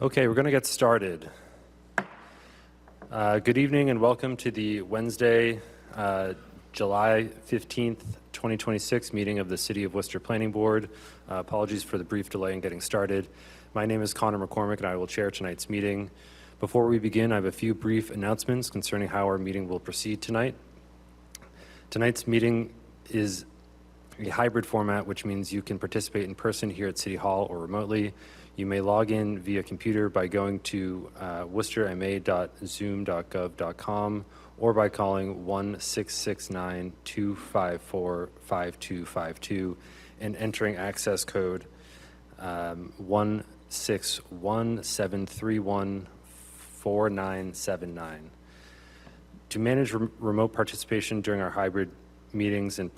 Okay, we're going to get started. Good evening and welcome to the Wednesday, July 15th, 2026 meeting of the City of Worcester Planning Board. Apologies for the brief delay in getting started. My name is Connor McCormick and I will chair tonight's meeting. Before we begin, I have a few brief announcements concerning how our meeting will proceed tonight. Tonight's meeting is a hybrid format, which means you can participate in person here at City Hall or remotely. You may log in via computer by going to worcesterma.zoom.gov.com or by calling 1-669-254-5252 and entering access code 161-731-4979. To manage remote participation during our hybrid meetings and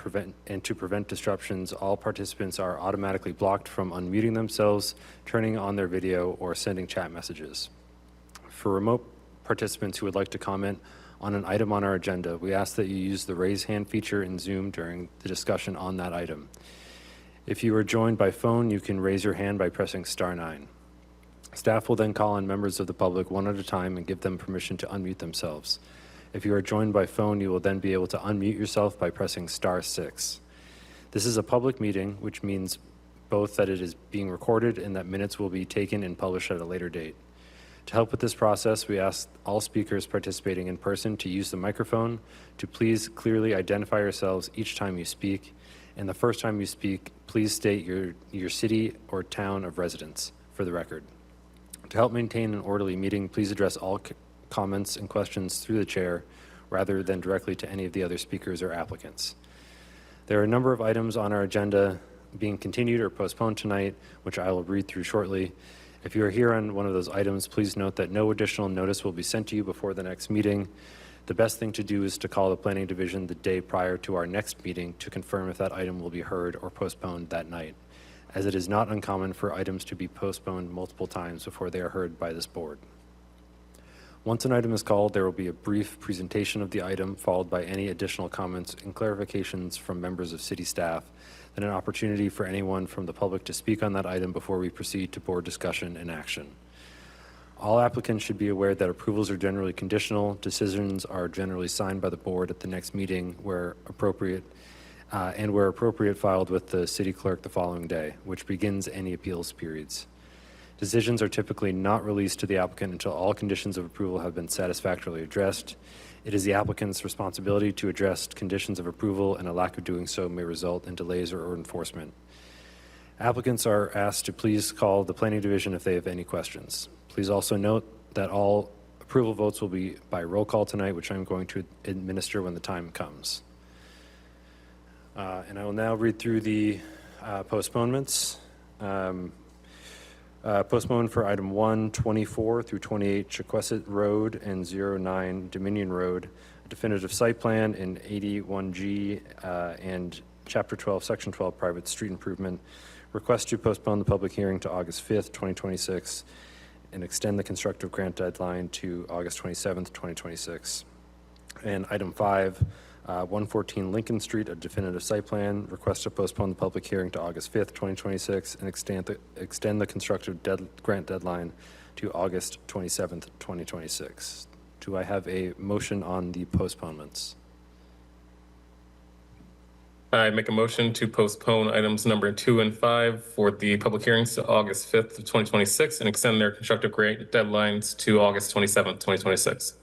to prevent disruptions, all participants are automatically blocked from unmuting themselves, turning on their video, or sending chat messages. For remote participants who would like to comment on an item on our agenda, we ask that you use the raise hand feature in Zoom during the discussion on that item. If you are joined by phone, you can raise your hand by pressing *9. Staff will then call on members of the public one at a time and give them permission to unmute themselves. If you are joined by phone, you will then be able to unmute yourself by pressing *6. This is a public meeting, which means both that it is being recorded and that minutes will be taken and published at a later date. To help with this process, we ask all speakers participating in person to use the microphone, to please clearly identify yourselves each time you speak, and the first time you speak, please state your city or town of residence for the record. To help maintain an orderly meeting, please address all comments and questions through the chair rather than directly to any of the other speakers or applicants. There are a number of items on our agenda being continued or postponed tonight, which I will read through shortly. If you are here on one of those items, please note that no additional notice will be sent to you before the next meeting. The best thing to do is to call the Planning Division the day prior to our next meeting to confirm if that item will be heard or postponed that night, as it is not uncommon for items to be postponed multiple times before they are heard by this board. Once an item is called, there will be a brief presentation of the item, followed by any additional comments and clarifications from members of city staff, then an opportunity for anyone from the public to speak on that item before we proceed to board discussion and action. All applicants should be aware that approvals are generally conditional. Decisions are generally signed by the board at the next meeting where appropriate, filed with the city clerk the following day, which begins any appeals periods. Decisions are typically not released to the applicant until all conditions of approval have been satisfactorily addressed. It is the applicant's responsibility to address conditions of approval, and a lack of doing so may result in delays or enforcement. Applicants are asked to please call the Planning Division if they have any questions. Please also note that all approval votes will be by roll call tonight, which I'm going to administer when the time comes. And I will now read through the postponements. Postponed for item 1, 24 through 28 Chequesset Road and 09 Dominion Road, a definitive site plan in 81G and Chapter 12, Section 12, private street improvement. Request to postpone the public hearing to August 5th, 2026 and extend the constructive grant deadline to August 27th, 2026. And item 5, 114 Lincoln Street, a definitive site plan. Request to postpone the public hearing to August 5th, 2026 and extend the constructive grant deadline to August 27th, 2026. Do I have a motion on the postponements? I make a motion to postpone items number 2 and 5 for the public hearings to August 5th of 2026 and extend their constructive grant deadlines to August 27th, 2026.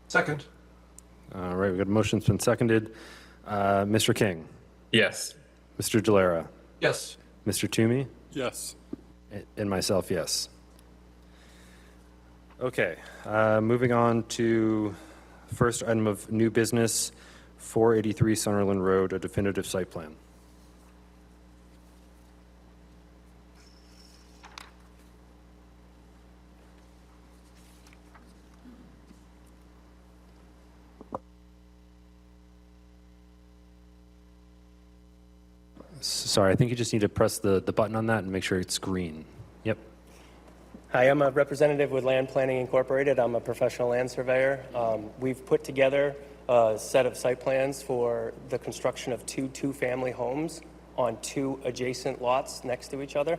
Second. All right, we've got a motion that's been seconded. Mr. King? Yes. Mr. Gelera? Yes. Mr. Toomey? Yes. And myself, yes. Okay, moving on to first item of new business, 483 Sunderland Road, a definitive site plan. Sorry, I think you just need to press the button on that and make sure it's green. Yep. Hi, I'm a representative with Land Planning Incorporated. I'm a professional land surveyor. We've put together a set of site plans for the construction of two-family homes on 2 adjacent lots next to each other.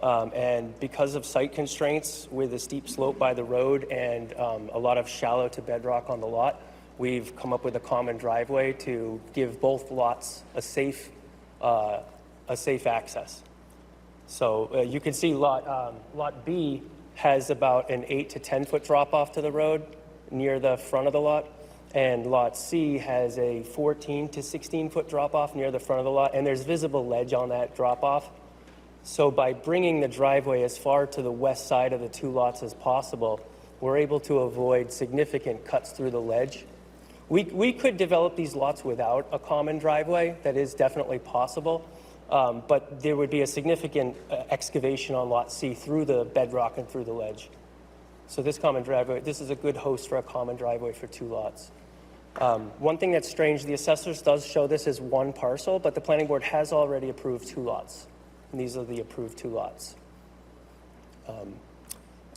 And because of site constraints with a steep slope by the road and a lot of shallow to bedrock on the lot, we've come up with a common driveway to give both lots a safe access. So you can see lot B has about an 8 to 10 foot drop off to the road near the front of the lot. And lot C has a 14 to 16 foot drop off near the front of the lot. And there's visible ledge on that drop off. So by bringing the driveway as far to the west side of the two lots as possible, we're able to avoid significant cuts through the ledge. We could develop these lots without a common driveway. That is definitely possible. But there would be a significant excavation on lot C through the bedrock and through the ledge. So this common driveway, this is a good host for a common driveway for two lots. One thing that's strange, the assessors does show this as one parcel, but the planning board has already approved two lots. And these are the approved two lots.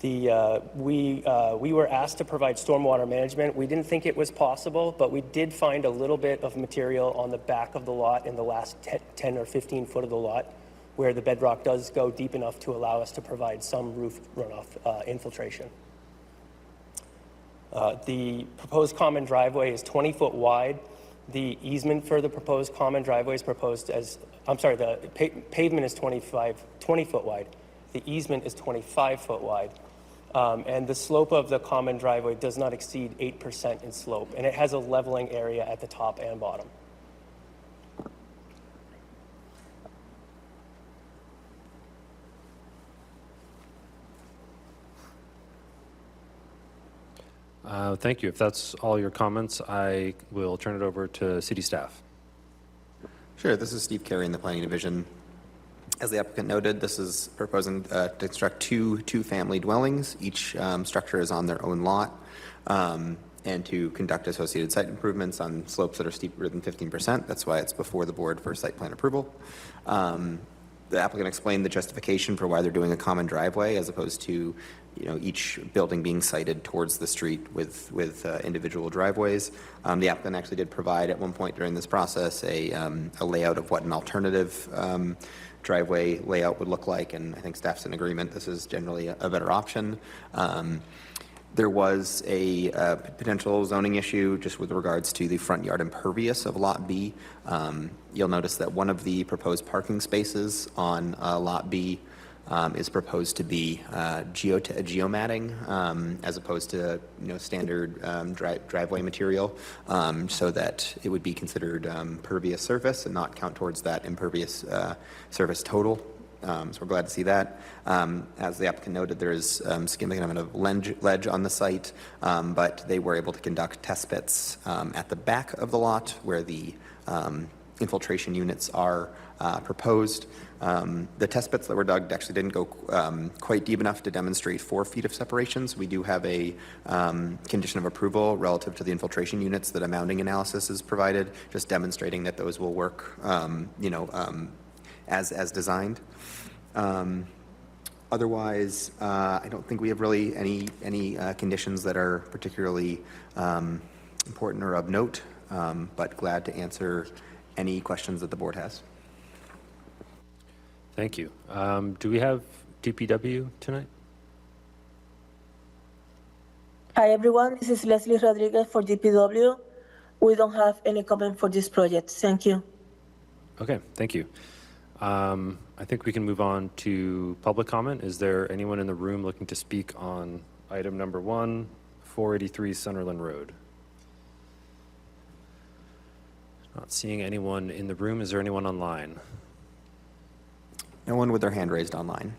We were asked to provide stormwater management. We didn't think it was possible, but we did find a little bit of material on the back of the lot in the last 10 or 15 foot of the lot, where the bedrock does go deep enough to allow us to provide some roof runoff infiltration. The proposed common driveway is 20 foot wide. The easement for the proposed common driveway is proposed as, I'm sorry, the pavement is 20 foot wide. The easement is 25 foot wide. And the slope of the common driveway does not exceed 8% in slope, and it has a leveling area at the top and bottom. Thank you. If that's all your comments, I will turn it over to city staff. Sure. This is Steve Carey in the Planning Division. As the applicant noted, this is proposing to construct two-family dwellings. Each structure is on their own lot, and to conduct associated site improvements on slopes that are steeper than 15%. That's why it's before the board for site plan approval. The applicant explained the justification for why they're doing a common driveway as opposed to, each building being sited towards the street with individual driveways. The applicant actually did provide at one point during this process a layout of what an alternative driveway layout would look like, and I think staff's in agreement this is generally a better option. There was a potential zoning issue just with regards to the front yard impervious of Lot B. You'll notice that one of the proposed parking spaces on Lot B is proposed to be geomatting as opposed to standard driveway material, so that it would be considered pervious surface and not count towards that impervious surface total. So we're glad to see that. As the applicant noted, there is significant amount of ledge on the site, but they were able to conduct test pits at the back of the lot where the infiltration units are proposed. The test pits that were dug actually didn't go quite deep enough to demonstrate 4 feet of separations. We do have a condition of approval relative to the infiltration units that a mounting analysis is provided, just demonstrating that those will work, as designed. Otherwise, I don't think we have really any conditions that are particularly important or of note, but glad to answer any questions that the board has. Thank you. Do we have DPW tonight? Hi everyone, this is Leslie Rodriguez for DPW. We don't have any comment for this project. Thank you. Okay, thank you. I think we can move on to public comment. Is there anyone in the room looking to speak on item number 1, 483 Sunderland Road? Not seeing anyone in the room. Is there anyone online? No one with their hand raised online.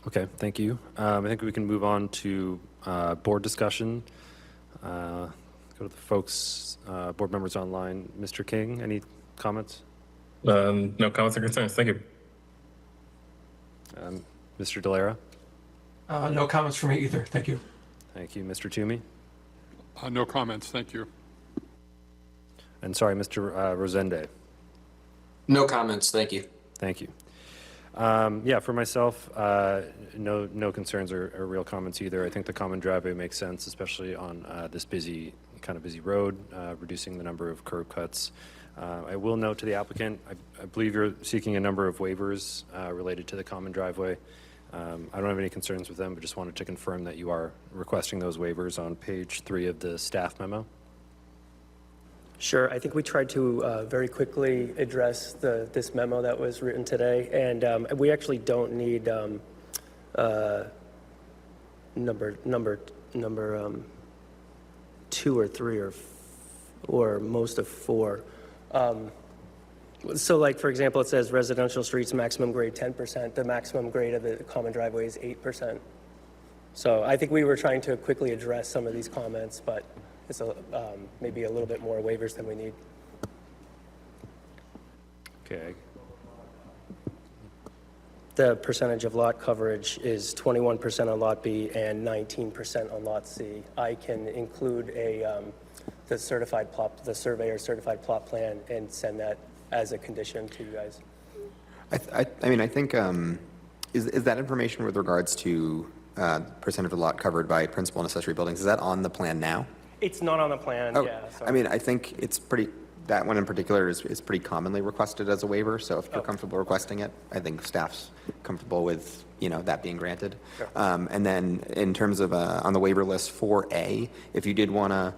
Okay, thank you. I think we can move on to board discussion. Go to the folks, board members online. Mr. King, any comments? No comments or concerns. Thank you. Mr. Delara? No comments from me either. Thank you. Thank you. Mr. Toomey? No comments. Thank you. And sorry, Mr. Rosende? No comments. Thank you. Thank you. Yeah, for myself, no concerns or real comments either. I think the common driveway makes sense, especially on this busy road, reducing the number of curb cuts I will note to the applicant, I believe you're seeking a number of waivers related to the common driveway. I don't have any concerns with them, but just wanted to confirm that you are requesting those waivers on page 3 of the staff memo. Sure, I think we tried to very quickly address this memo that was written today, and we actually don't need number 2 or 3 or most of 4. So like, for example, it says residential streets maximum grade 10%. The maximum grade of the common driveway is 8%. So I think we were trying to quickly address some of these comments, but it's maybe a little bit more waivers than we need. Okay. The percentage of lot coverage is 21% on Lot B and 19% on Lot C. I can include the surveyor's certified plot plan and send that as a condition to you guys. I mean, I think, is that information with regards to percent of the lot covered by principal and accessory buildings, is that on the plan now? It's not on the plan, Oh, yeah. So. I mean, I think it's pretty, that one in particular is pretty commonly requested as a waiver, so if you're comfortable requesting it, I think staff's comfortable with, that being granted. Sure. And then in terms of, on the waiver list for A, if you did want to,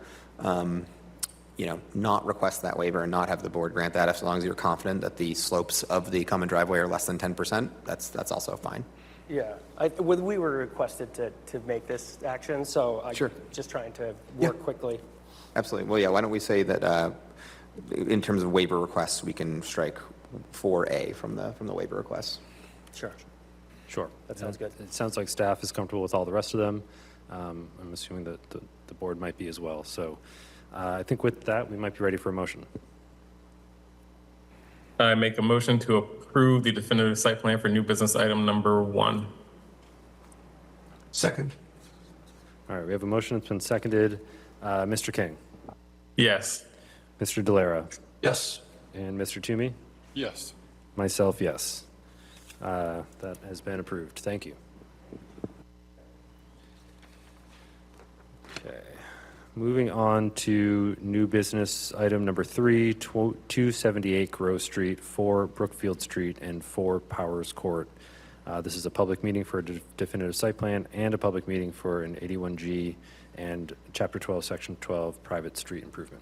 not request that waiver and not have the board grant that, as long as you're confident that the slopes of the common driveway are less than 10%, that's also fine. Yeah, we were requested to make this action, so I'm Sure. just trying to Yeah. work quickly. Absolutely. Well, yeah, why don't we say that in terms of waiver requests, we can strike 4A from the waiver requests. Sure. Sure. That sounds good. It sounds like staff is comfortable with all the rest of them. I'm assuming that the board might be as well. So I think with that, we might be ready for a motion. I make a motion to approve the definitive site plan for new business item number 1. Second. All right, we have a motion that's been seconded. Mr. King, Yes. Mr. Delara, Yes. and Mr. Toomey? Yes. Myself, yes. That has been approved. Thank you. Okay. Moving on to new business item number 3, 278 Grove Street, 4 Brookfield Street, and 4 Powers Court. This is a public meeting for a definitive site plan and a public meeting for an 81G and Chapter 12, Section 12 private street improvement.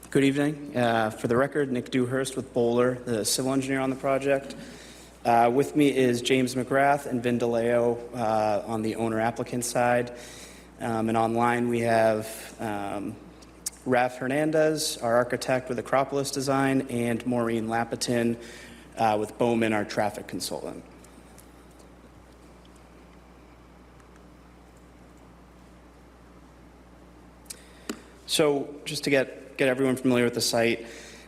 Good evening. For the record, Nick Dewhurst with Bowler, the civil engineer on the project. With me is James McGrath and Vin DeLeo on the owner-applicant side. And online we have Raf Hernandez, our architect with Acropolis Design, and Maureen Lapitin with Bowman, our traffic consultant. So just to get everyone familiar with the site,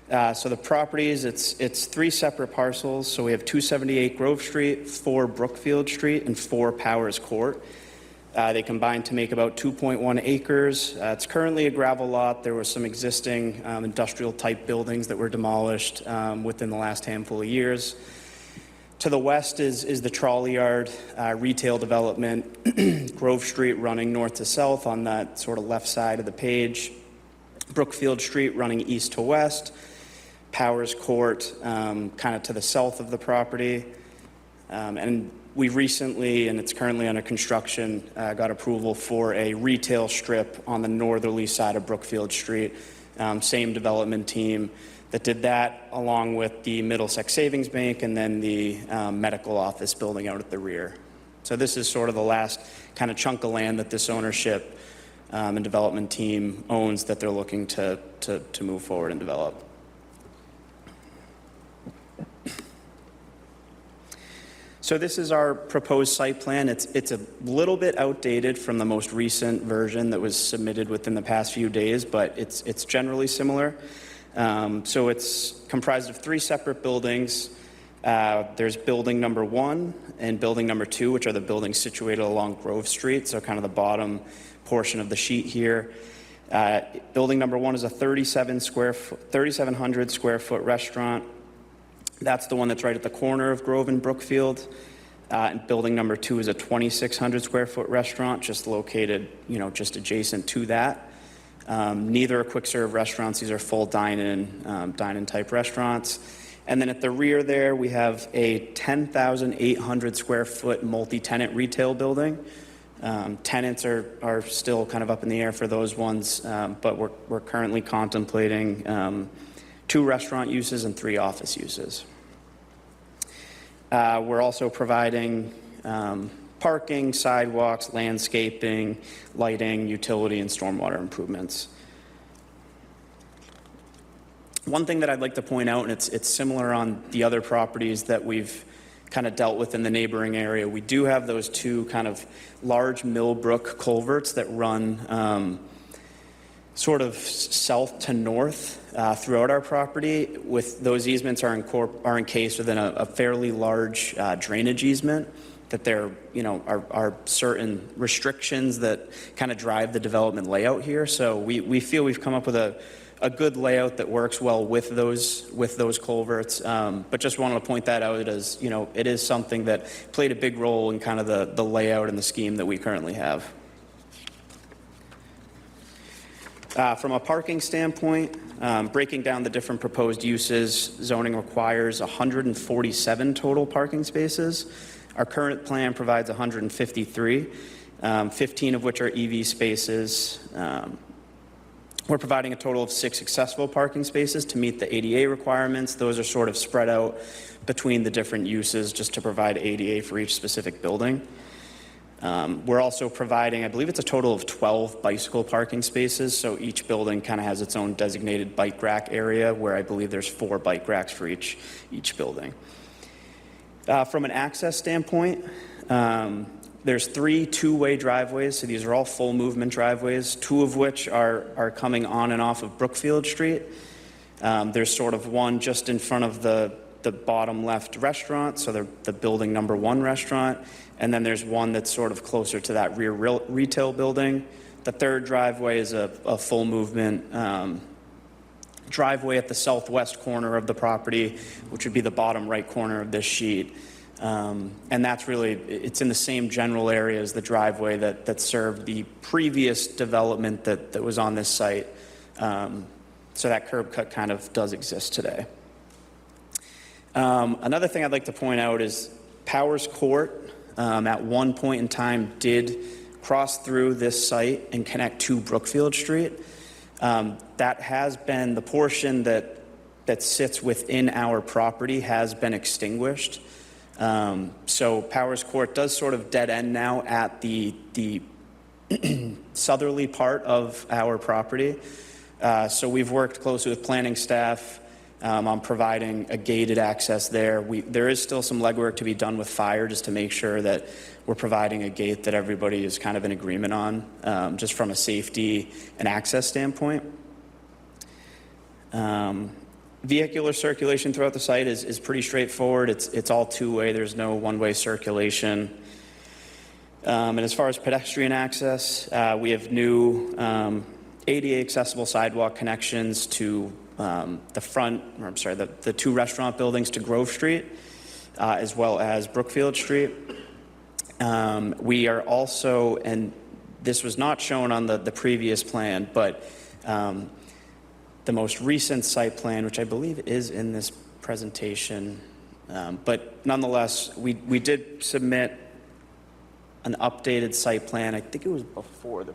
so the properties, it's 3 separate parcels. So we have 278 Grove Street, 4 Brookfield Street, and 4 Powers Court. They combine to make about 2.1 acres. It's currently a gravel lot. There were some existing industrial-type buildings that were demolished within the last handful of years. To the west is the trolley yard retail development, Grove Street running north to south on that sort of left side of the page, Brookfield Street running east to west, Powers Court kind of to the south of the property. And we recently, and it's currently under construction, got approval for a retail strip on the northerly side of Brookfield Street. Same development team that did that, along with the Middlesex Savings Bank and then the medical office building out at the rear. So this is sort of the last kind of chunk of land that this ownership and development team owns that they're looking to move forward and develop. So this is our proposed site plan. It's a little bit outdated from the most recent version that was submitted within the past few days, but it's generally similar. So it's comprised of 3 separate buildings. There's building number 1 and building number 2, which are the buildings situated along Grove Street, so kind of the bottom portion of the sheet here. Building number 1 is a 3,700 square foot restaurant. That's the one that's right at the corner of Grove and Brookfield. And building number 2 is a 2,600 square foot restaurant, just located, just adjacent to that. Neither are quick serve restaurants. These are full dine-in type restaurants. And then at the rear there, we have a 10,800 square foot multi-tenant retail building. Tenants are still kind of up in the air for those ones, but we're currently contemplating 2 restaurant uses and 3 office uses. We're also providing parking, sidewalks, landscaping, lighting, utility, and stormwater improvements. One thing that I'd like to point out, and it's similar on the other properties that we've kind of dealt with in the neighboring area, we do have those 2 kind of large Millbrook culverts that run sort of south to north throughout our property. With those easements are encased within a fairly large drainage easement. That there, are certain restrictions that kind of drive the development layout here. So we feel we've come up with a good layout that works well with those culverts. But just wanted to point that out as, it is something that played a big role in kind of the layout and the scheme that we currently have. From a parking standpoint, breaking down the different proposed uses, zoning requires 147 total parking spaces. Our current plan provides 153, 15 of which are EV spaces. We're providing a total of 6 accessible parking spaces to meet the ADA requirements. Those are sort of spread out between the different uses just to provide ADA for each specific building. We're also providing, I believe it's a total of 12 bicycle parking spaces, so each building kind of has its own designated bike rack area where I believe there's 4 bike racks for each building. From an access standpoint, there's 3 two-way driveways, so these are all full movement driveways, 2 of which are coming on and off of Brookfield Street. There's sort of one just in front of the bottom left restaurant, so the building number 1 restaurant, and then there's one that's sort of closer to that rear retail building. The 3rd driveway is a full movement driveway at the southwest corner of the property, which would be the bottom right corner of this sheet. And that's really, it's in the same general area as the driveway that served the previous development that was on this site. So that curb cut kind of does exist today. Another thing I'd like to point out is Powers Court at one point in time did cross through this site and connect to Brookfield Street. That has been, the portion that sits within our property has been extinguished. So Powers Court does sort of dead end now at the southerly part of our property. So we've worked closely with planning staff on providing a gated access there. There is still some legwork to be done with fire just to make sure that we're providing a gate that everybody is kind of in agreement on, just from a safety and access standpoint. Vehicular circulation throughout the site is pretty straightforward. It's all 2-way. There's no 1-way circulation. And as far as pedestrian access, we have new ADA accessible sidewalk connections to the 2 restaurant buildings to Grove Street, as well as Brookfield Street. We are also, and this was not shown on the previous plan, but the most recent site plan, which I believe is in this presentation, but nonetheless, we did submit an updated site plan. I think it was before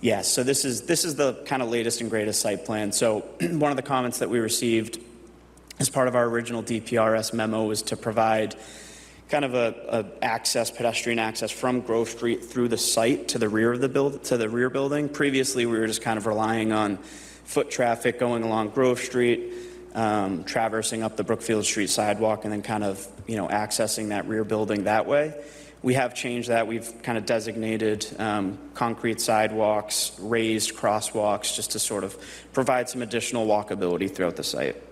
yeah. So this is the kind of latest and greatest site plan. So one of the comments that we received as part of our original DPRS memo was to provide kind of a pedestrian access from Grove Street through the site to the rear of the rear building. Previously, we were just kind of relying on foot traffic going along Grove Street, traversing up the Brookfield Street sidewalk, and then kind of, accessing that rear building that way. We have changed that. We've kind of designated concrete sidewalks, raised crosswalks, just to sort of provide some additional walkability throughout the site.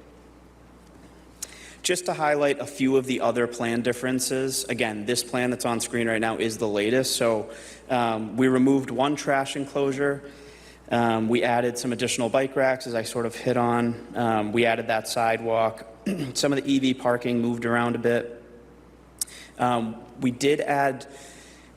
Just to highlight a few of the other plan differences, again, this plan that's on screen right now is the latest. So we removed one trash enclosure. We added some additional bike racks, as I sort of hit on. We added that sidewalk. Some of the EV parking moved around a bit. We did add,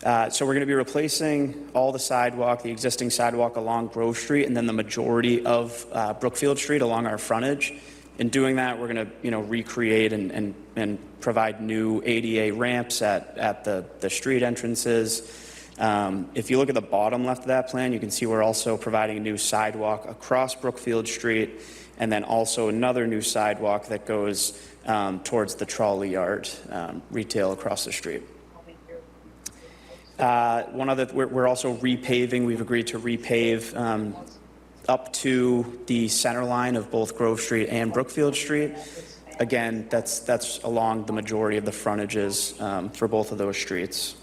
so we're going to be replacing all the sidewalk, the existing sidewalk along Grove Street, and then the majority of Brookfield Street along our frontage. In doing that, we're going to, recreate and provide new ADA ramps at the street entrances. If you look at the bottom left of that plan, you can see we're also providing a new sidewalk across Brookfield Street, and then also another new sidewalk that goes towards the trolley yard retail across the street. We're also repaving. We've agreed to repave up to the center line of both Grove Street and Brookfield Street. Again, that's along the majority of the frontages for both of those streets.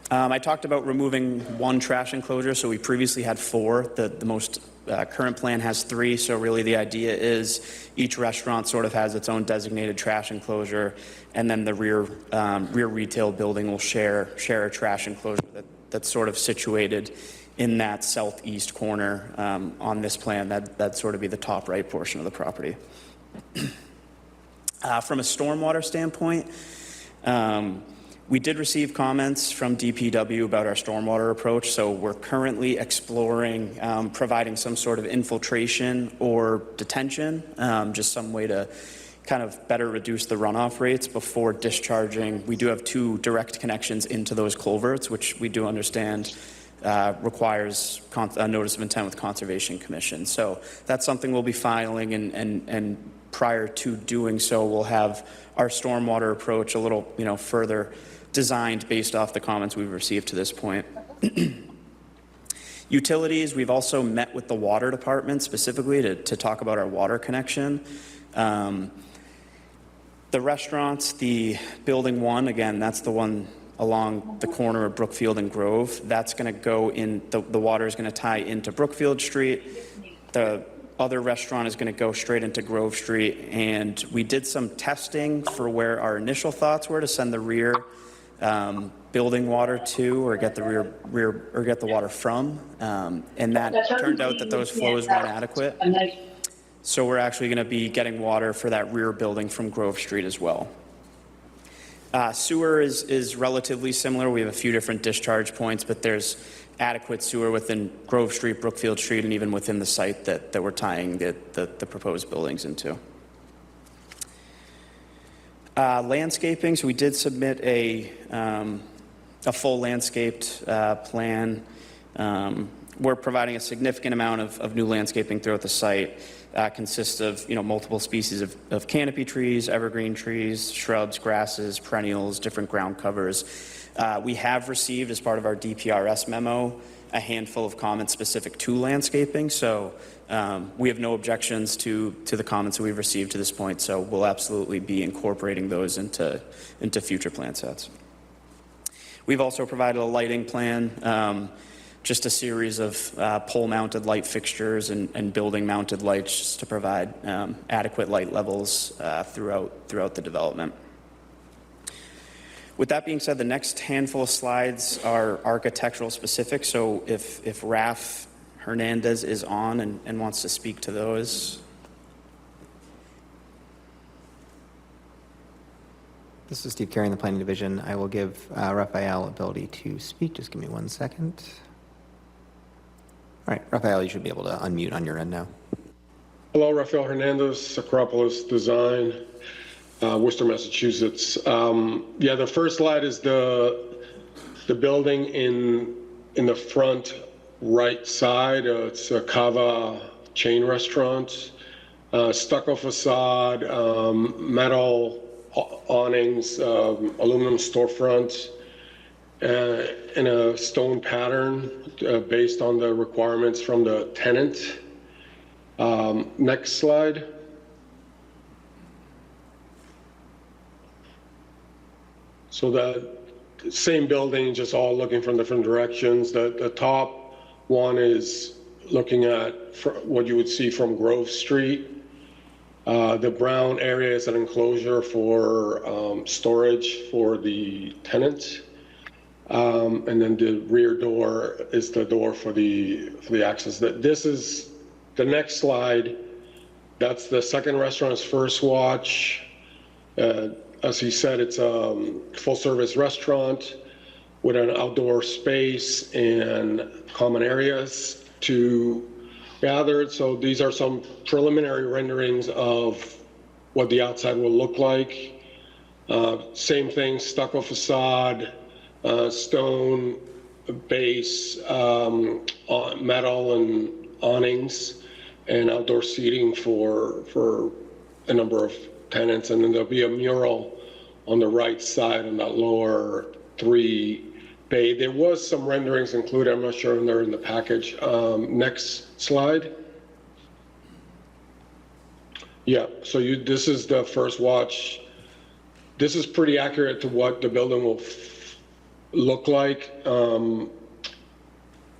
I talked about removing one trash enclosure, so we previously had 4. The most current plan has 3, so really the idea is each restaurant sort of has its own designated trash enclosure, and then the rear retail building will share a trash enclosure that's sort of situated in that southeast corner on this plan. That'd sort of be the top right portion of the property. From a stormwater standpoint, we did receive comments from DPW about our stormwater approach, so we're currently exploring providing some sort of infiltration or detention, just some way to kind of better reduce the runoff rates before discharging. We do have 2 direct connections into those culverts, which we do understand requires a notice of intent with Conservation Commission. So that's something we'll be filing, and prior to doing so, we'll have our stormwater approach a little, further designed based off the comments we've received to this point. Utilities, we've also met with the water department specifically to talk about our water connection. The restaurants, the building 1, again, that's the one along the corner of Brookfield and Grove. That's going to go in, the water is going to tie into Brookfield Street. The other restaurant is going to go straight into Grove Street. And we did some testing for where our initial thoughts were to send the rear building water to, or get the rear or get the water from. And that turned out that those flows weren't adequate. So we're actually going to be getting water for that rear building from Grove Street as well. Sewer is relatively similar. We have a few different discharge points, but there's adequate sewer within Grove Street, Brookfield Street, and even within the site that we're tying the proposed buildings into. Landscaping, so we did submit a full landscaped plan. We're providing a significant amount of new landscaping throughout the site. Consists of multiple species of canopy trees, evergreen trees, shrubs, grasses, perennials, different ground covers. We have received, as part of our DPRS memo, a handful of comments specific to landscaping. So we have no objections to the comments that we've received to this point. So we'll absolutely be incorporating those into future plan sets. We've also provided a lighting plan. Just a series of pole-mounted light fixtures and building-mounted lights just to provide adequate light levels throughout the development. With that being said, the next handful of slides are architectural specific. So if Raf Hernandez is on and wants to speak to those. This is Steve Carey in the Planning Division. I will give Raphael ability to speak. Just give me 1 second. All right, Raphael, you should be able to unmute on your end now. Hello, Rafael Hernandez, Acropolis Design, Worcester, Massachusetts. Yeah, the first slide is the building in the front right side. It's a Cava chain restaurant, stucco facade, metal awnings, aluminum storefront, in a stone pattern based on the requirements from the tenant. Next slide. So the same building, just all looking from different directions. The top one is looking at what you would see from Grove Street. The brown area is an enclosure for storage for the tenants. And then the rear door is the door for the access. This is the next slide. That's the second restaurant's First Watch. As he said, it's a full-service restaurant with an outdoor space and common areas to gather. So these are some preliminary renderings of what the outside will look like. Same thing, stucco facade, stone base, metal and awnings, and outdoor seating for a number of tenants. And then there'll be a mural on the right side in that lower 3 bay. There was some renderings included. I'm not sure if they're in the package. Next slide. Yeah, so this is the First Watch. This is pretty accurate to what the building will look like.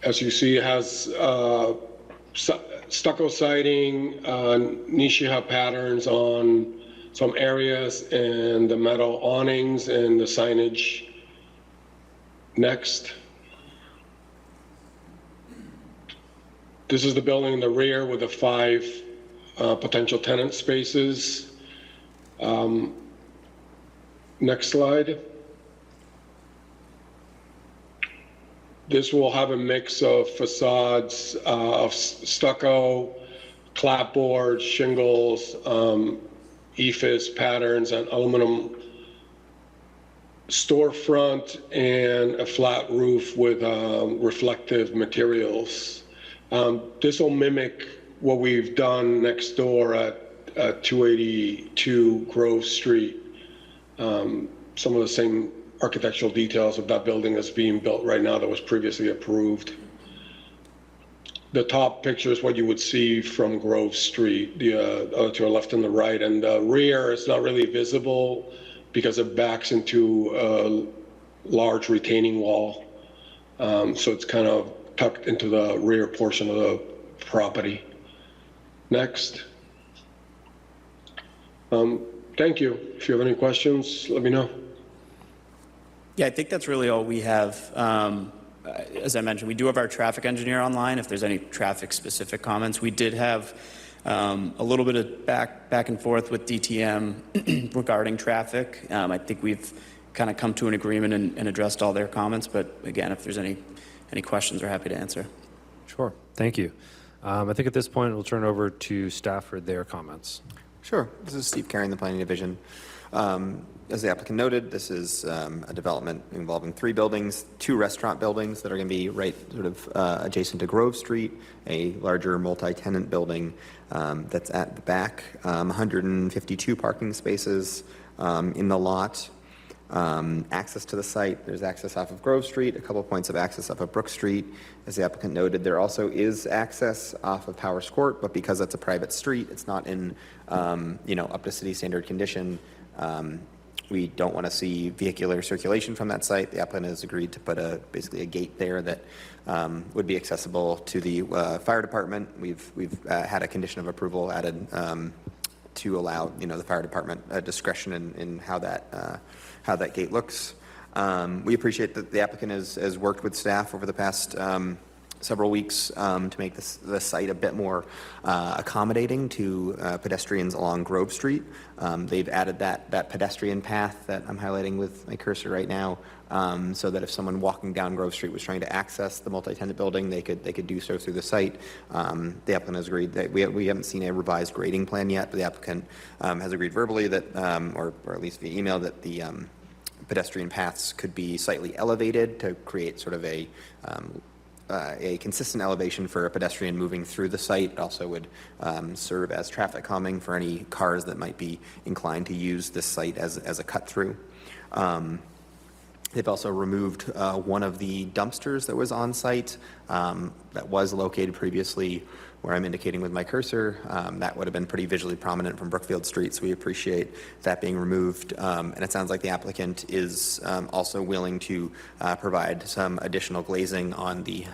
As you see, it has stucco siding, Nishiha patterns on some areas, and the metal awnings and the signage. Next. This is the building in the rear with the 5 potential tenant spaces. Next slide. This will have a mix of facades of stucco, clapboard, shingles, EIFS patterns, and aluminum storefront, and a flat roof with reflective materials. This will mimic what we've done next door at 282 Grove Street. Some of the same architectural details of that building that's being built right now that was previously approved. The top picture is what you would see from Grove Street, the other to the left and the right, and the rear is not really visible because it backs into a large retaining wall. So it's kind of tucked into the rear portion of the property. Next. Thank you. If you have any questions, let me know. Yeah, I think that's really all we have. As I mentioned, we do have our traffic engineer online if there's any traffic-specific comments. We did have a little bit of back and forth with DTM regarding traffic. I think we've kind of come to an agreement and addressed all their comments, but again, if there's any questions, we're happy to answer. Sure, thank you. I think at this point, we'll turn over to staff for their comments. Sure. This is Steve Carey in the Planning Division. As the applicant noted, this is a development involving 3 buildings, 2 restaurant buildings that are going to be right sort of adjacent to Grove Street, a larger multi-tenant building that's at the back, 152 parking spaces in the lot. Access to the site, there's access off of Grove Street, a couple points of access off of Brook Street. As the applicant noted, there also is access off of Powers Court, but because it's a private street, it's not in, up to city standard condition. We don't want to see vehicular circulation from that site. The applicant has agreed to put basically a gate there that would be accessible to the fire department. We've had a condition of approval added to allow the fire department discretion in how that gate looks. We appreciate that the applicant has worked with staff over the past several weeks to make the site a bit more accommodating to pedestrians along Grove Street. They've added that pedestrian path that I'm highlighting with my cursor right now, so that if someone walking down Grove Street was trying to access the multi-tenant building, they could do so through the site. The applicant has agreed that we haven't seen a revised grading plan yet, but the applicant has agreed verbally that, or at least via email, that the pedestrian paths could be slightly elevated to create sort of a consistent elevation for a pedestrian moving through the site. It also would serve as traffic calming for any cars that might be inclined to use this site as a cut through. They've also removed one of the dumpsters that was on site that was located previously where I'm indicating with my cursor. That would have been pretty visually prominent from Brookfield Street, so we appreciate that being removed. And it sounds like the applicant is also willing to provide some additional glazing on the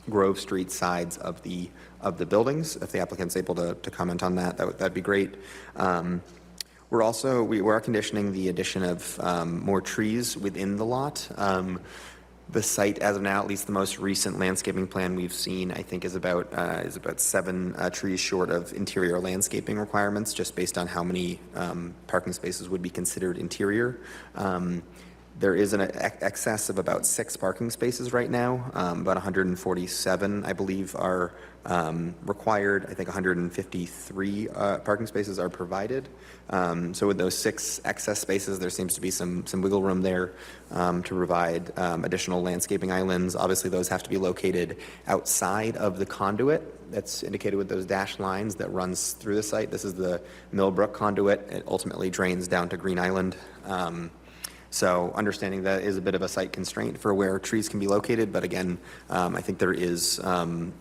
Grove Street sides of the buildings. If the applicant's able to comment on that, that'd be great. We are conditioning the addition of more trees within the lot. The site, as of now, at least the most recent landscaping plan we've seen, I think is about 7 trees short of interior landscaping requirements, just based on how many parking spaces would be considered interior. There is an excess of about 6 parking spaces right now. About 147, I believe, are required. I think 153 parking spaces are provided. So with those 6 excess spaces, there seems to be some wiggle room there to provide additional landscaping islands. Obviously, those have to be located outside of the conduit that's indicated with those dashed lines that runs through the site. This is the Millbrook conduit. It ultimately drains down to Green Island. So understanding that is a bit of a site constraint for where trees can be located, but again, I think there is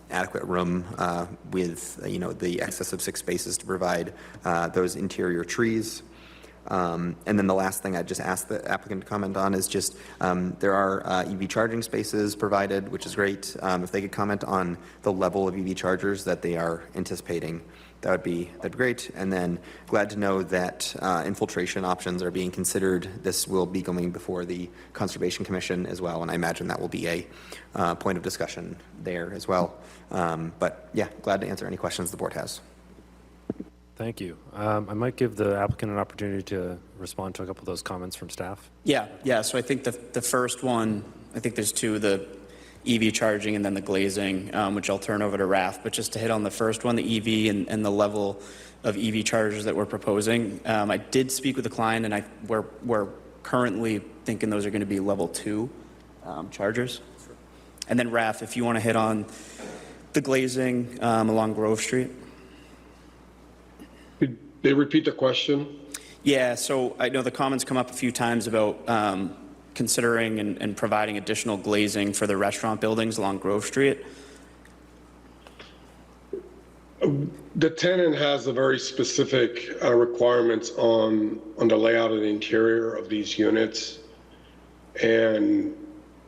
adequate room with the excess of 6 spaces to provide those interior trees. And then the last thing I'd just ask the applicant to comment on is just there are EV charging spaces provided, which is great. If they could comment on the level of EV chargers that they are anticipating, that'd be great. And then glad to know that infiltration options are being considered. This will be going before the Conservation Commission as well, and I imagine that will be a point of discussion there as well. But yeah, glad to answer any questions the board has. Thank you. I might give the applicant an opportunity to respond to a couple of those comments from staff. Yeah. So I think the first one, I think there's 2, the EV charging and then the glazing, which I'll turn over to Raf. But just to hit on the first one, the EV and the level of EV chargers that we're proposing, I did speak with the client, and we're currently thinking those are going to be level 2 chargers. And then Raf, if you want to hit on the glazing along Grove Street. Could they repeat the question? Yeah, so I know the comments come up a few times about considering and providing additional glazing for the restaurant buildings along Grove Street. The tenant has a very specific requirements on the layout of the interior of these units, and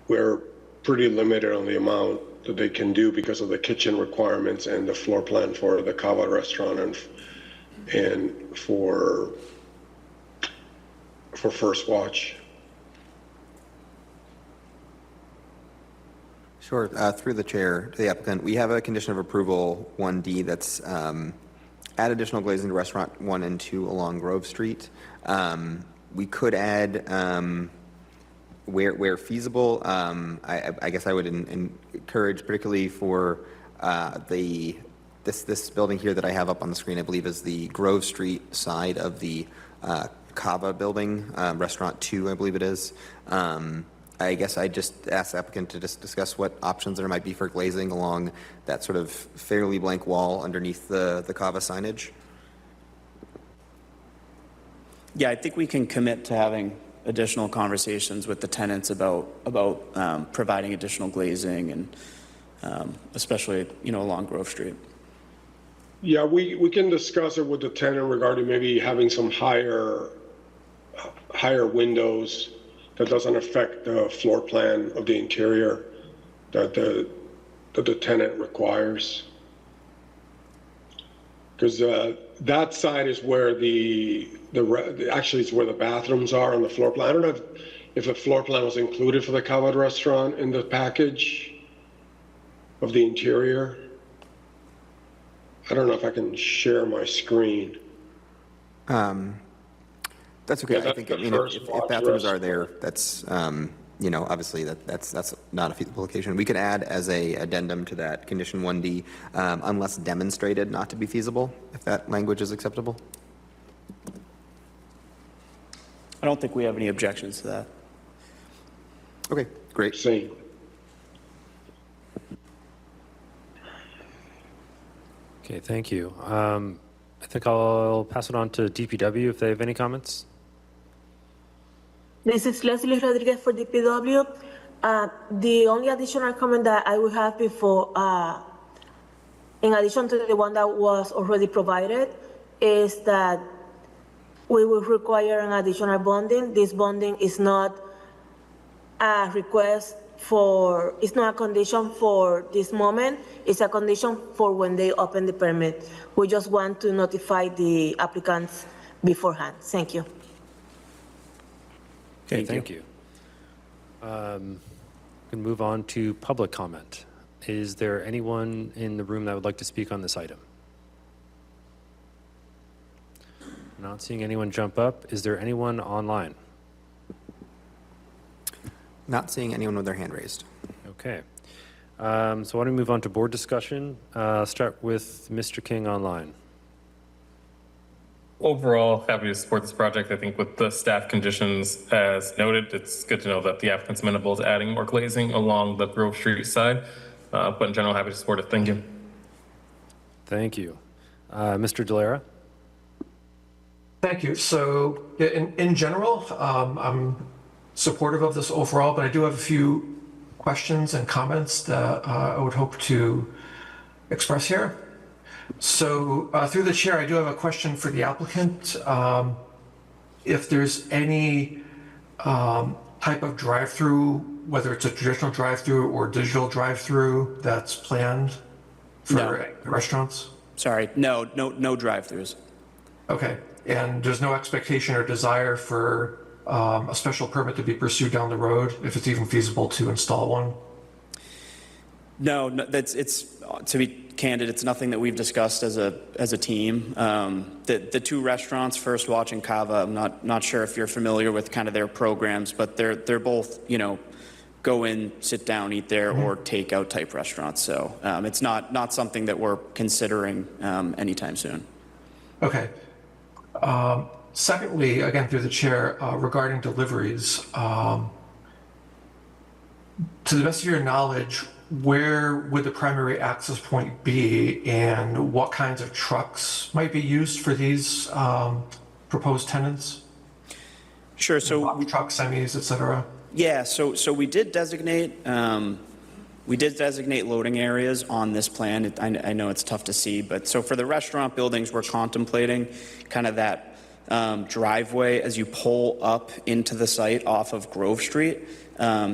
we're pretty limited on the amount that they can do because of the kitchen requirements and the floor plan for the Cava restaurant and for First Watch. Sure. Through the chair to the applicant, we have a condition of approval 1D that's add additional glazing to restaurant 1 and 2 along Grove Street. We could add where feasible. I guess I would encourage, particularly for this building here that I have up on the screen, I believe is the Grove Street side of the Cava building, restaurant 2, I believe it is. I guess I just asked the applicant to just discuss what options there might be for glazing along that sort of fairly blank wall underneath the Cava signage. Yeah, I think we can commit to having additional conversations with the tenants about providing additional glazing, and especially along Grove Street. Yeah, we can discuss it with the tenant regarding maybe having some higher windows that doesn't affect the floor plan of the interior that the tenant requires. Because that side is where actually it's where the bathrooms are on the floor plan. I don't know if a floor plan was included for the Cava restaurant in the package of the interior. I don't know if I can share my screen. That's okay. Yeah, I think if bathrooms are there, that's obviously that's not a feasible location. We could add as a addendum to that condition 1D, unless demonstrated not to be feasible, if that language is acceptable. I don't think we have any objections to that. Okay, great. Same. Okay, thank you. I think I'll pass it on to DPW if they have any comments. This is Leslie Rodriguez for DPW. The only additional comment that I will have before, in addition to the one that was already provided, is that we will require an additional bonding. This bonding is not a request it's not a condition for this moment, it's a condition for when they open the permit. We just want to notify the applicants beforehand. Thank you. Okay, thank you. We can move on to public comment. Is there anyone in the room that would like to speak on this item? Not seeing anyone jump up. Is there anyone online? Not seeing anyone with their hand raised. Okay. So why don't we move on to board discussion? Start with Mr. King online. Overall, happy to support this project. I think with the staff conditions as noted, it's good to know that the applicant's amenable to adding more glazing along the Grove Street side. But in general, happy to support it. Thank you. Thank you. Mr. Delara? Thank you. So yeah, in general, I'm supportive of this overall, but I do have a few questions and comments that I would hope to express here. So through the chair, I do have a question for the applicant. If there's any type of drive-through, whether it's a traditional drive-through or digital drive-through that's planned for No. restaurants? Sorry, no drive-throughs. Okay, and there's no expectation or desire for a special permit to be pursued down the road, if it's even feasible to install one? No, it's to be candid, it's nothing that we've discussed as a team. The two restaurants, First Watch and Cava, I'm not sure if you're familiar with kind of their programs, but they're both, go in, sit down, eat there, or takeout type restaurants. So it's not something that we're considering anytime soon. Okay. Secondly, again, through the chair, regarding deliveries, to the best of your knowledge, where would the primary access point be, and what kinds of trucks might be used for these proposed tenants? Sure. So Box trucks, semis, et cetera. yeah, so we did designate loading areas on this plan. I know it's tough to see, but so for the restaurant buildings, we're contemplating kind of that driveway as you pull up into the site off of Grove Street,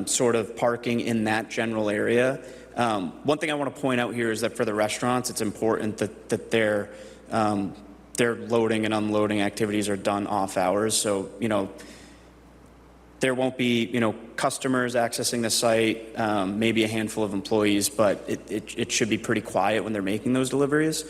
sort of parking in that general area. One thing I want to point out here is that for the restaurants, it's important that their loading and unloading activities are done off hours. So, there won't be, customers accessing the site, maybe a handful of employees, but it should be pretty quiet when they're making those deliveries.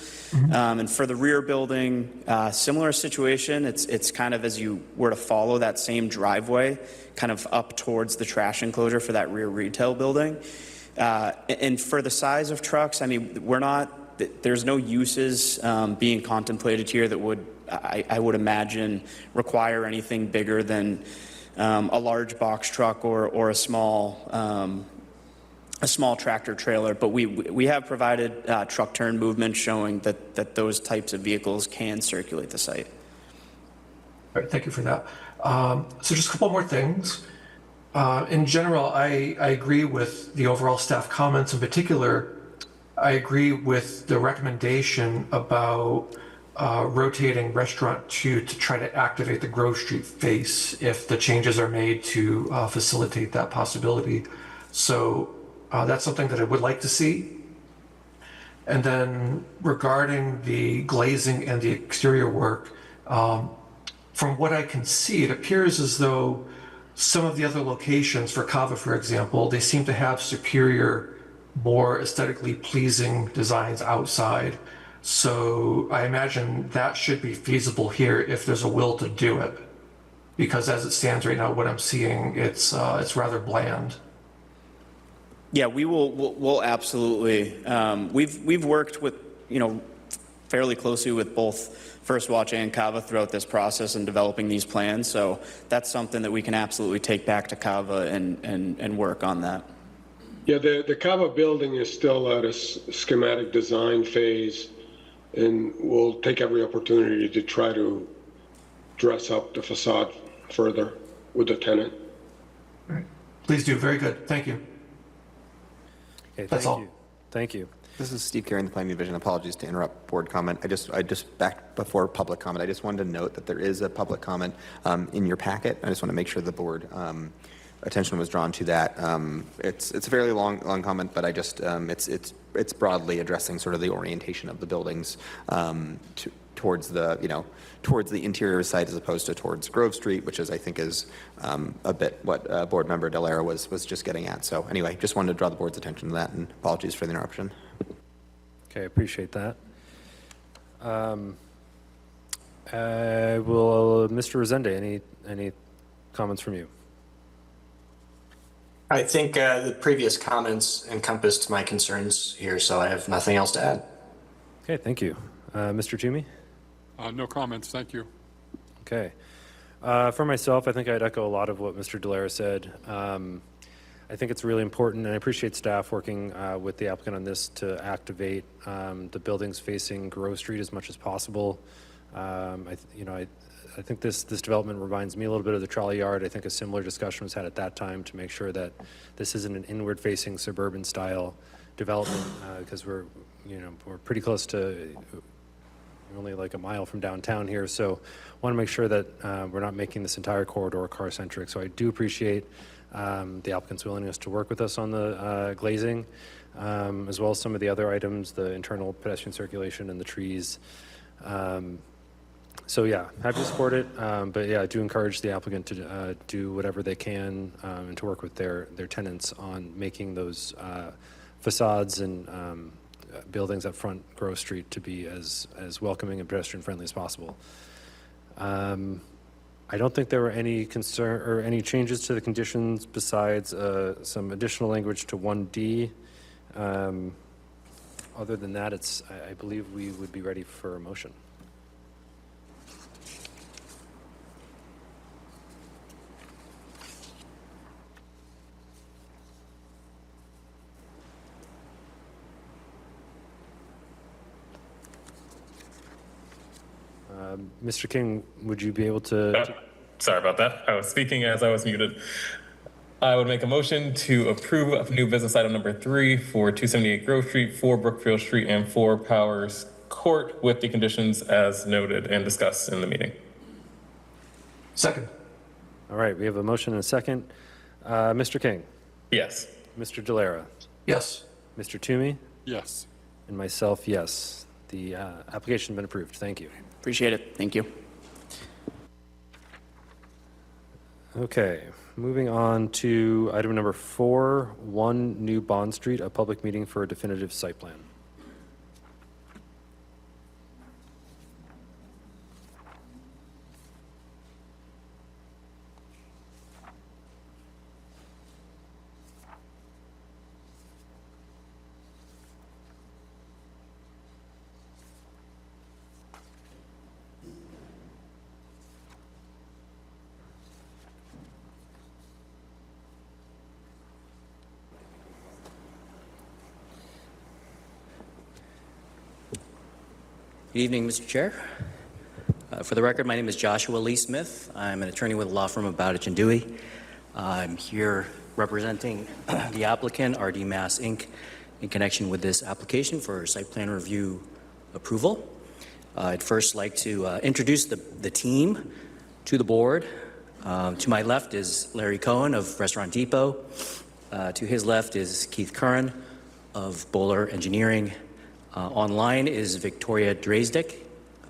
And for the rear building, similar situation. It's kind of as you were to follow that same driveway, kind of up towards the trash enclosure for that rear retail building. And for the size of trucks, I mean, there's no uses being contemplated here that would, I would imagine, require anything bigger than a large box truck or a small tractor trailer, but we have provided truck turn movement showing that those types of vehicles can circulate the site. All right, thank you for that. So just a couple more things. In general, I agree with the overall staff comments. In particular, I agree with the recommendation about rotating restaurant 2 to try to activate the Grove Street face if the changes are made to facilitate that possibility. So that's something that I would like to see. And then regarding the glazing and the exterior work, from what I can see, it appears as though some of the other locations for Cava, for example, they seem to have superior, more aesthetically pleasing designs outside. So I imagine that should be feasible here if there's a will to do it. Because as it stands right now, what I'm seeing, it's rather bland. Yeah, we'll absolutely. We've worked with, fairly closely with both First Watch and Cava throughout this process and developing these plans. So that's something that we can absolutely take back to Cava and work on that. Yeah, the Cava building is still at a schematic design phase, and we'll take every opportunity to try to dress up the facade further with the tenant. All right. Please do. Very good. Thank you. Okay, That's all. Thank you. This is Steve Carey in the Planning Division. Apologies to interrupt board comment. I just back before public comment. I just wanted to note that there is a public comment in your packet. I just want to make sure the board attention was drawn to that. It's a fairly long comment, but I just it's broadly addressing sort of the orientation of the buildings towards the towards the interior site as opposed to towards Grove Street, which is I think is a bit what Board Member Delera was just getting at. So anyway, just wanted to draw the board's attention to that, and apologies for the interruption. Okay, I appreciate that. Mr. Resende, any comments from you? I think the previous comments encompassed my concerns here, so I have nothing else to add. Okay, thank you. Mr. Toomey? No comments, thank you. Okay. For myself, I think I'd echo a lot of what Mr. Delera said. I think it's really important, and I appreciate staff working with the applicant on this to activate the buildings facing Grove Street as much as possible. I think this development reminds me a little bit of the trolley yard. I think a similar discussion was had at that time to make sure that this isn't an inward-facing suburban style development because we're pretty close to only like a mile from downtown here. So want to make sure that we're not making this entire corridor car-centric. So I do appreciate the applicant's willingness to work with us on the glazing, as well as some of the other items, the internal pedestrian circulation and the trees. So yeah, happy to support it, but yeah, I do encourage the applicant to do whatever they can and to work with their tenants on making those facades and buildings up front Grove Street to be as welcoming and pedestrian friendly as possible. I don't think there were any concern or any changes to the conditions besides some additional language to 1D. Other than that, I believe we would be ready for a motion. Mr. King, would you be able to? Sorry about that. I was speaking as I was muted. I would make a motion to approve new business item number 3 for 278 Grove Street, 4 Brookfield Street, and 4 Powers Court with the conditions as noted and discussed in the meeting. Second. All right, we have a motion and a second. Mr. King, Yes. Mr. Delera, Yes. Mr. Toomey, Yes. and myself, yes. The application has been approved. Thank you. Appreciate it. Thank you. Okay, moving on to item number 4, 1 New Bond Street, a public meeting for a definitive site plan. Good evening, Mr. Chair. For the record, my name is Joshua Lee Smith. I'm an attorney with the law firm of Bowditch and Dewey. I'm here representing the applicant, RD Mass Inc., in connection with this application for site plan review approval. I'd first like to introduce the team to the board. To my left is Larry Cohen of Restaurant Depot. To his left is Keith Curran of Bowler Engineering. Online is Victoria Drazdick,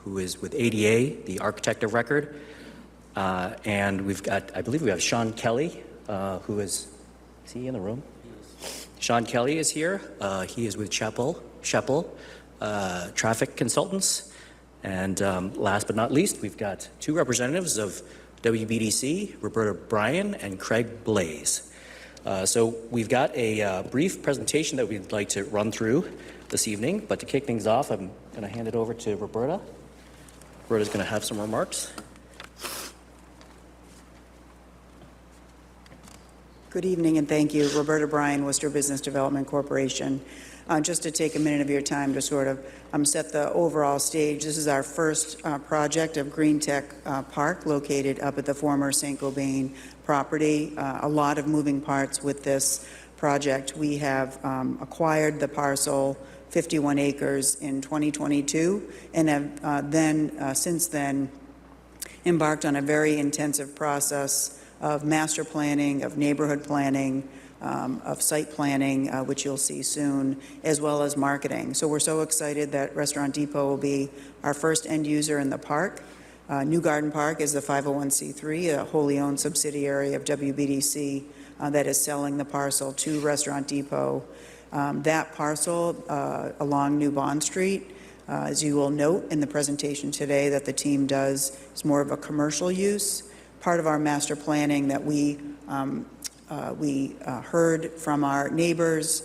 who is with ADA, the architect of record. And we've got, I believe we have Sean Kelly, who is he in the room? Sean Kelly is here. He is with Sheppel Traffic Consultants. And last but not least, we've got 2 representatives of WBDC, Roberta Bryan and Craig Blaze. So we've got a brief presentation that we'd like to run through this evening, but to kick things off, I'm going to hand it over to Roberta. Roberta's going to have some remarks. Good evening and thank you. Roberta Bryan, Worcester Business Development Corporation. Just to take a minute of your time to sort of set the overall stage. This is our first project of Green Tech Park located up at the former St. Gobain property. A lot of moving parts with this project. We have acquired the parcel 51 acres in 2022 and have since then embarked on a very intensive process of master planning, of neighborhood planning, of site planning, which you'll see soon, as well as marketing. So we're so excited that Restaurant Depot will be our first end user in the park. New Garden Park is the 501c3, a wholly owned subsidiary of WBDC that is selling the parcel to Restaurant Depot. That parcel along New Bond Street, as you will note in the presentation today that the team does, is more of a commercial use. Part of our master planning that we heard from our neighbors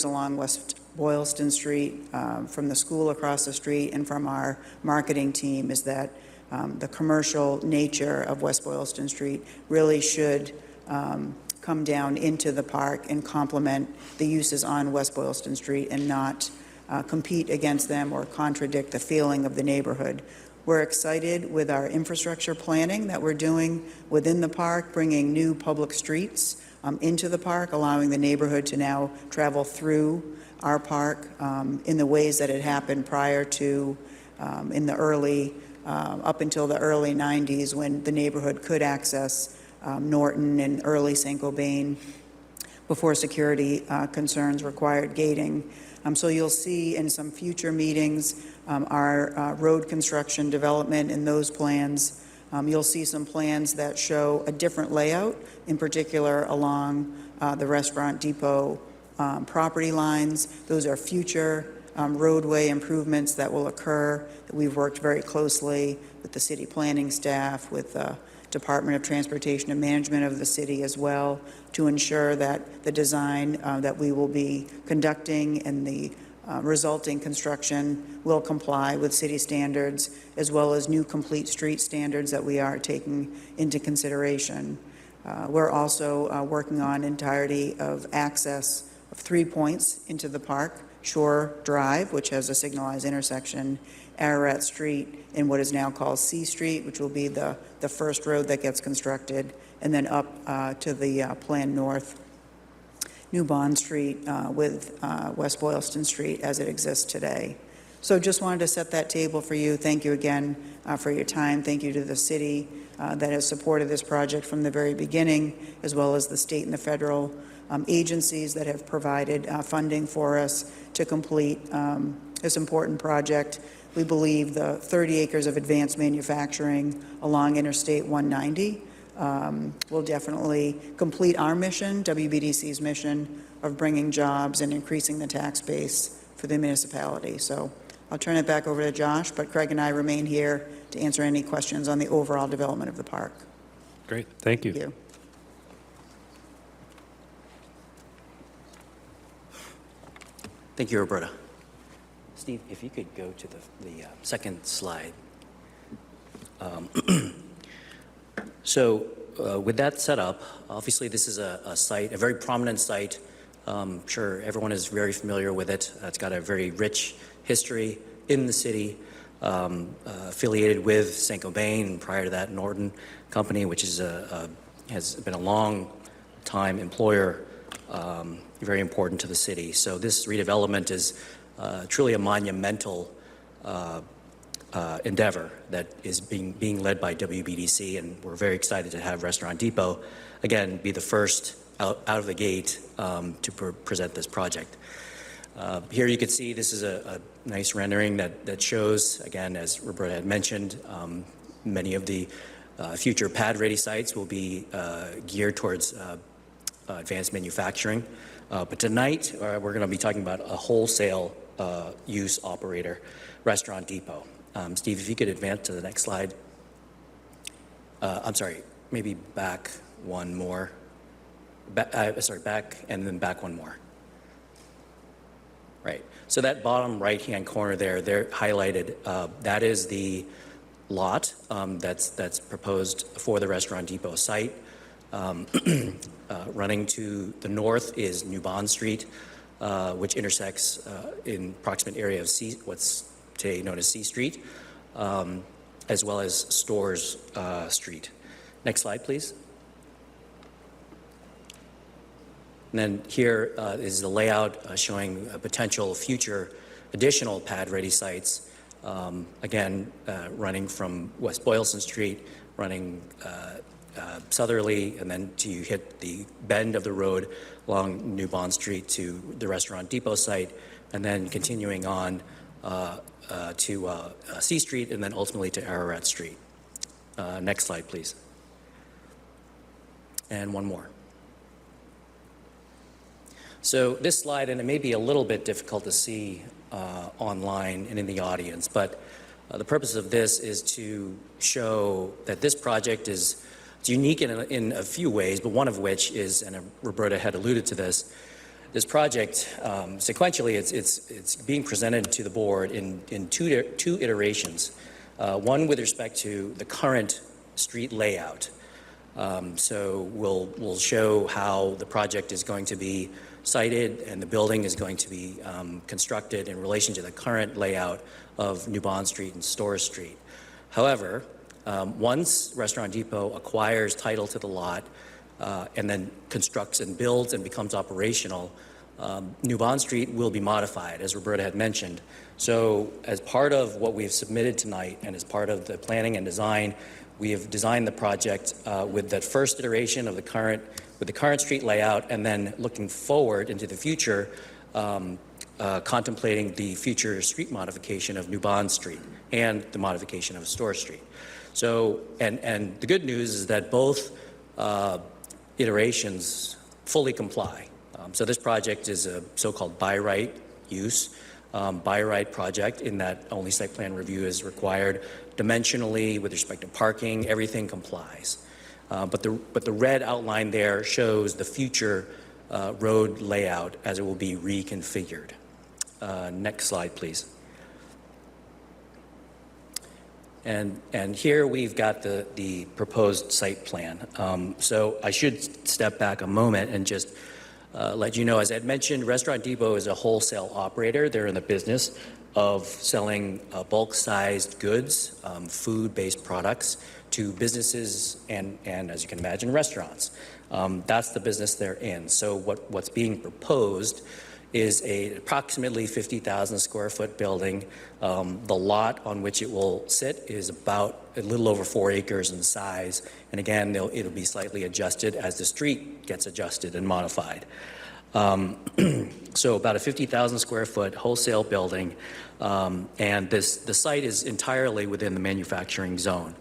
along West Boylston Street, from the school across the street, and from our marketing team is that the commercial nature of West Boylston Street really should come down into the park and complement the uses on West Boylston Street and not compete against them or contradict the feeling of the neighborhood. We're excited with our infrastructure planning that we're doing within the park, bringing new public streets into the park, allowing the neighborhood to now travel through our park in the ways that had happened prior to in the early, up until the early 90s when the neighborhood could access Norton and early Saint-Gobain before security concerns required gating. So you'll see in some future meetings our road construction development and those plans. You'll see some plans that show a different layout, in particular along the Restaurant Depot property lines. Those are future roadway improvements that will occur. We've worked very closely with the city planning staff, with the Department of Transportation and Management of the city as well, to ensure that the design that we will be conducting and the resulting construction will comply with city standards, as well as new complete street standards that we are taking into consideration. We're also working on entirety of access of 3 points into the park: Shore Drive, which has a signalized intersection, Ararat Street, and what is now called C Street, which will be the first road that gets constructed, and then up to the planned north New Bond Street with West Boylston Street as it exists today. So just wanted to set that table for you. Thank you again for your time. Thank you to the city that has supported this project from the very beginning, as well as the state and the federal agencies that have provided funding for us to complete this important project. We believe the 30 acres of advanced manufacturing along Interstate 190 will definitely complete our mission, WBDC's mission of bringing jobs and increasing the tax base for the municipality. So I'll turn it back over to Josh, but Craig and I remain here to answer any questions on the overall development of the park. Great, thank you. Thank you. Thank you, Roberta. Steve, if you could go to the second slide. So with that set up, obviously this is a site, a very prominent site. I'm sure everyone is very familiar with it. It's got a very rich history in the city, affiliated with Saint-Gobain, and prior to that Norton Company, which is has been a long time employer, very important to the city. So this redevelopment is truly a monumental endeavor that is being led by WBDC, and we're very excited to have Restaurant Depot, again, be the first out of the gate to present this project. Here you can see this is a nice rendering that shows, again, as Roberta had mentioned, many of the future pad-ready sites will be geared towards advanced manufacturing. But tonight, we're going to be talking about a wholesale use operator, Restaurant Depot. Steve, if you could advance to the next slide. I'm sorry, maybe back one more. Back and then back one more. Right. So that bottom right-hand corner there, they're highlighted. That is the lot that's proposed for the Restaurant Depot site. Running to the north is New Bond Street, which intersects in proximate area of what's today known as C Street, as well as Storrs Street. Next slide, please. And then here is the layout showing potential future additional pad-ready sites, again, running from West Boylston Street, running southerly, and then you hit the bend of the road along New Bond Street to the Restaurant Depot site, and then continuing on to C Street, and then ultimately to Ararat Street. Next slide, please. And one more. So this slide, and it may be a little bit difficult to see online and in the audience, but the purpose of this is to show that this project is unique in a few ways, but one of which is, and Roberta had alluded to this project, sequentially, it's being presented to the board in two iterations. One with respect to the current street layout. So we'll show how the project is going to be sited and the building is going to be constructed in relation to the current layout of New Bond Street and Storrs Street. However, once Restaurant Depot acquires title to the lot and then constructs and builds and becomes operational, New Bond Street will be modified, as Roberta had mentioned. So as part of what we've submitted tonight and as part of the planning and design, we have designed the project with that first iteration of the current street layout, and then looking forward into the future, contemplating the future street modification of New Bond Street and the modification of Storrs Street. So, and the good news is that both iterations fully comply. So this project is a so-called by right use, by right project, in that only site plan review is required. Dimensionally, with respect to parking, everything complies. But the red outline there shows the future road layout as it will be reconfigured. Next slide, please. And here we've got the proposed site plan. So I should step back a moment and just let you know, as I had mentioned, Restaurant Depot is a wholesale operator. They're in the business of selling bulk-sized goods, food-based products, to businesses and, as you can imagine, restaurants. That's the business they're in. So what's being proposed is approximately 50,000 square foot building. The lot on which it will sit is about a little over 4 acres in size. And again, it'll be slightly adjusted as the street gets adjusted and modified. So about a 50,000 square foot wholesale building. And the site is entirely within the manufacturing zone.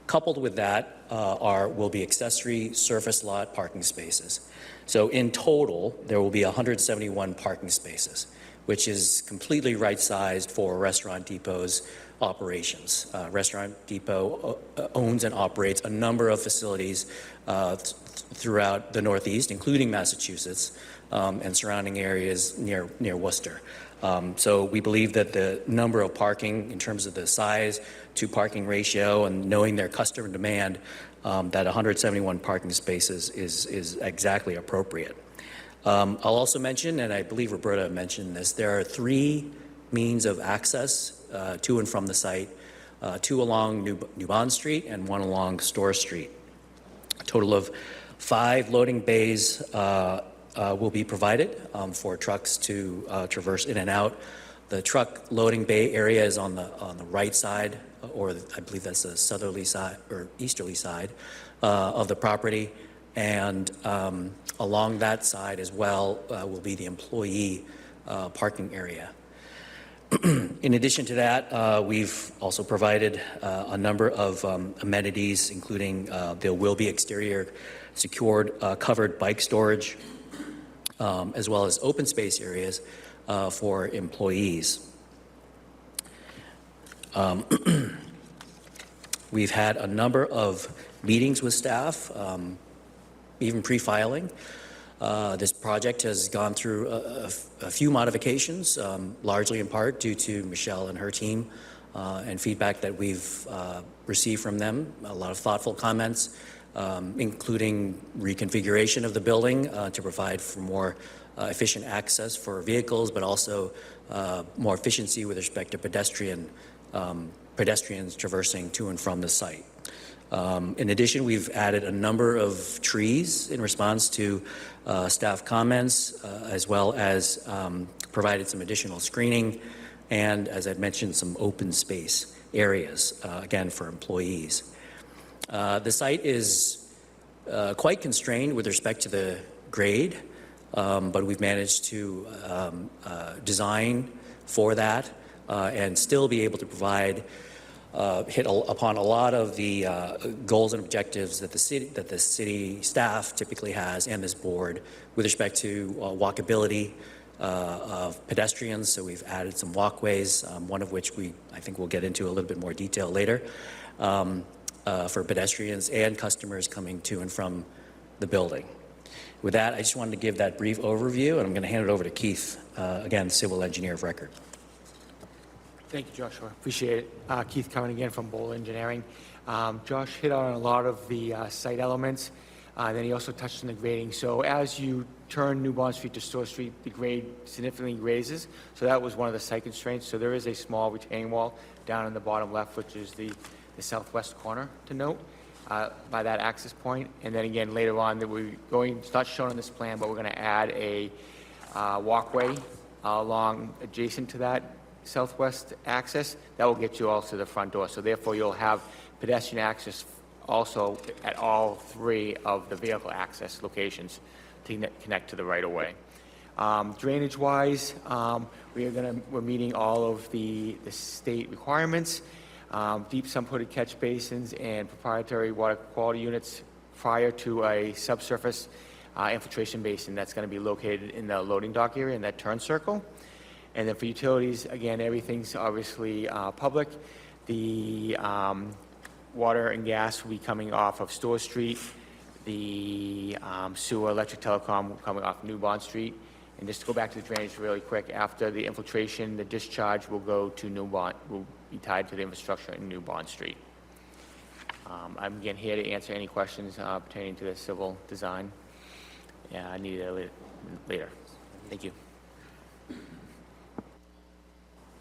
Coupled with that will be accessory surface lot parking spaces. So in total, there will be 171 parking spaces, which is completely right-sized for Restaurant Depot's operations. Restaurant Depot owns and operates a number of facilities throughout the Northeast, including Massachusetts, and surrounding areas near Worcester. So we believe that the number of parking, in terms of the size to parking ratio and knowing their customer demand, that 171 parking spaces is exactly appropriate. I'll also mention, and I believe Roberta mentioned this, there are 3 means of access to and from the site, 2 along New Bond Street and 1 along Storrs Street. A total of 5 loading bays will be provided for trucks to traverse in and out. The truck loading bay area is on the right side, or I believe that's the southerly side or easterly side of the property, and along that side as well will be the employee parking area. In addition to that, we've also provided a number of amenities, including there will be exterior secured covered bike storage, as well as open space areas for employees. We've had a number of meetings with staff, even pre-filing. This project has gone through a few modifications, largely in part due to Michelle and her team, and feedback that we've received from them. A lot of thoughtful comments, including reconfiguration of the building to provide for more efficient access for vehicles, but also more efficiency with respect to pedestrians traversing to and from the site. In addition, we've added a number of trees in response to staff comments, as well as provided some additional screening, and as I'd mentioned, some open space areas, again, for employees. The site is quite constrained with respect to the grade, but we've managed to design for that and still be able to provide upon a lot of the goals and objectives that the city staff typically has and this board with respect to walkability of pedestrians. So we've added some walkways, one of which I think we'll get into a little bit more detail later, for pedestrians and customers coming to and from the building. With that, I just wanted to give that brief overview, and I'm going to hand it over to Keith, again, civil engineer of record. Thank you, Joshua. Appreciate it. Keith coming again from Bowl Engineering. Josh hit on a lot of the site elements. Then he also touched on the grading. So as you turn New Bond Street to Store Street, the grade significantly raises. So that was one of the site constraints. So there is a small retaining wall down in the bottom left, which is the southwest corner to note by that access point. And then again, later on, that we're going, it's not shown on this plan, but we're going to add a walkway along adjacent to that southwest access. That will get you also to the front door. So therefore, you'll have pedestrian access also at all three of the vehicle access locations to connect to the right-of-way. Drainage-wise, we're meeting all of the state requirements, deep sump-hooded catch basins and proprietary water quality units prior to a subsurface infiltration basin that's going to be located in the loading dock area in that turn circle. And then for utilities, again, everything's obviously public. The water and gas will be coming off of Store Street. The sewer, electric, telecom coming off New Bond Street. And just to go back to the drainage really quick, after the infiltration, the discharge will go to New Bond, will be tied to the infrastructure in New Bond Street. I'm again here to answer any questions pertaining to the civil design. Yeah, I need it later. Thank you.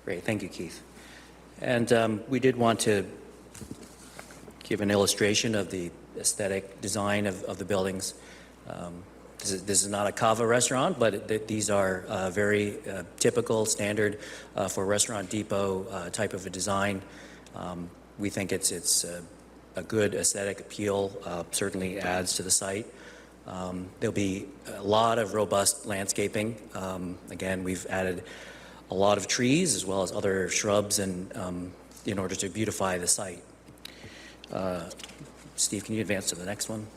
Great, thank you, Keith. And we did want to give an illustration of the aesthetic design of the buildings. This is not a Cava restaurant, but these are very typical, standard for a restaurant depot type of a design. We think it's a good aesthetic appeal, certainly adds to the site. There'll be a lot of robust landscaping. Again, we've added a lot of trees as well as other shrubs and in order to beautify the site. Steve, can you advance to the next one?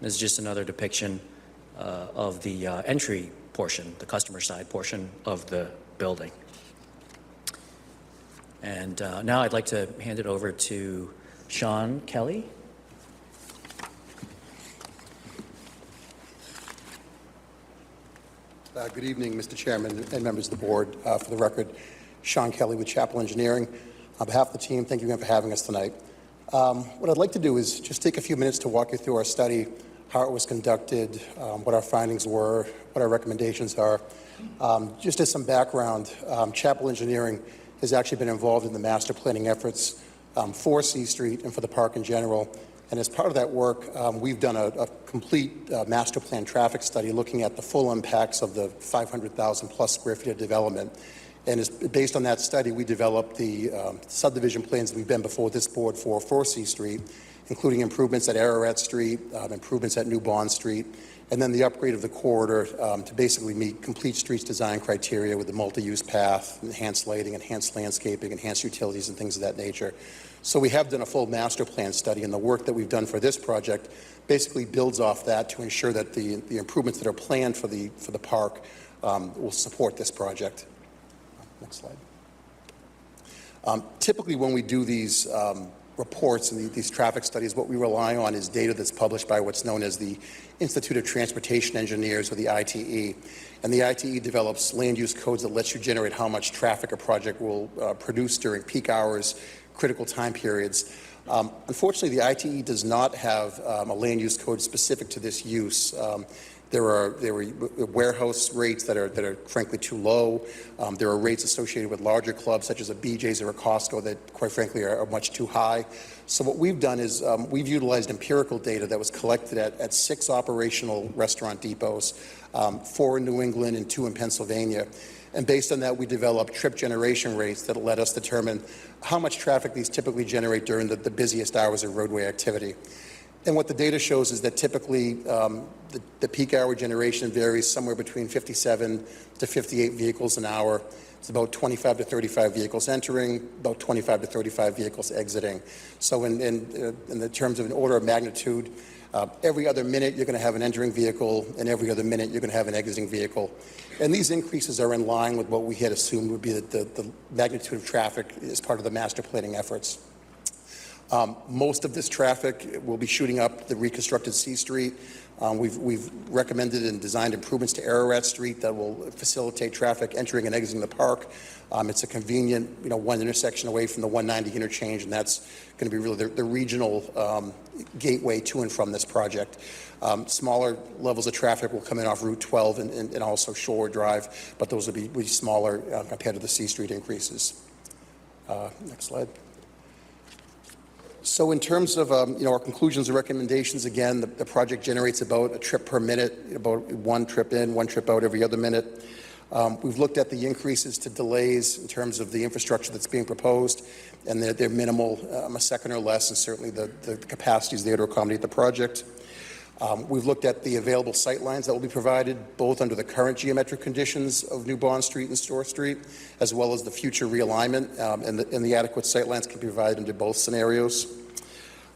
This is just another depiction of the entry portion, the customer side portion of the building. And now I'd like to hand it over to Sean Kelly. Good evening, Mr. Chairman and members of the board. For the record, Sean Kelly with Chapel Engineering. On behalf of the team, thank you again for having us tonight. What I'd like to do is just take a few minutes to walk you through our study, how it was conducted, what our findings were, what our recommendations are. Just as some background, Chapel Engineering has actually been involved in the master planning efforts for C Street and for the park in general. And as part of that work, we've done a complete master plan traffic study looking at the full impacts of the 500,000 plus square feet of development. And based on that study, we developed the subdivision plans that we've been before this board for C Street, including improvements at Ararat Street, improvements at New Bond Street, and then the upgrade of the corridor to basically meet complete streets design criteria with the multi-use path, enhanced lighting, enhanced landscaping, enhanced utilities, and things of that nature. So we have done a full master plan study, and the work that we've done for this project basically builds off that to ensure that the improvements that are planned for the park will support this project. Next slide. Typically, when we do these reports and these traffic studies, what we rely on is data that's published by what's known as the Institute of Transportation Engineers, or the ITE. And the ITE develops land use codes that lets you generate how much traffic a project will produce during peak hours, critical time periods. Unfortunately, the ITE does not have a land use code specific to this use. There are warehouse rates that are frankly too low. There are rates associated with larger clubs such as a BJ's or a Costco that quite frankly are much too high. So what we've done is we've utilized empirical data that was collected at 6 operational restaurant depots, 4 in New England and 2 in Pennsylvania. And based on that, we developed trip generation rates that let us determine how much traffic these typically generate during the busiest hours of roadway activity. And what the data shows is that typically the peak hour generation varies somewhere between 57 to 58 vehicles an hour. It's about 25 to 35 vehicles entering, about 25 to 35 vehicles exiting. So in the terms of an order of magnitude, every other minute you're going to have an entering vehicle, and every other minute you're going to have an exiting vehicle. And these increases are in line with what we had assumed would be the magnitude of traffic as part of the master planning efforts. Most of this traffic will be shooting up the reconstructed C Street. We've recommended and designed improvements to Ararat Street that will facilitate traffic entering and exiting the park. It's a convenient, one intersection away from the 190 interchange, and that's going to be really the regional gateway to and from this project. Smaller levels of traffic will come in off Route 12 and also Shore Drive, but those will be smaller compared to the C Street increases. Next slide. So in terms of our conclusions and recommendations, again, the project generates about a trip per minute, about one trip in, one trip out every other minute. We've looked at the increases to delays in terms of the infrastructure that's being proposed, and they're minimal, a second or less, and certainly the capacity is there to accommodate the project. We've looked at the available sight lines that will be provided, both under the current geometric conditions of New Bond Street and Store Street, as well as the future realignment, and the adequate sight lines can be provided under both scenarios.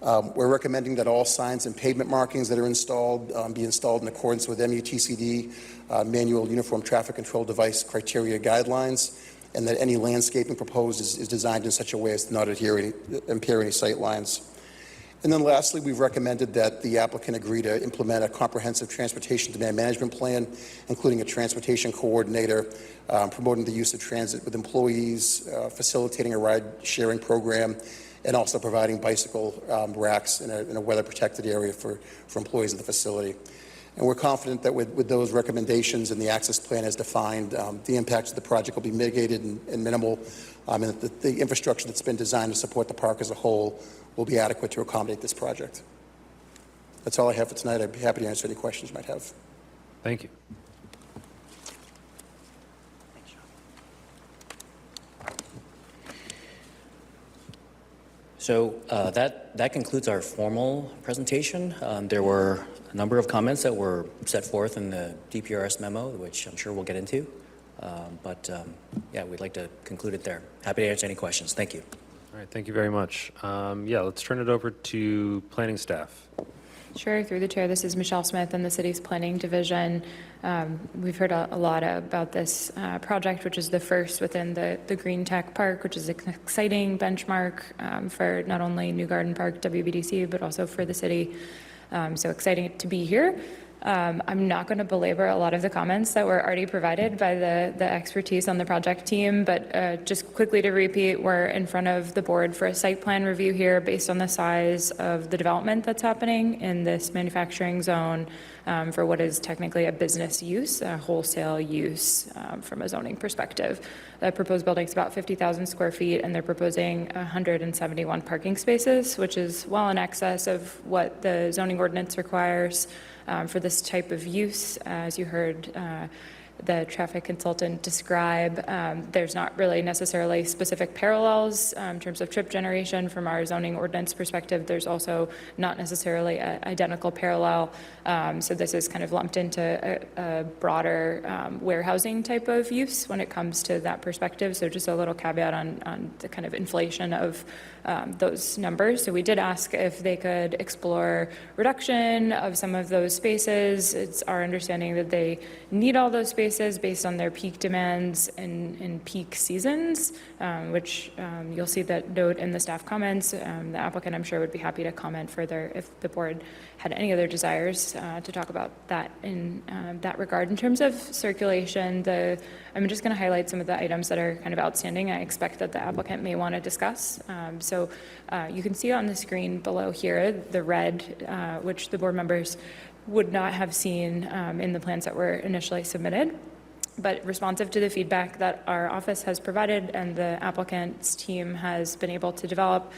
We're recommending that all signs and pavement markings that are installed be installed in accordance with MUTCD Manual Uniform Traffic Control Device Criteria Guidelines, and that any landscaping proposed is designed in such a way as to not impair any sight lines. And then lastly, we've recommended that the applicant agree to implement a comprehensive transportation demand management plan, including a transportation coordinator, promoting the use of transit with employees, facilitating a ride-sharing program, and also providing bicycle racks in a weather-protected area for employees of the facility. And we're confident that with those recommendations and the access plan as defined, the impacts of the project will be mitigated and minimal, and that the infrastructure that's been designed to support the park as a whole will be adequate to accommodate this project. That's all I have for tonight. I'd be happy to answer any questions you might have. Thank you. So that concludes our formal presentation. There were a number of comments that were set forth in the DPRS memo, which I'm sure we'll get into. Yeah, we'd like to conclude it there. Happy to answer any questions. Thank you. All right, thank you very much. Yeah, let's turn it over to planning staff. Sure, through the chair, this is Michelle Smith in the city's planning division. We've heard a lot about this project, which is the first within the Green Tech Park, which is an exciting benchmark for not only New Garden Park, WBDC, but also for the city. So exciting to be here. I'm not going to belabor a lot of the comments that were already provided by the expertise on the project team, but just quickly to repeat, we're in front of the board for a site plan review here based on the size of the development that's happening in this manufacturing zone for what is technically a business use, a wholesale use from a zoning perspective. The proposed building is about 50,000 square feet, and they're proposing 171 parking spaces, which is well in excess of what the zoning ordinance requires for this type of use. As you heard the traffic consultant describe, there's not really necessarily specific parallels in terms of trip generation from our zoning ordinance perspective. There's also not necessarily an identical parallel. So this is kind of lumped into a broader warehousing type of use when it comes to that perspective. So just a little caveat on the kind of inflation of those numbers. So we did ask if they could explore reduction of some of those spaces. It's our understanding that they need all those spaces based on their peak demands in peak seasons, which you'll see that note in the staff comments. The applicant, I'm sure, would be happy to comment further if the board had any other desires to talk about that in that regard. In terms of circulation, I'm just going to highlight some of the items that are kind of outstanding. I expect that the applicant may want to discuss. So you can see on the screen below here the red, which the board members would not have seen in the plans that were initially submitted. but responsive to the feedback that our office has provided and the applicant's team has been able to develop.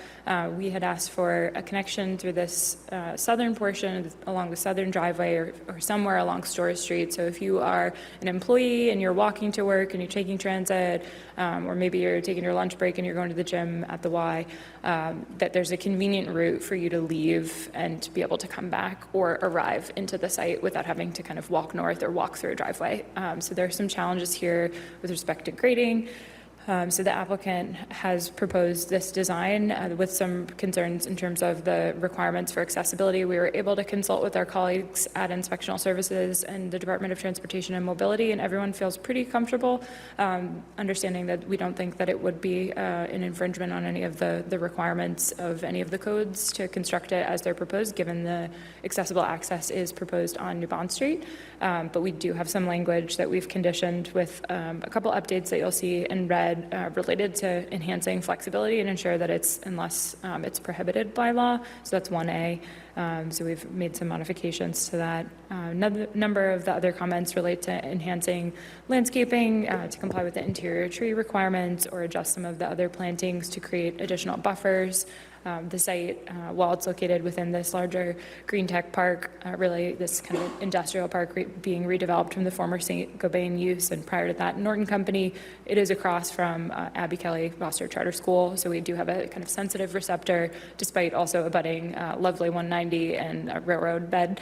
We had asked for a connection through this southern portion along the southern driveway or somewhere along Storrs Street. So if you are an employee and you're walking to work and you're taking transit, or maybe you're taking your lunch break and you're going to the gym at the Y, that there's a convenient route for you to leave and be able to come back or arrive into the site without having to kind of walk north or walk through a driveway. So there are some challenges here with respect to grading. So the applicant has proposed this design with some concerns in terms of the requirements for accessibility. We were able to consult with our colleagues at Inspectional Services and the Department of Transportation and Mobility, and everyone feels pretty comfortable, understanding that we don't think that it would be an infringement on any of the requirements of any of the codes to construct it as they're proposed, given the accessible access is proposed on New Bond Street. But we do have some language that we've conditioned with a couple updates that you'll see in red related to enhancing flexibility and ensure that it's, unless it's prohibited by law. So that's 1A. So we've made some modifications to that. Another number of the other comments relate to enhancing landscaping to comply with the interior tree requirements or adjust some of the other plantings to create additional buffers. The site, while it's located within this larger green tech park, really this kind of industrial park being redeveloped from the former St. Gobain use, and prior to that, Norton Company, it is across from Abby Kelly Foster Charter School, so we do have a kind of sensitive receptor, despite also abutting lovely 190 and a railroad bed.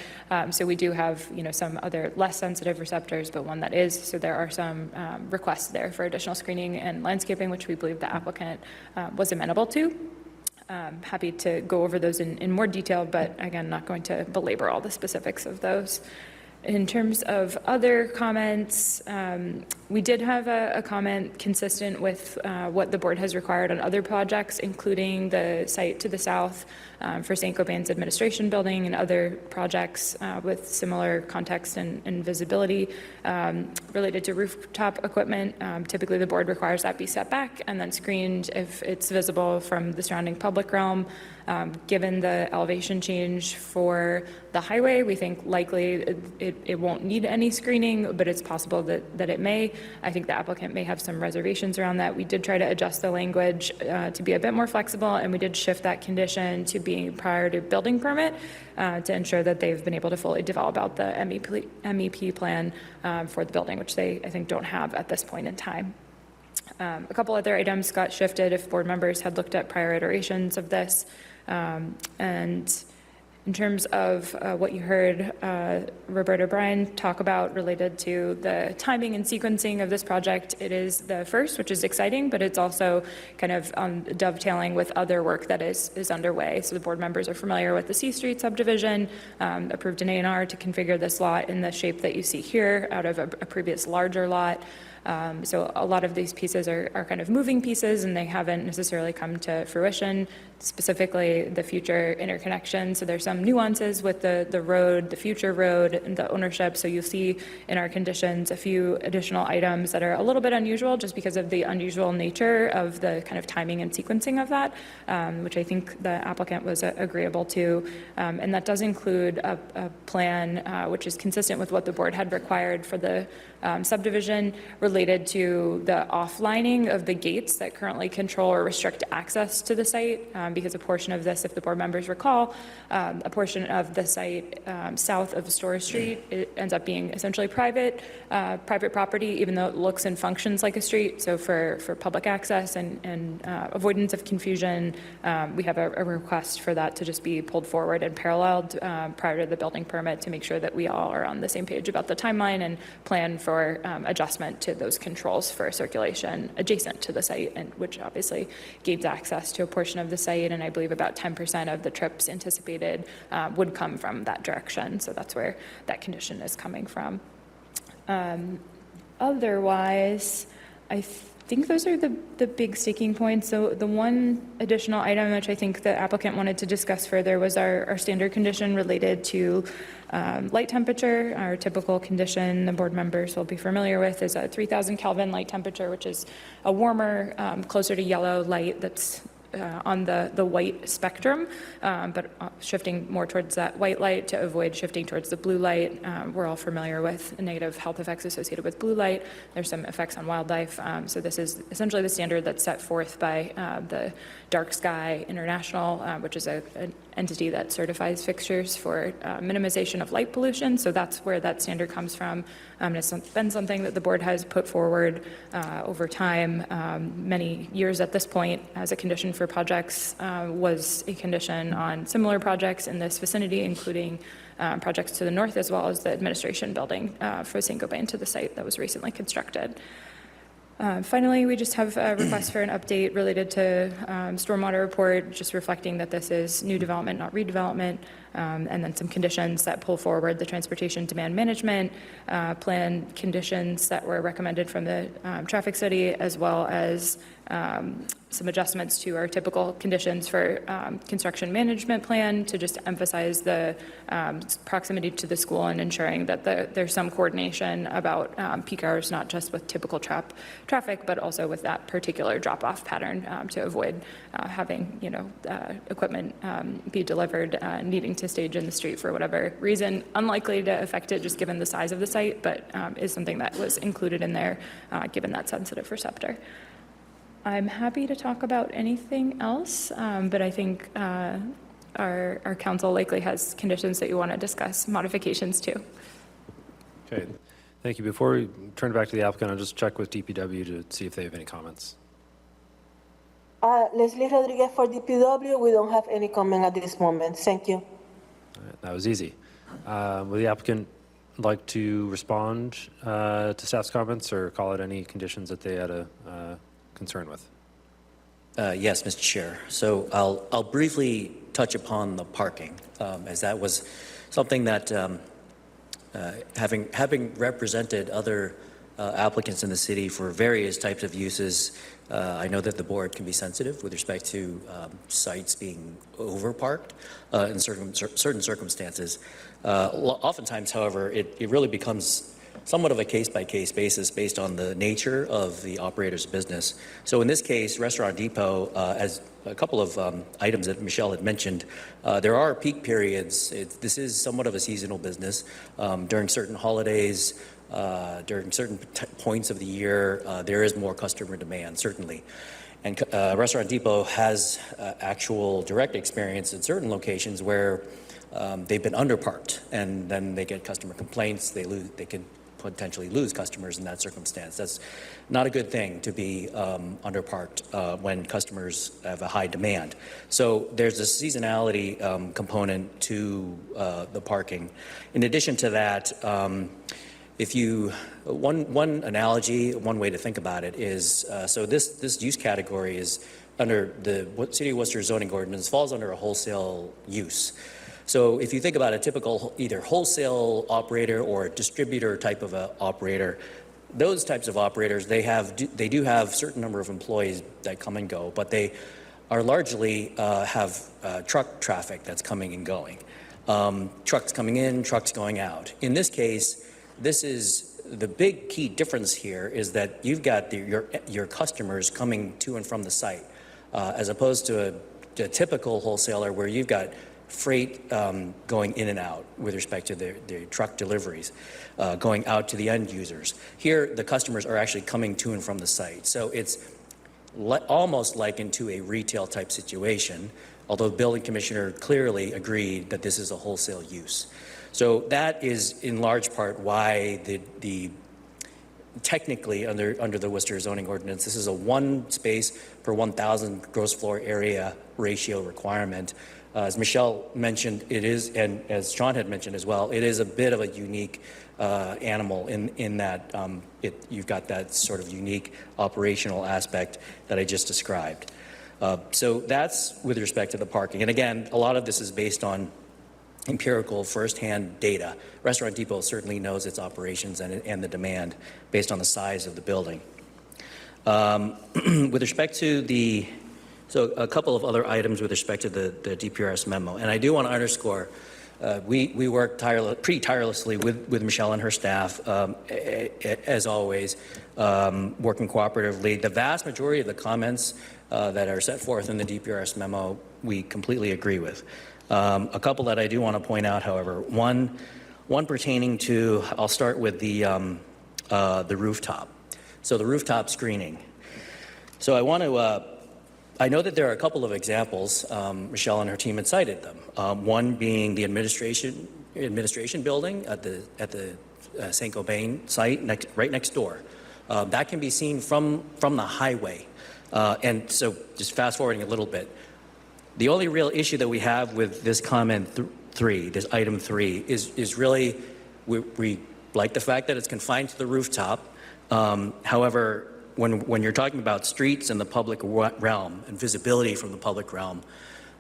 So we do have, some other less sensitive receptors, but one that is. So there are some requests there for additional screening and landscaping, which we believe the applicant was amenable to. Happy to go over those in more detail, but again, not going to belabor all the specifics of those. In terms of other comments, we did have a comment consistent with what the board has required on other projects, including the site to the south for St. Gobain's administration building and other projects with similar context and visibility related to rooftop equipment. Typically, the board requires that be set back and then screened if it's visible from the surrounding public realm. Given the elevation change for the highway, we think likely it won't need any screening, but it's possible that it may. I think the applicant may have some reservations around that. We did try to adjust the language to be a bit more flexible, and we did shift that condition to being prior to building permit to ensure that they've been able to fully develop out the MEP plan for the building, which they, I think, don't have at this point in time. A couple other items got shifted if board members had looked at prior iterations of this. And in terms of what you heard Roberta Bryan talk about related to the timing and sequencing of this project, it is the first, which is exciting, but it's also kind of dovetailing with other work that is underway. So the board members are familiar with the C Street subdivision, approved an A&R to configure this lot in the shape that you see here out of a previous larger lot. So a lot of these pieces are kind of moving pieces, and they haven't necessarily come to fruition, specifically the future interconnection. So there's some nuances with the road, the future road, and the ownership. So you'll see in our conditions a few additional items that are a little bit unusual just because of the unusual nature of the kind of timing and sequencing of that, which I think the applicant was agreeable to. And that does include a plan which is consistent with what the board had required for the subdivision related to the offlining of the gates that currently control or restrict access to the site, because a portion of this, if the board members recall, a portion of the site south of Storrs Street, it ends up being essentially private property, even though it looks and functions like a street. So for public access and avoidance of confusion, we have a request for that to just be pulled forward and paralleled prior to the building permit to make sure that we all are on the same page about the timeline and plan for adjustment to those controls for circulation adjacent to the site, and which obviously gains access to a portion of the site, and I believe about 10% of the trips anticipated would come from that direction. So that's where that condition is coming from. Otherwise, I think those are the big sticking points. So the one additional item which I think the applicant wanted to discuss further was our standard condition related to light temperature. Our typical condition, the board members will be familiar with, is a 3,000 Kelvin light temperature, which is a warmer, closer to yellow light that's on the white spectrum, but shifting more towards that white light to avoid shifting towards the blue light. We're all familiar with negative health effects associated with blue light. There's some effects on wildlife. So this is essentially the standard that's set forth by the Dark Sky International, which is an entity that certifies fixtures for minimization of light pollution. So that's where that standard comes from. And it's been something that the board has put forward over time, many years at this point, as a condition for projects, was a condition on similar projects in this vicinity, including projects to the north, as well as the administration building for Saint-Gobain to the site that was recently constructed. Finally, we just have a request for an update related to stormwater report, just reflecting that this is new development, not redevelopment, and then some conditions that pull forward the transportation demand management plan conditions that were recommended from the traffic study, as well as some adjustments to our typical conditions for construction management plan to just emphasize the proximity to the school and ensuring that there's some coordination about peak hours, not just with typical traffic, but also with that particular drop-off pattern to avoid having, equipment be delivered, needing to stage in the street for whatever reason. Unlikely to affect it just given the size of the site, but is something that was included in there given that sensitive receptor. I'm happy to talk about anything else, but I think our council likely has conditions that you want to discuss modifications to. Okay, thank you. Before we turn it back to the applicant, I'll just check with DPW to see if they have any comments. Leslie Rodriguez for DPW. We don't have any comment at this moment. Thank you. All right, that was easy. Would the applicant like to respond to staff's comments or call out any conditions that they had a concern with? Yes, Mr. Chair. So I'll briefly touch upon the parking, as that was something that, having represented other applicants in the city for various types of uses, I know that the board can be sensitive with respect to sites being overparked in certain circumstances. Oftentimes, however, it really becomes somewhat of a case-by-case basis based on the nature of the operator's business. So in this case, Restaurant Depot, as a couple of items that Michelle had mentioned, there are peak periods. This is somewhat of a seasonal business. During certain holidays, during certain points of the year, there is more customer demand, certainly. And Restaurant Depot has actual direct experience in certain locations where they've been underparked, and then they get customer complaints. They can potentially lose customers in that circumstance. That's not a good thing to be underparked when customers have a high demand. So there's a seasonality component to the parking. In addition to that, one analogy, one way to think about it is, so this use category is under the City of Worcester zoning ordinance, falls under a wholesale use. So if you think about a typical either wholesale operator or a distributor type of a operator, those types of operators, they do have a certain number of employees that come and go, but they are largely have truck traffic that's coming and going. Trucks coming in, trucks going out. In this case, this is the big key difference here is that you've got your customers coming to and from the site, as opposed to a typical wholesaler where you've got freight going in and out with respect to their truck deliveries, going out to the end users. Here, the customers are actually coming to and from the site. So it's almost likened to a retail type situation, although the building commissioner clearly agreed that this is a wholesale use. So that is in large part why the technically under the Worcester zoning ordinance, this is a 1 space per 1,000 gross floor area ratio requirement. As Michelle mentioned, it is, and as Sean had mentioned as well, it is a bit of a unique animal in that you've got that sort of unique operational aspect that I just described. So that's with respect to the parking. And again, a lot of this is based on empirical firsthand data. Restaurant Depot certainly knows its operations and the demand based on the size of the building. With respect to so a couple of other items with respect to the DPRS memo. And I do want to underscore, we work pretty tirelessly with Michelle and her staff, as always, working cooperatively. The vast majority of the comments that are set forth in the DPRS memo, we completely agree with. A couple that I do want to point out, however, one pertaining to, I'll start with the rooftop. So the rooftop screening. So I know that there are a couple of examples. Michelle and her team had cited them. One being the administration building at the St. Gobain site, right next door. That can be seen from the highway. And so just fast forwarding a little bit, the only real issue that we have with this comment this item 3, is really, we like the fact that it's confined to the rooftop. However, when you're talking about streets and the public realm and visibility from the public realm,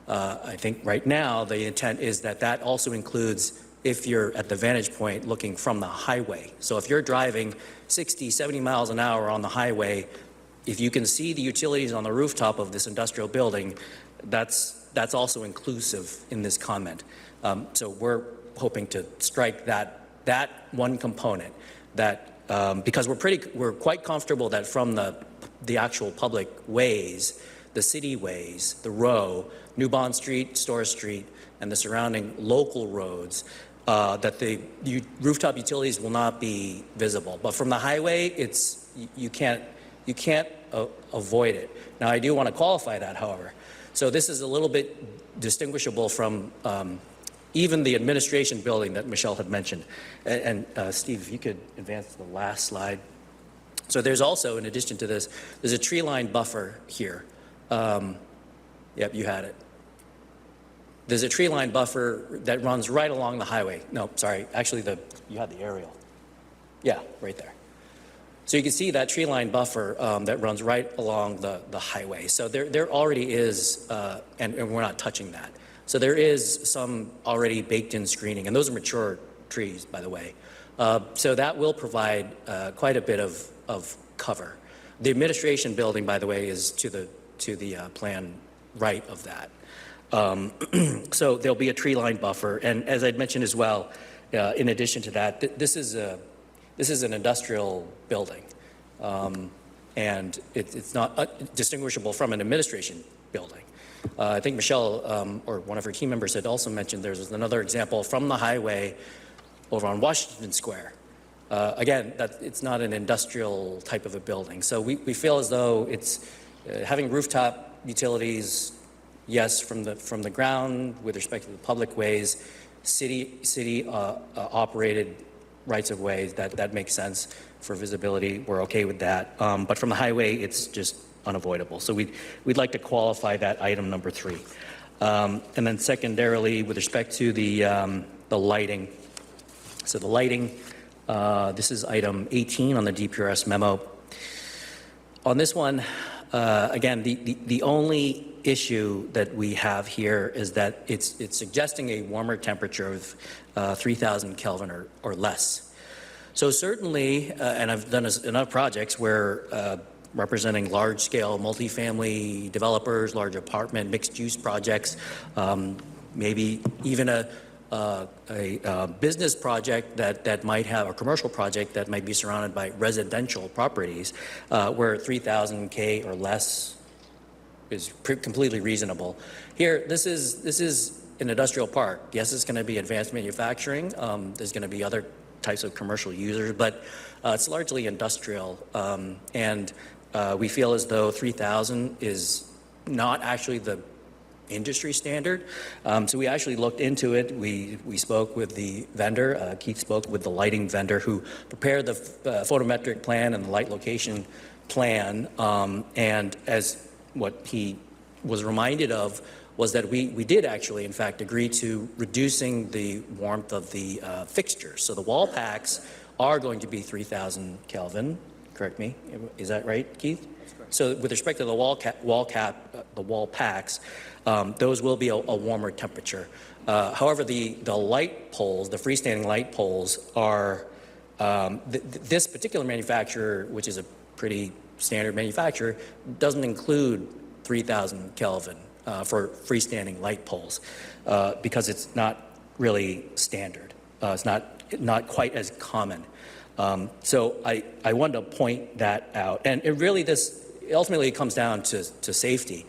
I think right now the intent is that also includes if you're at the vantage point looking from the highway. So if you're driving 60, 70 miles an hour on the highway, if you can see the utilities on the rooftop of this industrial building, that's also inclusive in this comment. So we're hoping to strike that one component, that because we're quite comfortable that from the actual public ways, the city ways, the row, New Bond Street, Storrs Street, and the surrounding local roads, that the rooftop utilities will not be visible. But from the highway, you can't avoid it. Now, I do want to qualify that, however. So this is a little bit distinguishable from even the administration building that Michelle had mentioned. And Steve, if you could advance to the last slide. So there's also, in addition to this, there's a tree line buffer here. Yep, you had it. There's a tree line buffer that runs right along the highway. No, sorry, actually you had the aerial. Yeah, right there. So you can see that tree line buffer that runs right along the highway. So there already is, and we're not touching that. So there is some already baked in screening, and those are mature trees, by the way. So that will provide quite a bit of cover. The administration building, by the way, is to the plan right of that. So there'll be a tree line buffer, and as I'd mentioned as well, in addition to that, this is an industrial building, and it's not distinguishable from an administration building. I think Michelle, or one of her team members, had also mentioned there's another example from the highway over on Washington Square. Again, it's not an industrial type of a building. So we feel as though it's having rooftop utilities, yes, from the ground with respect to the public ways, city operated rights of ways, that makes sense for visibility. We're okay with that. But from the highway, it's just unavoidable. So we'd like to qualify that item number 3. And then secondarily, with respect to the lighting. So the lighting, this is item 18 on the DPRS memo. On this one, again, the only issue that we have here is that it's suggesting a warmer temperature of 3,000 Kelvin or less. So certainly, and I've done enough projects where representing large-scale multifamily developers, large apartment, mixed-use projects, maybe even a business project that might have a commercial project that might be surrounded by residential properties, where 3,000 K or less is completely reasonable. Here, this is an industrial park. Yes, it's going to be advanced manufacturing. There's going to be other types of commercial users, but it's largely industrial. And we feel as though 3,000 is not actually the industry standard. So we actually looked into it. We spoke with the vendor. Keith spoke with the lighting vendor who prepared the photometric plan and the light location plan. And as what he was reminded of was that we did actually, in fact, agree to reducing the warmth of the fixtures. So the wall packs are going to be 3,000 Kelvin. Correct me. Is that right, Keith? That's correct. So with respect to the wall packs, those will be a warmer temperature. However, the light poles, the freestanding light poles, are this particular manufacturer, which is a pretty standard manufacturer, doesn't include 3,000 Kelvin for freestanding light poles because it's not really standard. It's not quite as common. So I wanted to point that out. And really this, ultimately it comes down to safety.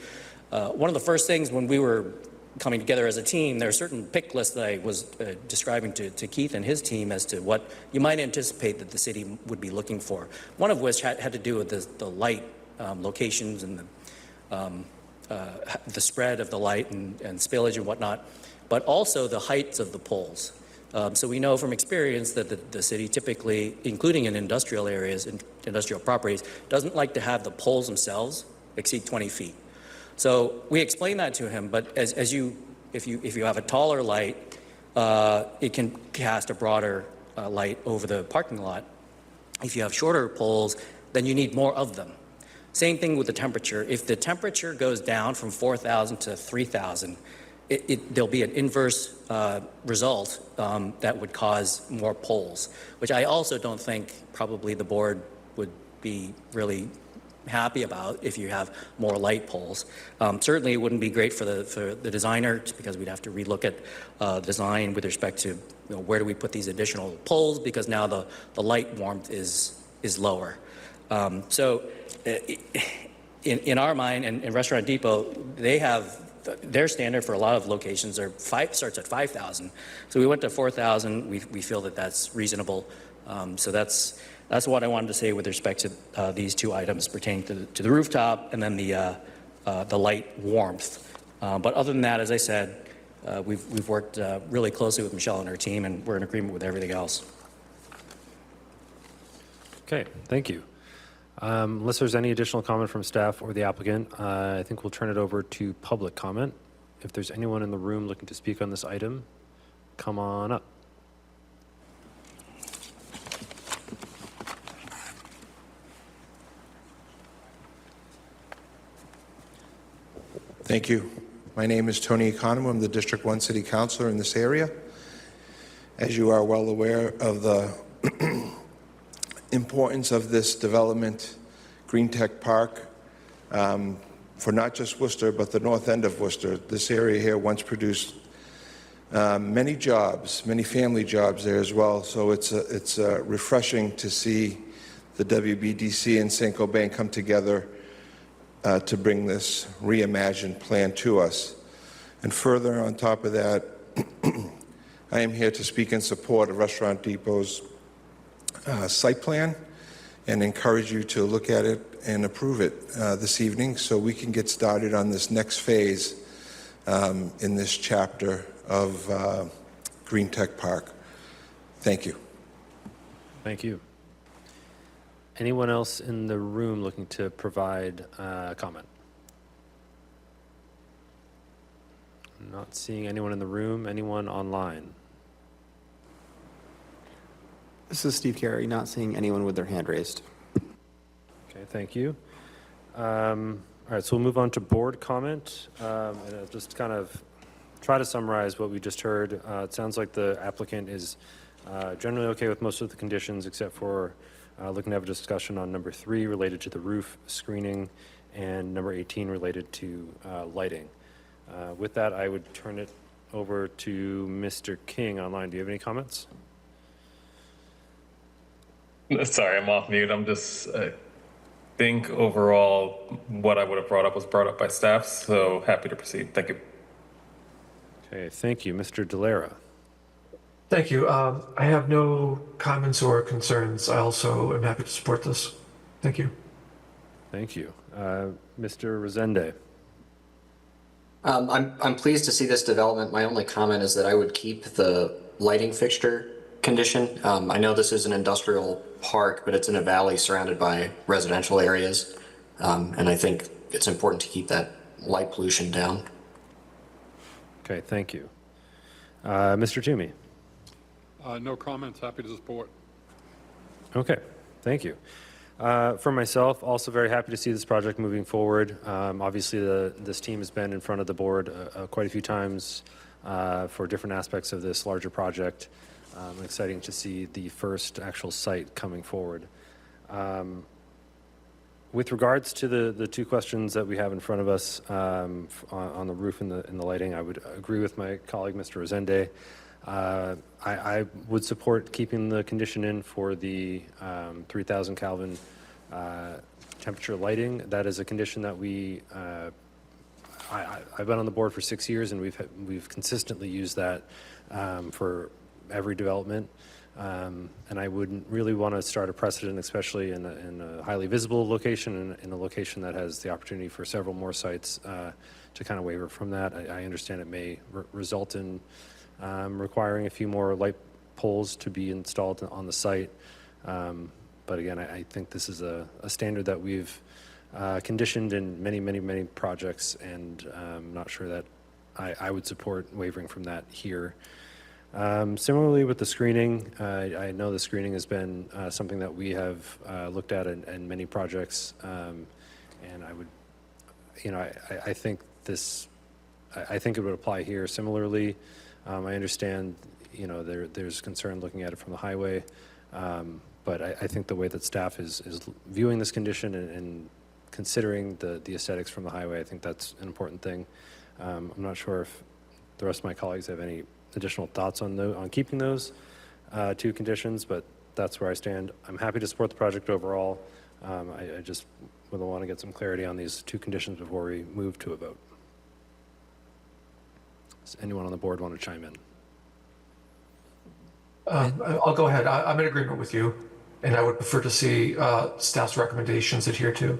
One of the first things when we were coming together as a team, there are certain pick lists that I was describing to Keith and his team as to what you might anticipate that the city would be looking for. One of which had to do with the light locations and the spread of the light and spillage and whatnot, but also the heights of the poles. So we know from experience that the city typically, including in industrial areas, industrial properties, doesn't like to have the poles themselves exceed 20 feet. So we explained that to him, but if you have a taller light, it can cast a broader light over the parking lot. If you have shorter poles, then you need more of them. Same thing with the temperature. If the temperature goes down from 4,000 to 3,000, there'll be an inverse result that would cause more poles, which I also don't think probably the board would be really happy about if you have more light poles. Certainly it wouldn't be great for the designer because we'd have to relook at design with respect to where do we put these additional poles because now the light warmth is lower. So in our mind and Restaurant Depot, they have their standard for a lot of locations starts at 5,000. So we went to 4,000. We feel that that's reasonable. So that's what I wanted to say with respect to these two items pertaining to the rooftop and then the light warmth. But other than that, as I said, we've worked really closely with Michelle and her team, and we're in agreement with everything else. Okay, thank you. Unless there's any additional comment from staff or the applicant, I think we'll turn it over to public comment. If there's anyone in the room looking to speak on this item, come on up. Thank you. My name is Tony Economo. I'm the District 1 City Councilor in this area. As you are well aware of the importance of this development, Green Tech Park, for not just Worcester, but the north end of Worcester. This area here once produced many jobs, many family jobs there as well. So it's refreshing to see the WBDC and Saint-Gobain come together to bring this reimagined plan to us. And further on top of that, I am here to speak in support of Restaurant Depot's site plan and encourage you to look at it and approve it this evening so we can get started on this next phase in this chapter of Green Tech Park. Thank you. Thank you. Anyone else in the room looking to provide comment? Not seeing anyone in the room. Anyone online? This is Steve Carey, not seeing anyone with their hand raised. Okay, thank you. All right, so we'll move on to board comment. And I'll just kind of try to summarize what we just heard. It sounds like the applicant is generally okay with most of the conditions except for looking to have a discussion on number 3 related to the roof screening and number 18 related to lighting. With that, I would turn it over to Mr. King online. Do you have any comments? Sorry, I'm off mute. I'm just, I think overall what I would have brought up was brought up by staff, so happy to proceed. Thank you. Okay, thank you. Mr. Delara. Thank you. I have no comments or concerns. I also am happy to support this. Thank you. Thank you. Mr. Resende. I'm pleased to see this development. My only comment is that I would keep the lighting fixture condition. I know this is an industrial park, but it's in a valley surrounded by residential areas. And I think it's important to keep that light pollution down. Okay, thank you. Mr. Toomey. No comments, happy to support. Okay, thank you. For myself, also very happy to see this project moving forward. Obviously, this team has been in front of the board quite a few times for different aspects of this larger project. Exciting to see the first actual site coming forward. With regards to the two questions that we have in front of us on the roof and the lighting, I would agree with my colleague, Mr. Resende. I would support keeping the condition in for the 3,000 Kelvin temperature lighting. That is a condition that I've been on the board for 6 years, and we've consistently used that for every development. And I wouldn't really want to start a precedent, especially in a highly visible location, and in a location that has the opportunity for several more sites to kind of waiver from that. I understand it may result in requiring a few more light poles to be installed on the site. But again, I think this is a standard that we've conditioned in many projects, and I'm not sure that I would support wavering from that here. Similarly with the screening, I know the screening has been something that we have looked at in many projects, and I would, I think it would apply here similarly. I understand, there's concern looking at it from the highway, but I think the way that staff is viewing this condition and considering the aesthetics from the highway, I think that's an important thing. I'm not sure if the rest of my colleagues have any additional thoughts on keeping those two conditions, but that's where I stand. I'm happy to support the project overall. I just would want to get some clarity on these two conditions before we move to a vote. Does anyone on the board want to chime in? I'll go ahead. I'm in agreement with you, and I would prefer to see staff's recommendations adhered to.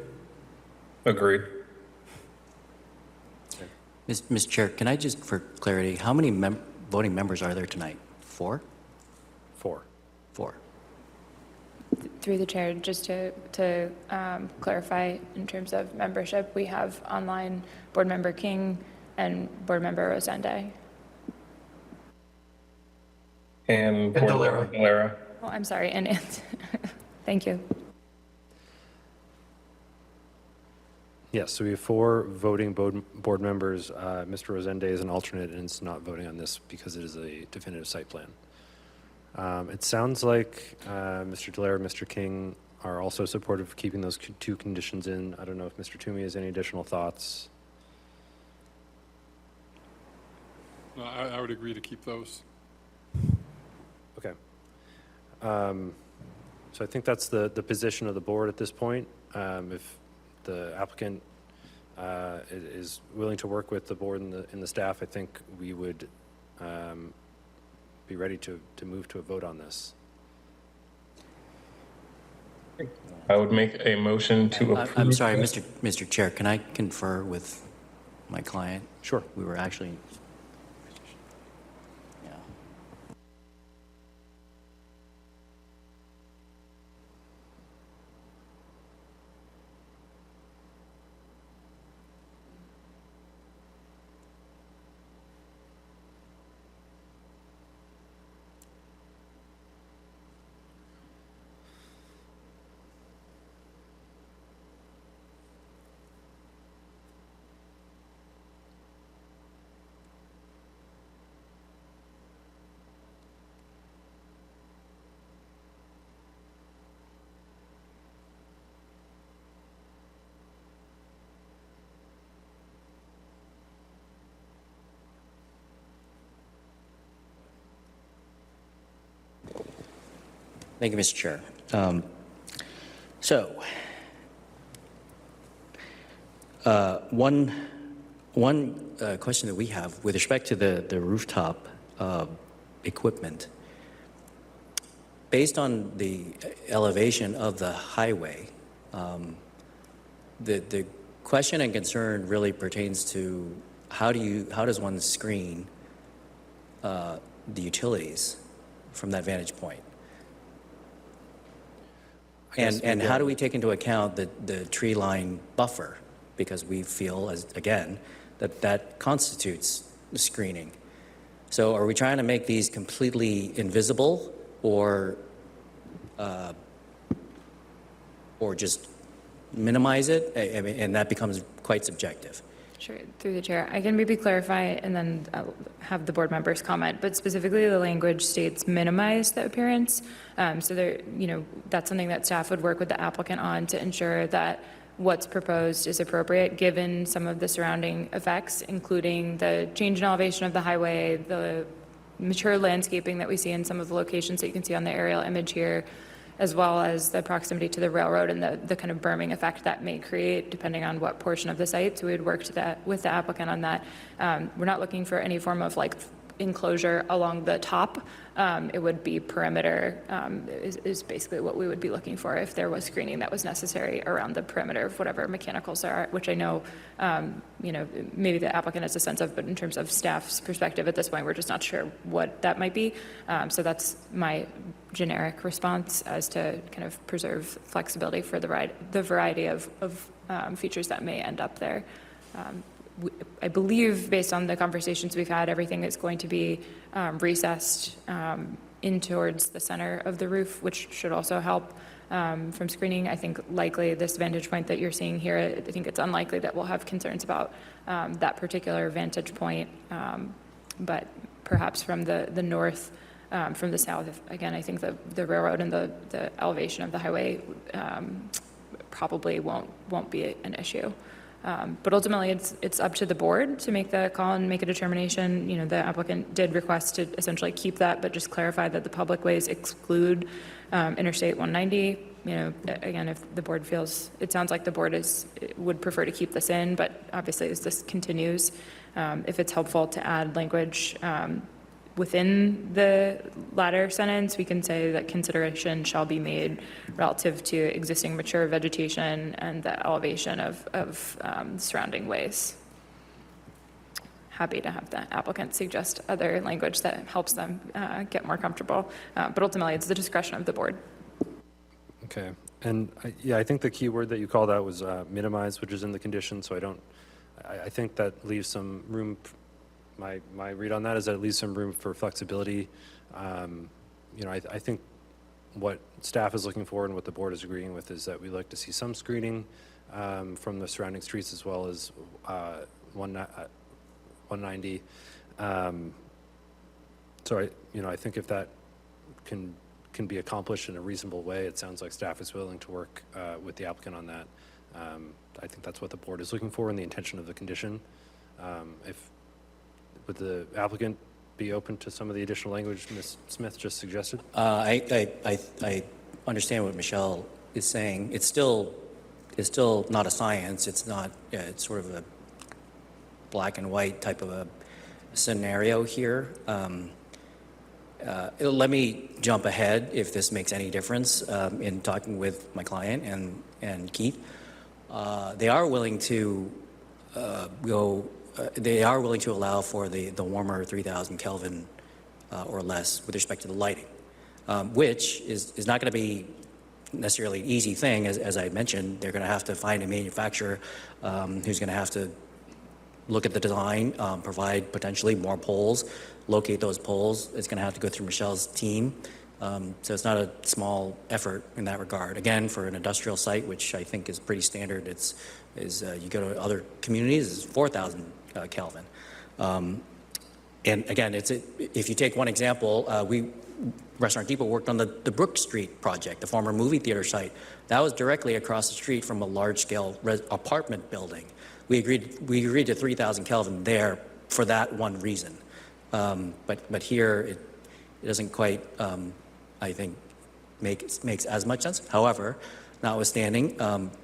Agreed. Mr. Chair, can I just, for clarity, how many voting members are there tonight? 4? 4. 4. Through the chair, just to clarify in terms of membership, we have online Board Member King and Board Member Rosende. And Board Member Delera. Oh, I'm sorry, and thank you. Yes, so we have 4 voting board members. Mr. Rosende is an alternate and is not voting on this because it is a definitive site plan. It sounds like Mr. Delera and Mr. King are also supportive of keeping those two conditions in. I don't know if Mr. Toomey has any additional thoughts. No, I would agree to keep those. Okay. So I think that's the position of the board at this point. If the applicant is willing to work with the board and the staff, I think we would be ready to move to a vote on this. I would make a motion to approve. I'm sorry, Mr. Chair, can I confer with my client? Sure. We were actually, yeah. Thank you, Mr. Chair. One question that we have with respect to the rooftop equipment, based on the elevation of the highway, the question and concern really pertains to how does one screen the utilities from that vantage point? And how do we take into account the tree line buffer? Because we feel, again, that constitutes screening. So are we trying to make these completely invisible or just minimize it? I mean, and that becomes quite subjective. Sure, through the chair. I can maybe clarify and then I'll have the board members comment, but specifically the language states minimize the appearance. So there, that's something that staff would work with the applicant on to ensure that what's proposed is appropriate given some of the surrounding effects, including the change in elevation of the highway, the mature landscaping that we see in some of the locations that you can see on the aerial image here, as well as the proximity to the railroad and the kind of berming effect that may create depending on what portion of the site. So we would work with the applicant on that. We're not looking for any form of like enclosure along the top. It would be perimeter is basically what we would be looking for if there was screening that was necessary around the perimeter of whatever mechanicals are, which I know, maybe the applicant has a sense of, but in terms of staff's perspective at this point, we're just not sure what that might be. So that's my generic response as to kind of preserve flexibility for the variety of features that may end up there. I believe, based on the conversations we've had, everything is going to be recessed in towards the center of the roof, which should also help from screening. I think likely this vantage point that you're seeing here, I think it's unlikely that we'll have concerns about that particular vantage point, but perhaps from the north, from the south, again, I think the railroad and the elevation of the highway probably won't be an issue. But ultimately, it's up to the board to make the call and make a determination. The applicant did request to essentially keep that, but just clarify that the public ways exclude Interstate 190. Again, if the board feels, it sounds like the board would prefer to keep this in, but obviously as this continues, if it's helpful to add language within the latter sentence, we can say that consideration shall be made relative to existing mature vegetation and the elevation of surrounding ways. Happy to have the applicant suggest other language that helps them get more comfortable, but ultimately it's the discretion of the board. Okay, and I think the key word that you called out was minimize, which is in the condition, so I think that leaves some room. My read on that is that it leaves some room for flexibility. I think what staff is looking for and what the board is agreeing with is that we like to see some screening from the surrounding streets as well as 190. So I think if that can be accomplished in a reasonable way, it sounds like staff is willing to work with the applicant on that. I think that's what the board is looking for in the intention of the condition. Would the applicant be open to some of the additional language Ms. Smith just suggested? I understand what Michelle is saying. It's still not a science. It's not. It's sort of a black and white type of a scenario here. Let me jump ahead if this makes any difference in talking with my client and Keith. They are willing to go. They are willing to allow for the warmer 3,000 Kelvin or less with respect to the lighting, which is not going to be necessarily an easy thing. As I mentioned, they're going to have to find a manufacturer who's going to have to look at the design, provide potentially more poles, locate those poles. It's going to have to go through Michelle's team. So it's not a small effort in that regard. Again, for an industrial site, which I think is pretty standard, you go to other communities, it's 4,000 Kelvin. And again, if you take one example, Restaurant Depot worked on the Brook Street project, the former movie theater site. That was directly across the street from a large-scale apartment building. We agreed to 3,000 Kelvin there for that one reason. But here it doesn't quite, I think, makes as much sense. However, notwithstanding,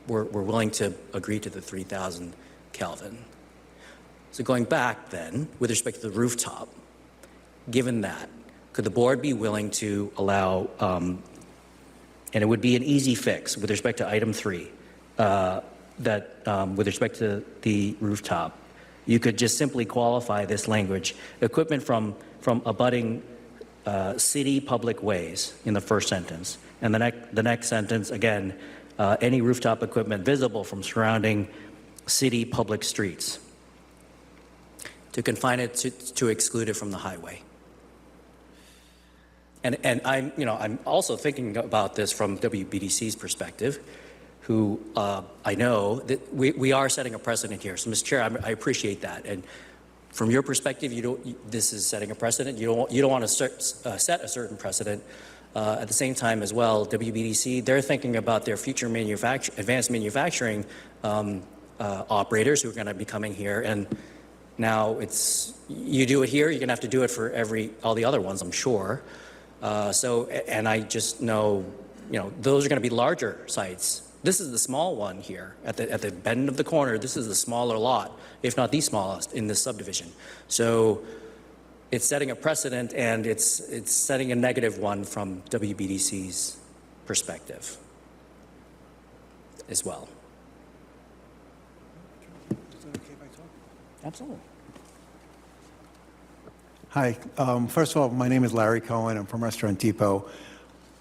we're willing to agree to the 3,000 Kelvin. So going back then, with respect to the rooftop, given that, could the board be willing to allow, and it would be an easy fix with respect to item 3, that with respect to the rooftop, you could just simply qualify this language, equipment from abutting city public ways in the first sentence. And the next sentence, again, any rooftop equipment visible from surrounding city public streets. To confine it to exclude it from the highway. And I'm also thinking about this from WBDC's perspective, who I know that we are setting a precedent here. So, Mr. Chair, I appreciate that. And from your perspective, this is setting a precedent. You don't want to set a certain precedent. At the same time, as well, WBDC, they're thinking about their future advanced manufacturing operators who are going to be coming here. And now you do it here, you're going to have to do it for all the other ones, I'm sure. And I just know those are going to be larger sites. This is the small one here at the bend of the corner. This is the smaller lot, if not the smallest in this subdivision. So it's setting a precedent, and it's setting a negative one from WBDC's perspective as well. Absolutely. Hi. First of all, my name is Larry Cohen. I'm from Restaurant Depot.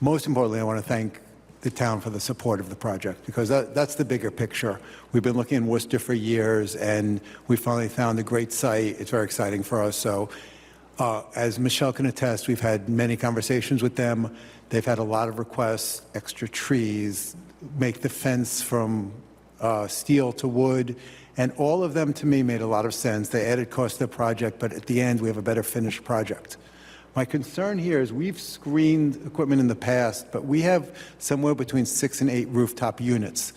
Most importantly, I want to thank the town for the support of the project, because that's the bigger picture. We've been looking in Worcester for years, and we finally found a great site. It's very exciting for us. So as Michelle can attest, we've had many conversations with them. They've had a lot of requests, extra trees, make the fence from steel to wood, and all of them to me made a lot of sense. They added cost to the project, but at the end, we have a better finished project. My concern here is we've screened equipment in the past, but we have somewhere between 6 and 8 rooftop units.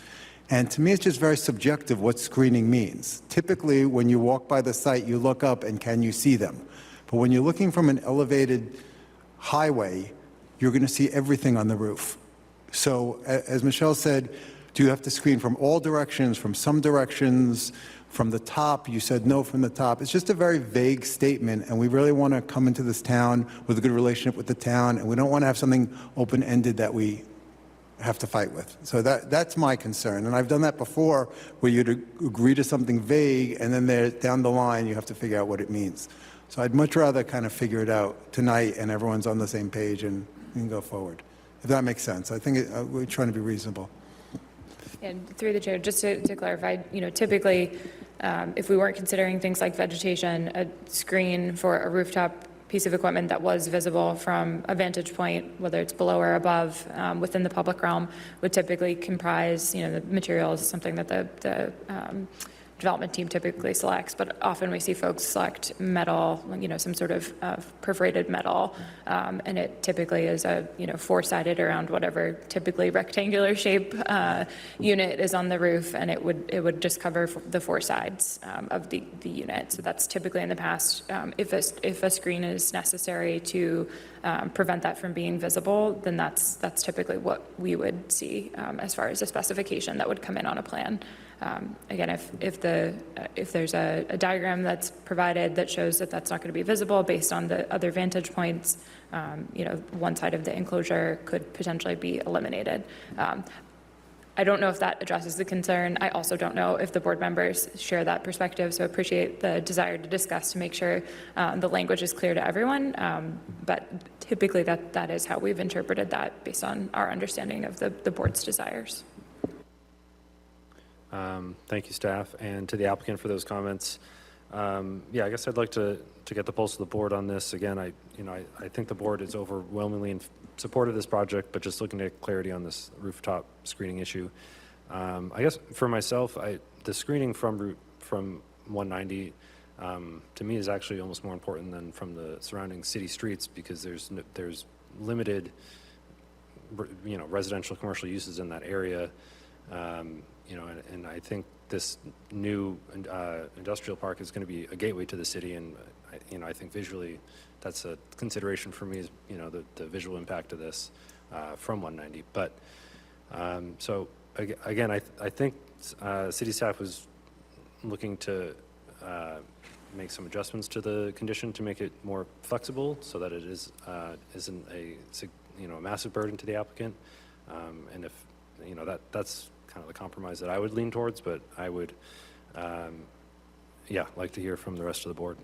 And to me, it's just very subjective what screening means. Typically, when you walk by the site, you look up and can you see them? But when you're looking from an elevated highway, you're going to see everything on the roof. So as Michelle said, do you have to screen from all directions, from some directions, from the top? You said no from the top. It's just a very vague statement, and we really want to come into this town with a good relationship with the town, and we don't want to have something open-ended that we have to fight with. So that's my concern, and I've done that before, where you'd agree to something vague, and then down the line you have to figure out what it means. So I'd much rather kind of figure it out tonight, and everyone's on the same page, and we can go forward. If that makes sense. I think we're trying to be reasonable. And through the chair, just to clarify, typically, if we weren't considering things like vegetation, a screen for a rooftop piece of equipment that was visible from a vantage point, whether it's below or above, within the public realm, would typically comprise, the materials, something that the development team typically selects, but often we see folks select metal, some sort of perforated metal, and it typically is a, four-sided around whatever typically rectangular shape unit is on the roof, and it would just cover the four sides of the unit. So that's typically in the past. If a screen is necessary to prevent that from being visible, then that's typically what we would see as far as a specification that would come in on a plan. Again, if there's a diagram that's provided that shows that that's not going to be visible based on the other vantage points, one side of the enclosure could potentially be eliminated. I don't know if that addresses the concern. I also don't know if the board members share that perspective, so appreciate the desire to discuss to make sure the language is clear to everyone. But typically that is how we've interpreted that based on our understanding of the board's desires. Thank you, staff, and to the applicant for those comments. I guess I'd like to get the pulse of the board on this. Again, I think the board is overwhelmingly in support of this project, but just looking to get clarity on this rooftop screening issue. I guess for myself, the screening from 190 to me is actually almost more important than from the surrounding city streets, because there's limited, residential commercial uses in that area. And I think this new industrial park is going to be a gateway to the city, and I think visually that's a consideration for me, is the visual impact of this from 190. But so again, I think city staff was looking to make some adjustments to the condition to make it more flexible, so that it isn't a massive burden to the applicant, and if that's kind of the compromise that I would lean towards, but I would, like to hear from the rest of the board.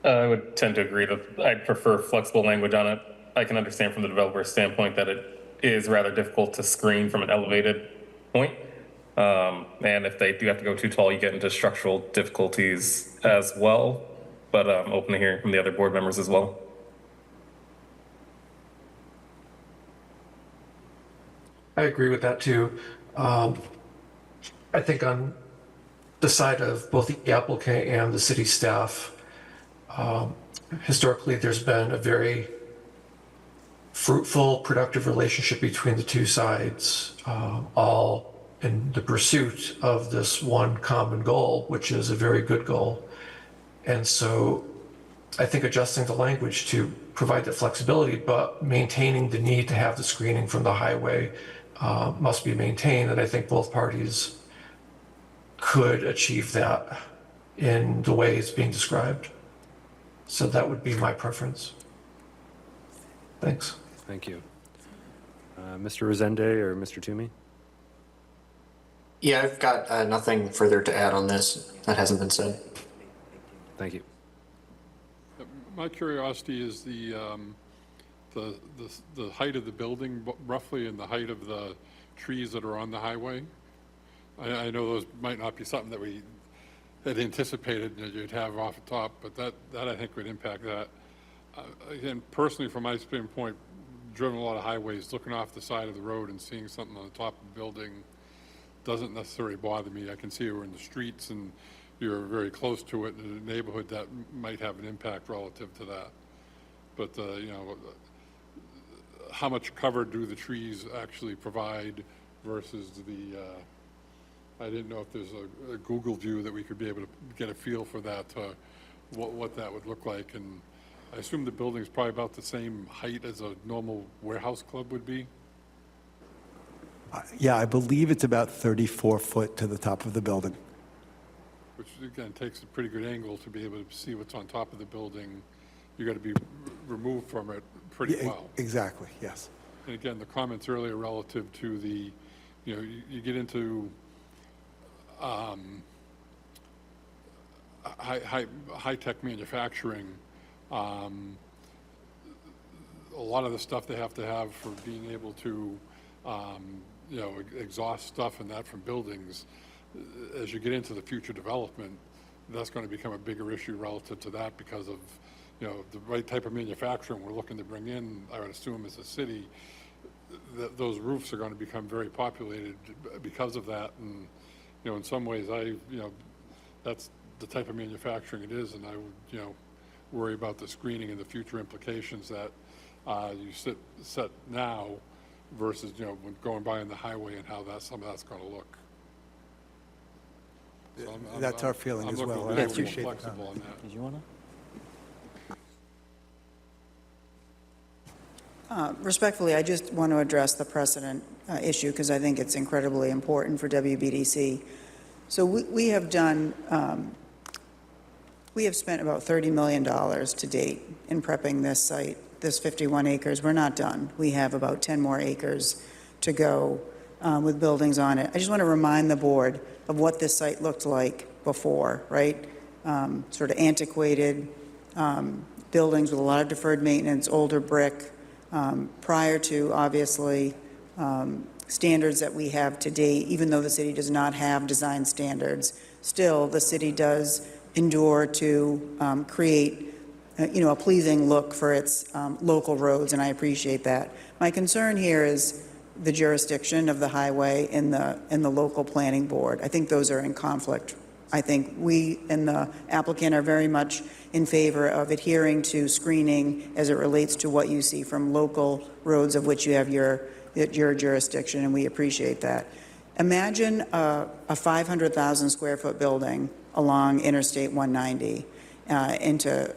I would tend to agree that I'd prefer flexible language on it. I can understand from the developer's standpoint that it is rather difficult to screen from an elevated point. And if they do have to go too tall, you get into structural difficulties as well. But I'm open to hearing from the other board members as well. I agree with that too. I think on the side of both the applicant and the city staff, historically there's been a very fruitful, productive relationship between the two sides, all in the pursuit of this one common goal, which is a very good goal. And so I think adjusting the language to provide the flexibility, but maintaining the need to have the screening from the highway must be maintained. And I think both parties could achieve that in the way it's being described. So that would be my preference. Thanks. Thank you. Mr. Resende or Mr. Toomey? Yeah, I've got nothing further to add on this that hasn't been said. Thank you. My curiosity is the height of the building, roughly, and the height of the trees that are on the highway. I know those might not be something that we had anticipated that you'd have off the top, but that I think would impact that. Again, personally, from my standpoint, driven a lot of highways, looking off the side of the road and seeing something on the top of the building doesn't necessarily bother me. I can see you're in the streets and you're very close to it in a neighborhood that might have an impact relative to that. But, you know, how much cover do the trees actually provide versus the, I didn't know if there's a Google view that we could be able to get a feel for that, what that would look like. And I assume the building's probably about the same height as a normal warehouse club would be? Yeah, I believe it's about 34 foot to the top of the building. Which again takes a pretty good angle to be able to see what's on top of the building. You got to be removed from it pretty well. Exactly, yes. And again, the comments earlier relative to the, you know, you get into high-tech manufacturing. A lot of the stuff they have to have for being able to, you know, exhaust stuff and that from buildings. As you get into the future development, that's going to become a bigger issue relative to that because of, you know, the right type of manufacturing we're looking to bring in, I would assume, as a city. Those roofs are going to become very populated because of that. And, you know, in some ways, you know, that's the type of manufacturing it is. And I would, you know, worry about the screening and the future implications that you set now versus, you know, when going by on the highway and how some of that's going to look. So That's our feeling as well. I'm I looking appreciate more the flexible on comment. that. Did you want to? Respectfully, I just want to address the precedent issue because I think it's incredibly important for WBDC. So we have done, we have spent about $30 million to date in prepping this site, this 51 acres. We're not done. We have about 10 more acres to go with buildings on it. I just want to remind the board of what this site looked like before, right? Sort of antiquated buildings with a lot of deferred maintenance, older brick, prior to, obviously, standards that we have today. Even though the city does not have design standards, still the city does endure to create you know, a pleasing look for its local roads, and I appreciate that. My concern here is the jurisdiction of the highway and the local planning board. I think those are in conflict. I think we and the applicant are very much in favor of adhering to screening as it relates to what you see from local roads of which you have your jurisdiction, and we appreciate that. Imagine a 500,000 square foot building along Interstate 190 into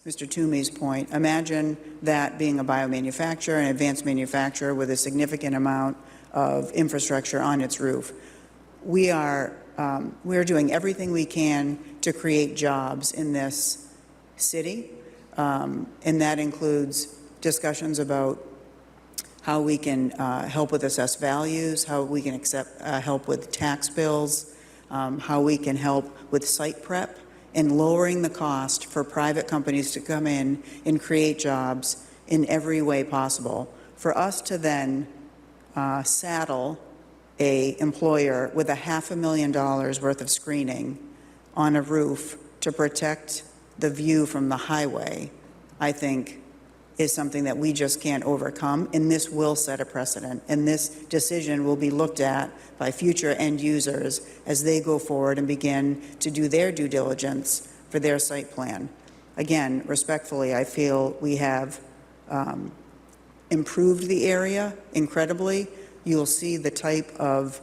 Mr. Toomey's point. Imagine that being a biomanufacturer, an advanced manufacturer with a significant amount of infrastructure on its roof. We are doing everything we can to create jobs in this city, and that includes discussions about how we can help with assessed values, how we can help with tax bills, how we can help with site prep, and lowering the cost for private companies to come in and create jobs in every way possible. For us to then saddle an employer with $500,000 worth of screening on a roof to protect the view from the highway, I think is something that we just can't overcome, and this will set a precedent. And this decision will be looked at by future end users as they go forward and begin to do their due diligence for their site plan. Again, respectfully, I feel we have improved the area incredibly. You'll see the type of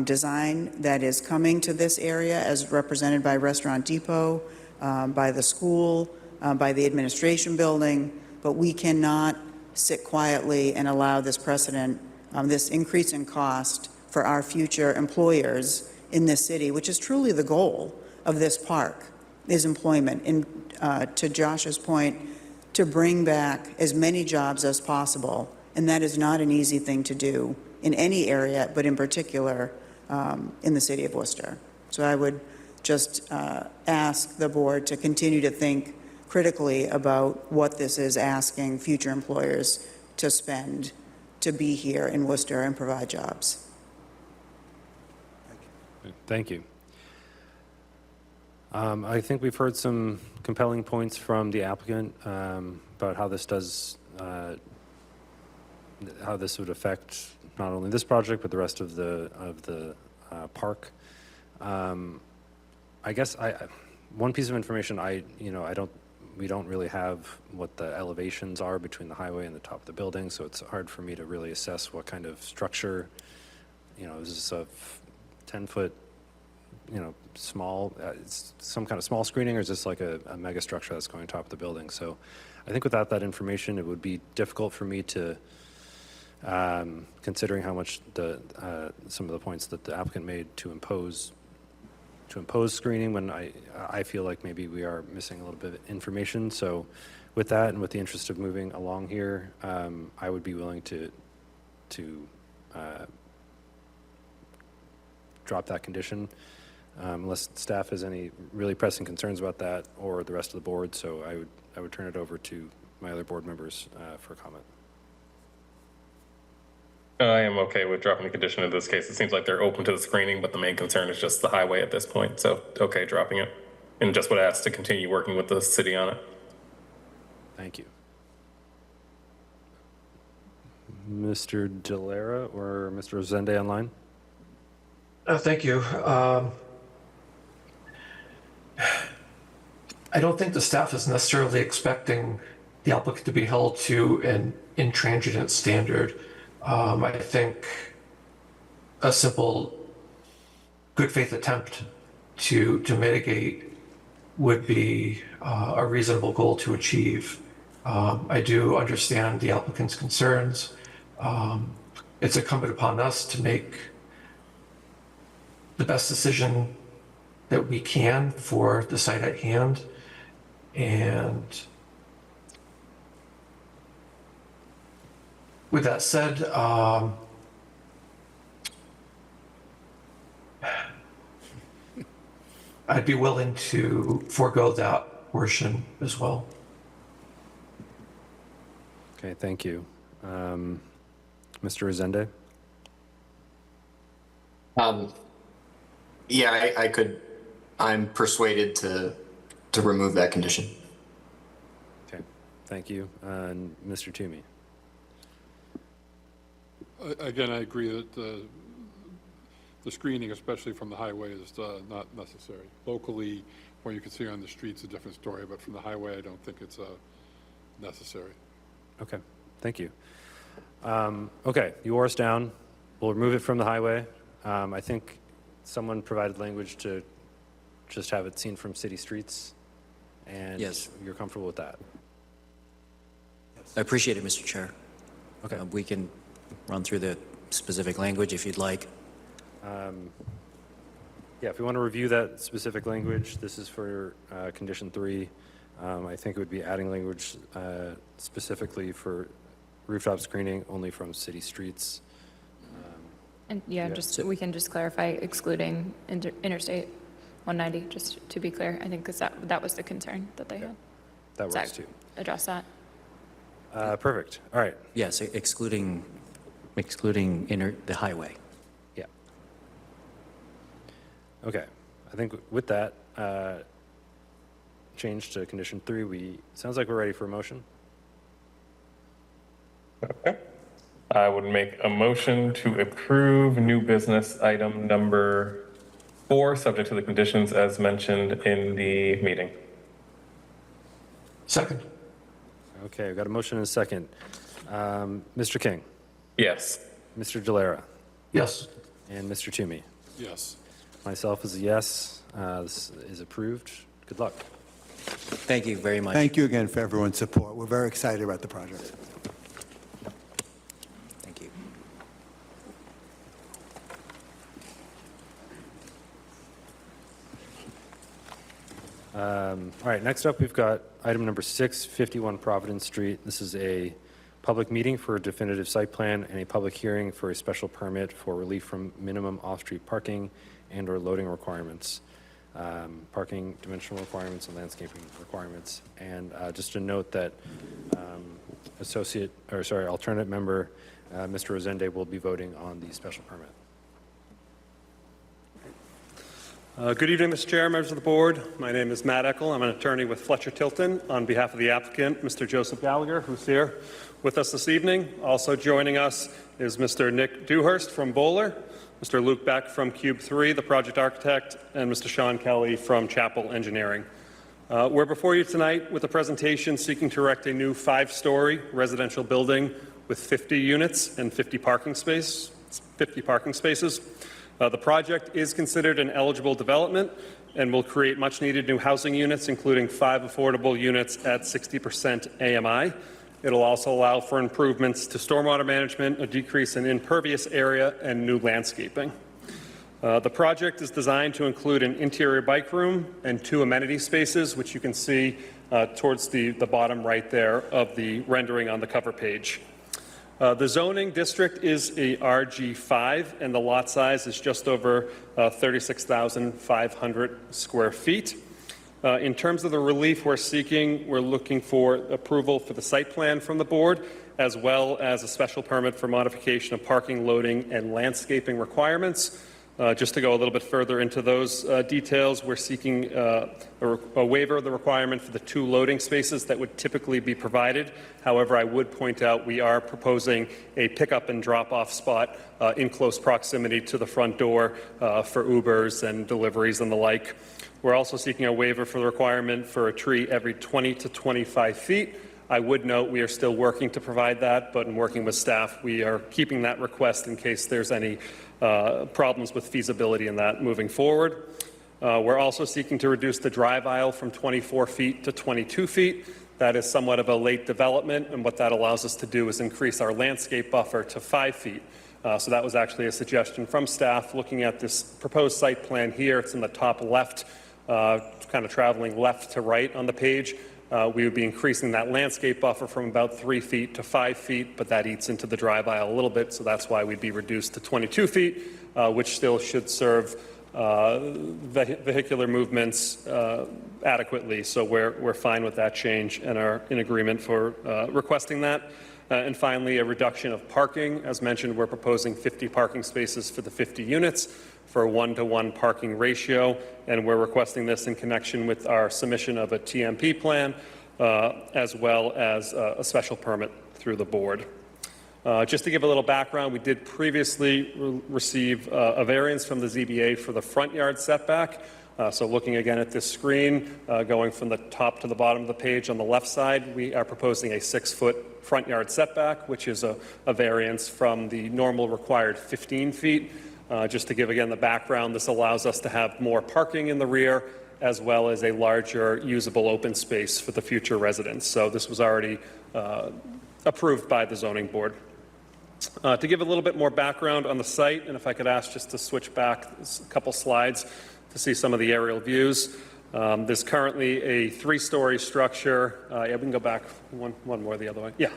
design that is coming to this area as represented by Restaurant Depot, by the school, by the administration building, but we cannot sit quietly and allow this precedent, this increase in cost for our future employers in this city, which is truly the goal of this park, is employment. And to Josh's point, to bring back as many jobs as possible, and that is not an easy thing to do in any area, but in particular in the city of Worcester. So I would just ask the board to continue to think critically about what this is asking future employers to spend to be here in Worcester and provide jobs. Thank you. I think we've heard some compelling points from the applicant about how this does, how this would affect not only this project but the rest of the park. I guess one piece of information we don't really have what the elevations are between the highway and the top of the building, so it's hard for me to really assess what kind of structure. Is this a 10-foot? Small, it's some kind of small screening, or is this like a mega structure that's going on top of the building? So I think without that information, it would be difficult for me to, considering how much some of the points that the applicant made to impose screening, when I feel like maybe we are missing a little bit of information. So with that, and with the interest of moving along here, I would be willing to drop that condition. Unless staff has any really pressing concerns about that or the rest of the board, so I would turn it over to my other board members for comment. I am okay with dropping the condition in this case. It seems like they're open to the screening, but the main concern is just the highway at this point. So, okay, dropping it. And just would ask to continue working with the city on it. Thank you. Mr. Delera or Mr. Rosende online? Thank you. I don't think the staff is necessarily expecting the applicant to be held to an intransigent standard. I think a simple good faith attempt to mitigate would be a reasonable goal to achieve. I do understand the applicant's concerns. It's incumbent upon us to make the best decision that we can for the site at hand. And with that said, I'd be willing to forego that portion as well. Okay, thank you. Mr. Rosende? Yeah, I'm persuaded to remove that condition. Okay, thank you. And Mr. Toomey? Again, I agree that the screening, especially from the highway, is not necessary. Locally, what you can see on the street's a different story, but from the highway, I don't think it's necessary. Okay, thank you. Okay, you wore us down. We'll remove it from the highway. I think someone provided language to just have it seen from city streets, and Yes. you're comfortable with that? I appreciate it, Mr. Chair. Okay. We can run through the specific language if you'd like. Yeah, if we want to review that specific language, this is for condition 3. I think it would be adding language specifically for rooftop screening only from city streets. And yeah, we can just clarify excluding Interstate 190, just to be clear. I think because that was the concern that they had. That Does works too. Address that. Perfect. All right. Yes, excluding the highway. Yeah. Okay. I think with that change to condition 3, sounds like we're ready for a motion. Okay. I would make a motion to approve new business item number 4, subject to the conditions as mentioned in the meeting. Second. Okay, we've got a motion and a second. Mr. King? Yes. Mr. Delera? Yes. And Mr. Toomey? Yes. Myself is a yes. This is approved. Good luck. Thank you very much. Thank you again for everyone's support. We're very excited about the project. Thank you. All right, next up, we've got item number 6, 51 Providence Street. This is a public meeting for a definitive site plan and a public hearing for a special permit for relief from minimum off-street parking and/or loading requirements, parking dimensional requirements and landscaping requirements. And just to note that alternate member, Mr. Rosende, will be voting on the special permit. Good evening, Mr. Chair, members of the board. My name is Matt Eckel. I'm an attorney with Fletcher Tilton on behalf of the applicant, Mr. Joseph Gallagher, who's here with us this evening. Also joining us is Mr. Nick Dewhurst from Bowler, Mr. Luke Beck from Cube 3, the project architect, and Mr. Sean Kelly from Chapel Engineering. We're before you tonight with a presentation seeking to erect a new 5-story residential building with 50 units and 50 parking spaces. The project is considered an eligible development and will create much-needed new housing units, including 5 affordable units at 60% AMI. It'll also allow for improvements to stormwater management, a decrease in impervious area, and new landscaping. The project is designed to include an interior bike room and 2 amenity spaces, which you can see towards the bottom right there of the rendering on the cover page. The zoning district is a RG5, and the lot size is just over 36,500 square feet. In terms of the relief we're seeking, we're looking for approval for the site plan from the board, as well as a special permit for modification of parking, loading, and landscaping requirements. Just to go a little bit further into those details, we're seeking a waiver of the requirement for the 2 loading spaces that would typically be provided. However, I would point out we are proposing a pickup and drop-off spot in close proximity to the front door for Ubers and deliveries and the like. We're also seeking a waiver for the requirement for a tree every 20 to 25 feet. I would note we are still working to provide that, but in working with staff, we are keeping that request in case there's any problems with feasibility in that moving forward. We're also seeking to reduce the drive aisle from 24 feet to 22 feet. That is somewhat of a late development, and what that allows us to do is increase our landscape buffer to 5 feet. So that was actually a suggestion from staff looking at this proposed site plan here. It's in the top left, kind of traveling left to right on the page. We would be increasing that landscape buffer from about 3 feet to 5 feet, but that eats into the drive aisle a little bit, so that's why we'd be reduced to 22 feet, which still should serve vehicular movements adequately. So we're fine with that change and are in agreement for requesting that. And finally, a reduction of parking. As mentioned, we're proposing 50 parking spaces for the 50 units for a 1-to-1 parking ratio, and we're requesting this in connection with our submission of a TMP plan, as well as a special permit through the board. Just to give a little background, we did previously receive a variance from the ZBA for the front yard setback. So looking again at this screen, going from the top to the bottom of the page on the left side, we are proposing a 6-foot front yard setback, which is a variance from the normal required 15 feet. Just to give again the background, this allows us to have more parking in the rear, as well as a larger usable open space for the future residents. So this was already approved by the zoning board. To give a little bit more background on the site, and if I could ask just to switch back a couple slides to see some of the aerial views. There's currently a 3-story structure. Yeah, we can go back one more the other way. Yeah.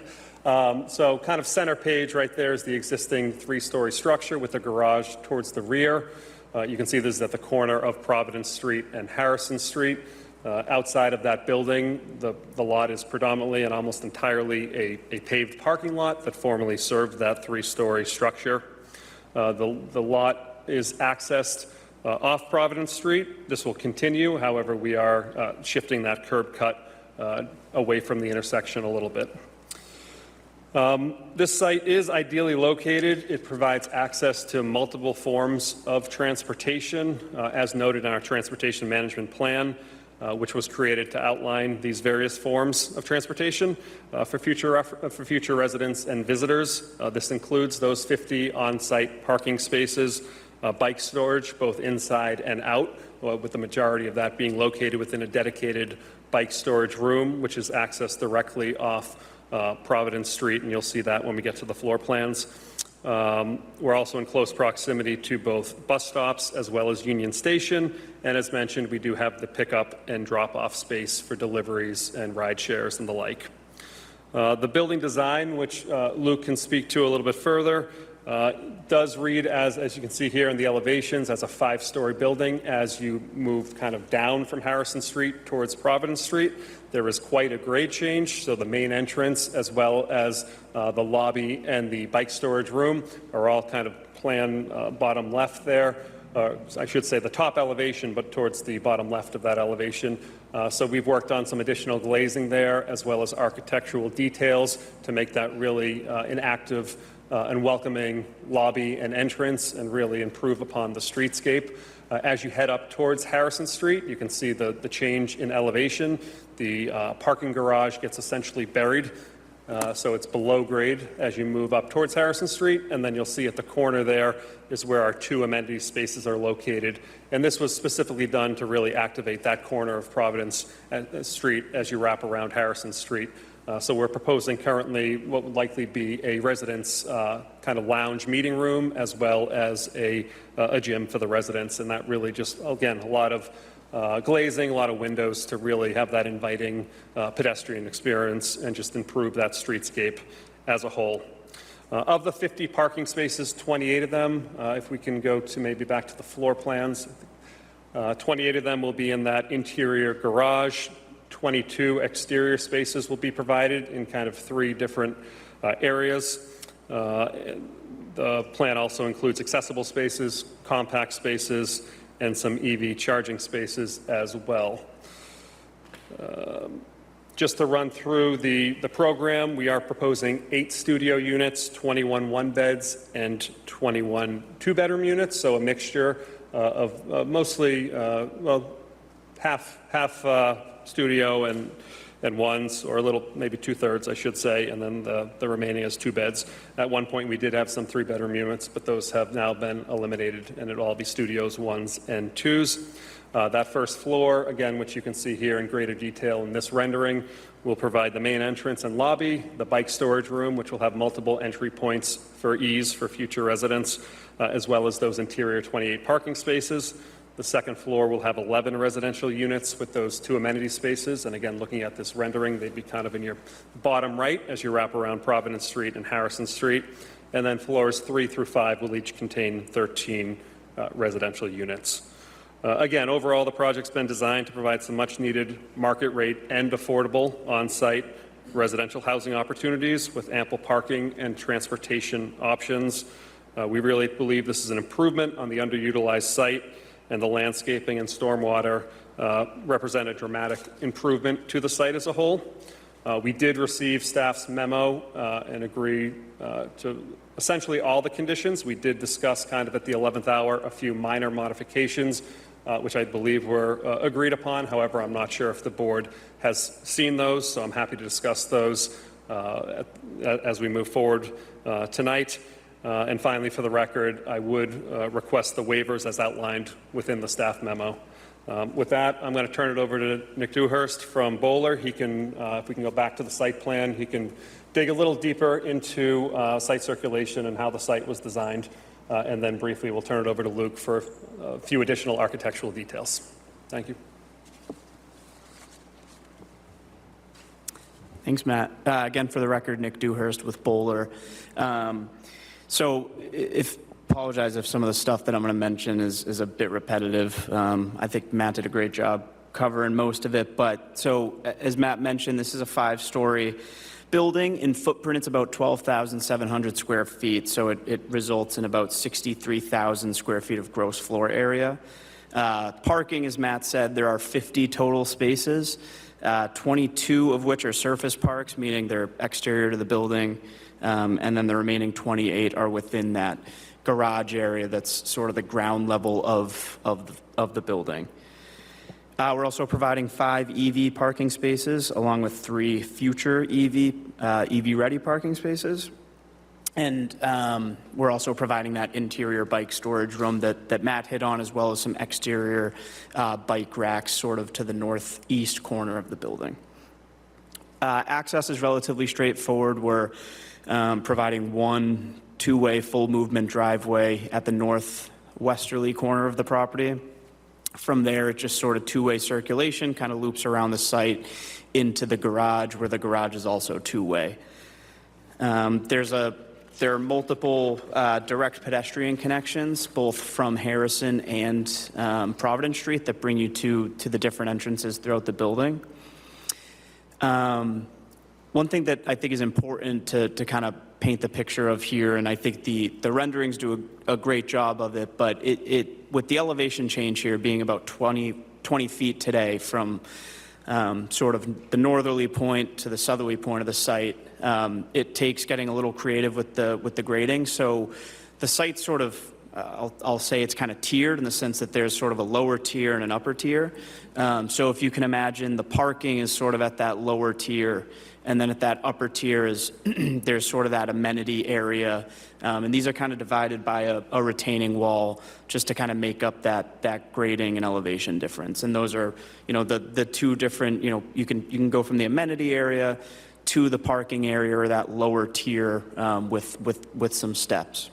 So kind of center page right there is the existing 3-story structure with a garage towards the rear. You can see this is at the corner of Providence Street and Harrison Street. Outside of that building, the lot is predominantly and almost entirely a paved parking lot that formerly served that 3-story structure. The lot is accessed off Providence Street. This will continue. However, we are shifting that curb cut away from the intersection a little bit. This site is ideally located. It provides access to multiple forms of transportation, as noted in our transportation management plan, which was created to outline these various forms of transportation for future residents and visitors. This includes those 50 on-site parking spaces, bike storage, both inside and out, with the majority of that being located within a dedicated bike storage room, which is accessed directly off Providence Street, and you'll see that when we get to the floor plans. We're also in close proximity to both bus stops as well as Union Station, and as mentioned, we do have the pickup and drop-off space for deliveries and ride shares and the like. The building design, which Luke can speak to a little bit further, does read as you can see here in the elevations, as a 5-story building. As you move kind of down from Harrison Street towards Providence Street, there is quite a grade change. So the main entrance, as well as the lobby and the bike storage room, are all kind of plan bottom left there. I should say the top elevation, but towards the bottom left of that elevation. So we've worked on some additional glazing there, as well as architectural details to make that really an active and welcoming lobby and entrance, and really improve upon the streetscape. As you head up towards Harrison Street, you can see the change in elevation. The parking garage gets essentially buried, so it's below grade as you move up towards Harrison Street, and then you'll see at the corner there is where our 2 amenity spaces are located. And this was specifically done to really activate that corner of Providence Street as you wrap around Harrison Street. So we're proposing currently what would likely be a residence kind of lounge meeting room, as well as a gym for the residents. And that really just, again, a lot of glazing, a lot of windows to really have that inviting pedestrian experience and just improve that streetscape as a whole. Of the 50 parking spaces, 28 of them, if we can go to maybe back to the floor plans, 28 of them will be in that interior garage. 22 exterior spaces will be provided in kind of 3 different areas. The plan also includes accessible spaces, compact spaces, and some EV charging spaces as well. Just to run through the program, we are proposing 8 studio units, 21 one-beds, and 21 two-bedroom units, so a mixture of mostly, well, half studio and ones, or a little, maybe 2/3, I should say, and then the remaining is 2 beds. At one point, we did have some 3-bedroom units, but those have now been eliminated, and it'll all be studios, 1s and 2s. That first floor, again, which you can see here in greater detail in this rendering, will provide the main entrance and lobby, the bike storage room, which will have multiple entry points for ease for future residents, as well as those interior 28 parking spaces. The second floor will have 11 residential units with those 2 amenity spaces. And again, looking at this rendering, they'd be kind of in your bottom right as you wrap around Providence Street and Harrison Street. And then floors 3 through 5 will each contain 13 residential units. Again, overall, the project's been designed to provide some much-needed market rate and affordable on-site residential housing opportunities with ample parking and transportation options. We really believe this is an improvement on the underutilized site, and the landscaping and stormwater represent a dramatic improvement to the site as a whole. We did receive staff's memo and agree to essentially all the conditions. We did discuss kind of at the 11th hour a few minor modifications, which I believe were agreed upon. However, I'm not sure if the board has seen those, so I'm happy to discuss those as we move forward tonight. And finally, for the record, I would request the waivers as outlined within the staff memo. With that, I'm going to turn it over to Nick Dewhurst from Bowler. He can, if we can go back to the site plan, he can dig a little deeper into site circulation and how the site was designed. And then briefly, we'll turn it over to Luke for a few additional architectural details. Thank you. Thanks, Matt. Again, for the record, Nick Dewhurst with Bowler. So apologize if some of the stuff that I'm going to mention is a bit repetitive. I think Matt did a great job covering most of it. But so as Matt mentioned, this is a 5-story building. In footprint, it's about 12,700 square feet. So it results in about 63,000 square feet of gross floor area. Parking, as Matt said, there are 50 total spaces, 22 of which are surface parks, meaning they're exterior to the building. And then the remaining 28 are within that garage area that's sort of the ground level of the building. We're also providing 5 EV parking spaces, along with 3 future EV-ready parking spaces. And we're also providing that interior bike storage room that Matt hit on, as well as some exterior bike racks sort of to the northeast corner of the building. Access is relatively straightforward. We're providing one two-way full movement driveway at the northwesterly corner of the property. From there, it's just sort of two-way circulation, kind of loops around the site into the garage, where the garage is also two-way. There are multiple direct pedestrian connections, both from Harrison and Providence Street, that bring you to the different entrances throughout the building. One thing that I think is important to kind of paint the picture of here, and I think the renderings do a great job of it, but with the elevation change here being about 20 feet today from sort of the northerly point to the southerly point of the site, it takes getting a little creative with the grading. So the site sort of, I'll say it's kind of tiered in the sense that there's sort of a lower tier and an upper tier. So if you can imagine, the parking is sort of at that lower tier, and then at that upper tier is there's sort of that amenity area. And these are kind of divided by a retaining wall just to kind of make up that grading and elevation difference. And those are, the two different, you can go from the amenity area to the parking area, or that lower tier with some steps.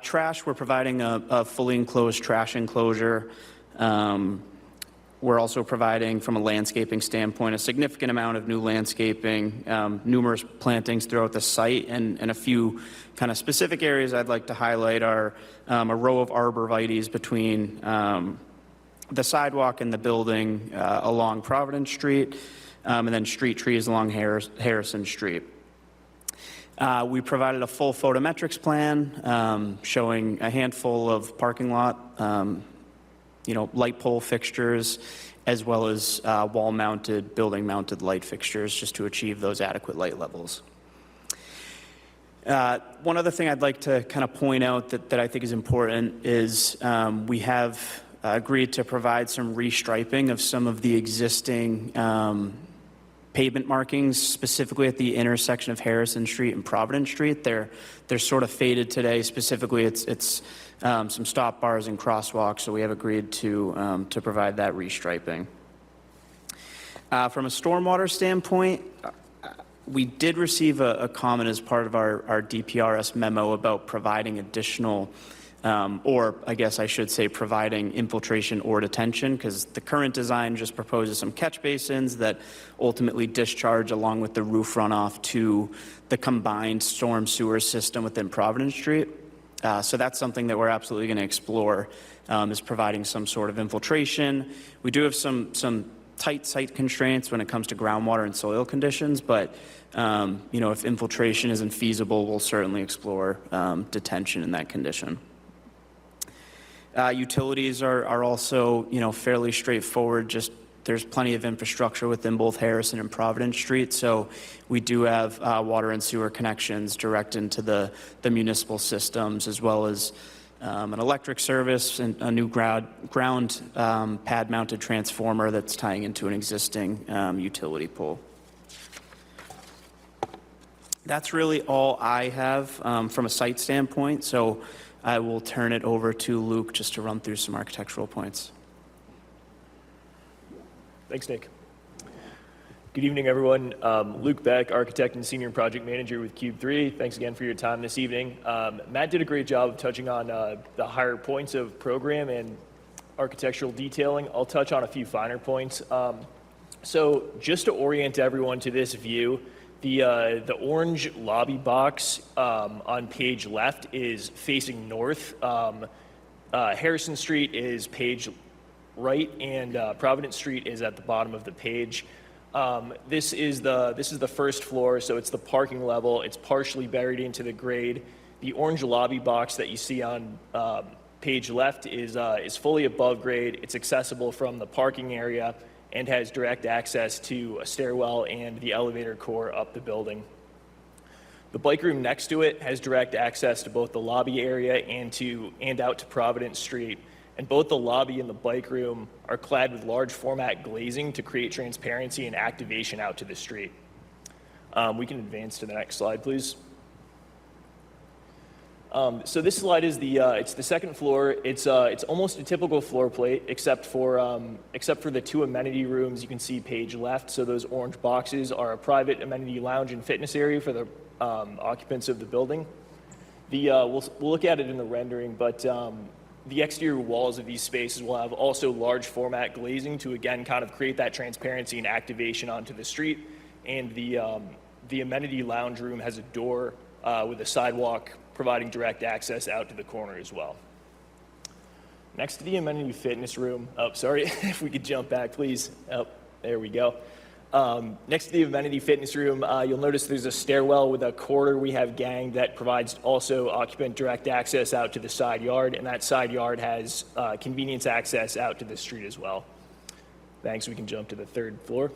Trash, we're providing a fully enclosed trash enclosure. We're also providing, from a landscaping standpoint, a significant amount of new landscaping, numerous plantings throughout the site, and a few kind of specific areas I'd like to highlight are a row of arborvitaes between the sidewalk and the building along Providence Street, and then street trees along Harrison Street. We provided a full photometrics plan showing a handful of parking lot light pole fixtures, as well as wall-mounted, building-mounted light fixtures, just to achieve those adequate light levels. One other thing I'd like to kind of point out that I think is important is we have agreed to provide some restriping of some of the existing pavement markings, specifically at the intersection of Harrison Street and Providence Street. They're sort of faded today. Specifically, it's some stop bars and crosswalks, so we have agreed to provide that restriping. From a stormwater standpoint, we did receive a comment as part of our DPRS memo about providing additional, or I guess I should say providing infiltration or detention, because the current design just proposes some catch basins that ultimately discharge along with the roof runoff to the combined storm sewer system within Providence Street. So that's something that we're absolutely going to explore, is providing some sort of infiltration. We do have some tight site constraints when it comes to groundwater and soil conditions, but if infiltration isn't feasible, we'll certainly explore detention in that condition. Utilities are also, fairly straightforward. Just there's plenty of infrastructure within both Harrison and Providence Street, so we do have water and sewer connections direct into the municipal systems, as well as an electric service and a new ground pad-mounted transformer that's tying into an existing utility pole. That's really all I have from a site standpoint, so I will turn it over to Luke just to run through some architectural points. Thanks, Nick. Good evening, everyone. Luke Beck, architect and senior project manager with Cube 3. Thanks again for your time this evening. Matt did a great job of touching on the higher points of program and architectural detailing. I'll touch on a few finer points. So just to orient everyone to this view, the orange lobby box on page left is facing north. Harrison Street is page right, and Providence Street is at the bottom of the page. This is the first floor, so it's the parking level. It's partially buried into the grade. The orange lobby box that you see on page left is fully above grade. It's accessible from the parking area and has direct access to a stairwell and the elevator core up the building. The bike room next to it has direct access to both the lobby area and out to Providence Street. And both the lobby and the bike room are clad with large format glazing to create transparency and activation out to the street. We can advance to the next slide, please. So this slide is it's the second floor. It's almost a typical floor plate, except for the two amenity rooms you can see page left. So those orange boxes are a private amenity lounge and fitness area for the occupants of the building. We'll look at it in the rendering, but the exterior walls of these spaces will have also large format glazing to again kind of create that transparency and activation onto the street. And the amenity lounge room has a door with a sidewalk providing direct access out to the corner as well. Next to the amenity fitness room, if we could jump back, please. There we go. Next to the amenity fitness room, you'll notice there's a stairwell with a corridor we have ganged that provides also occupant direct access out to the side yard, and that side yard has convenience access out to the street as well. Thanks, we can jump to the third floor.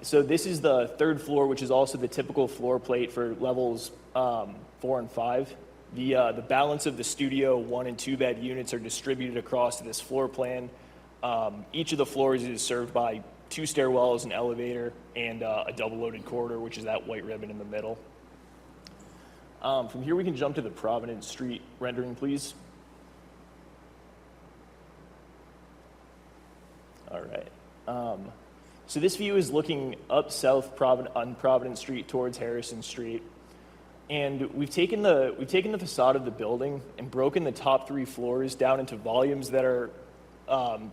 So this is the third floor, which is also the typical floor plate for levels 4 and 5. The balance of the studio 1 and 2 bed units are distributed across this floor plan. Each of the floors is served by 2 stairwells, an elevator, and a double loaded corridor, which is that white ribbon in the middle. From here we can jump to the Providence Street rendering, please. All right. So this view is looking up south on Providence Street towards Harrison Street. And we've taken the facade of the building and broken the top 3 floors down into volumes that are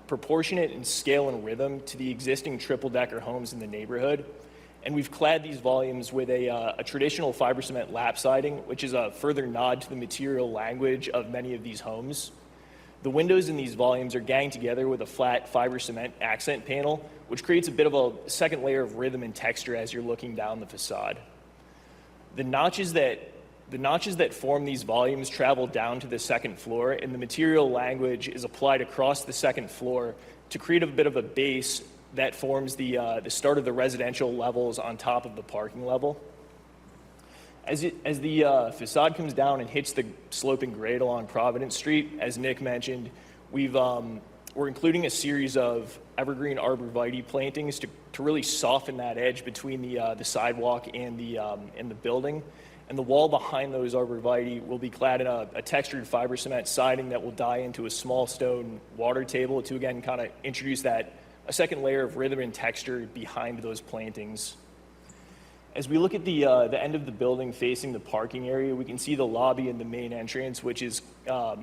proportionate in scale and rhythm to the existing triple-decker homes in the neighborhood. And we've clad these volumes with a traditional fiber cement lap siding, which is a further nod to the material language of many of these homes. The windows in these volumes are ganged together with a flat fiber cement accent panel, which creates a bit of a second layer of rhythm and texture as you're looking down the facade. The notches that form these volumes travel down to the second floor, and the material language is applied across the second floor to create a bit of a base that forms the start of the residential levels on top of the parking level. As the facade comes down and hits the sloping grade along Providence Street, as Nick mentioned, we're including a series of evergreen arborvitae plantings to really soften that edge between the sidewalk and the building. And the wall behind those arborvitae will be clad in a textured fiber cement siding that will die into a small stone water table to again kind of introduce a second layer of rhythm and texture behind those plantings. As we look at the end of the building facing the parking area, we can see the lobby and the main entrance, which is the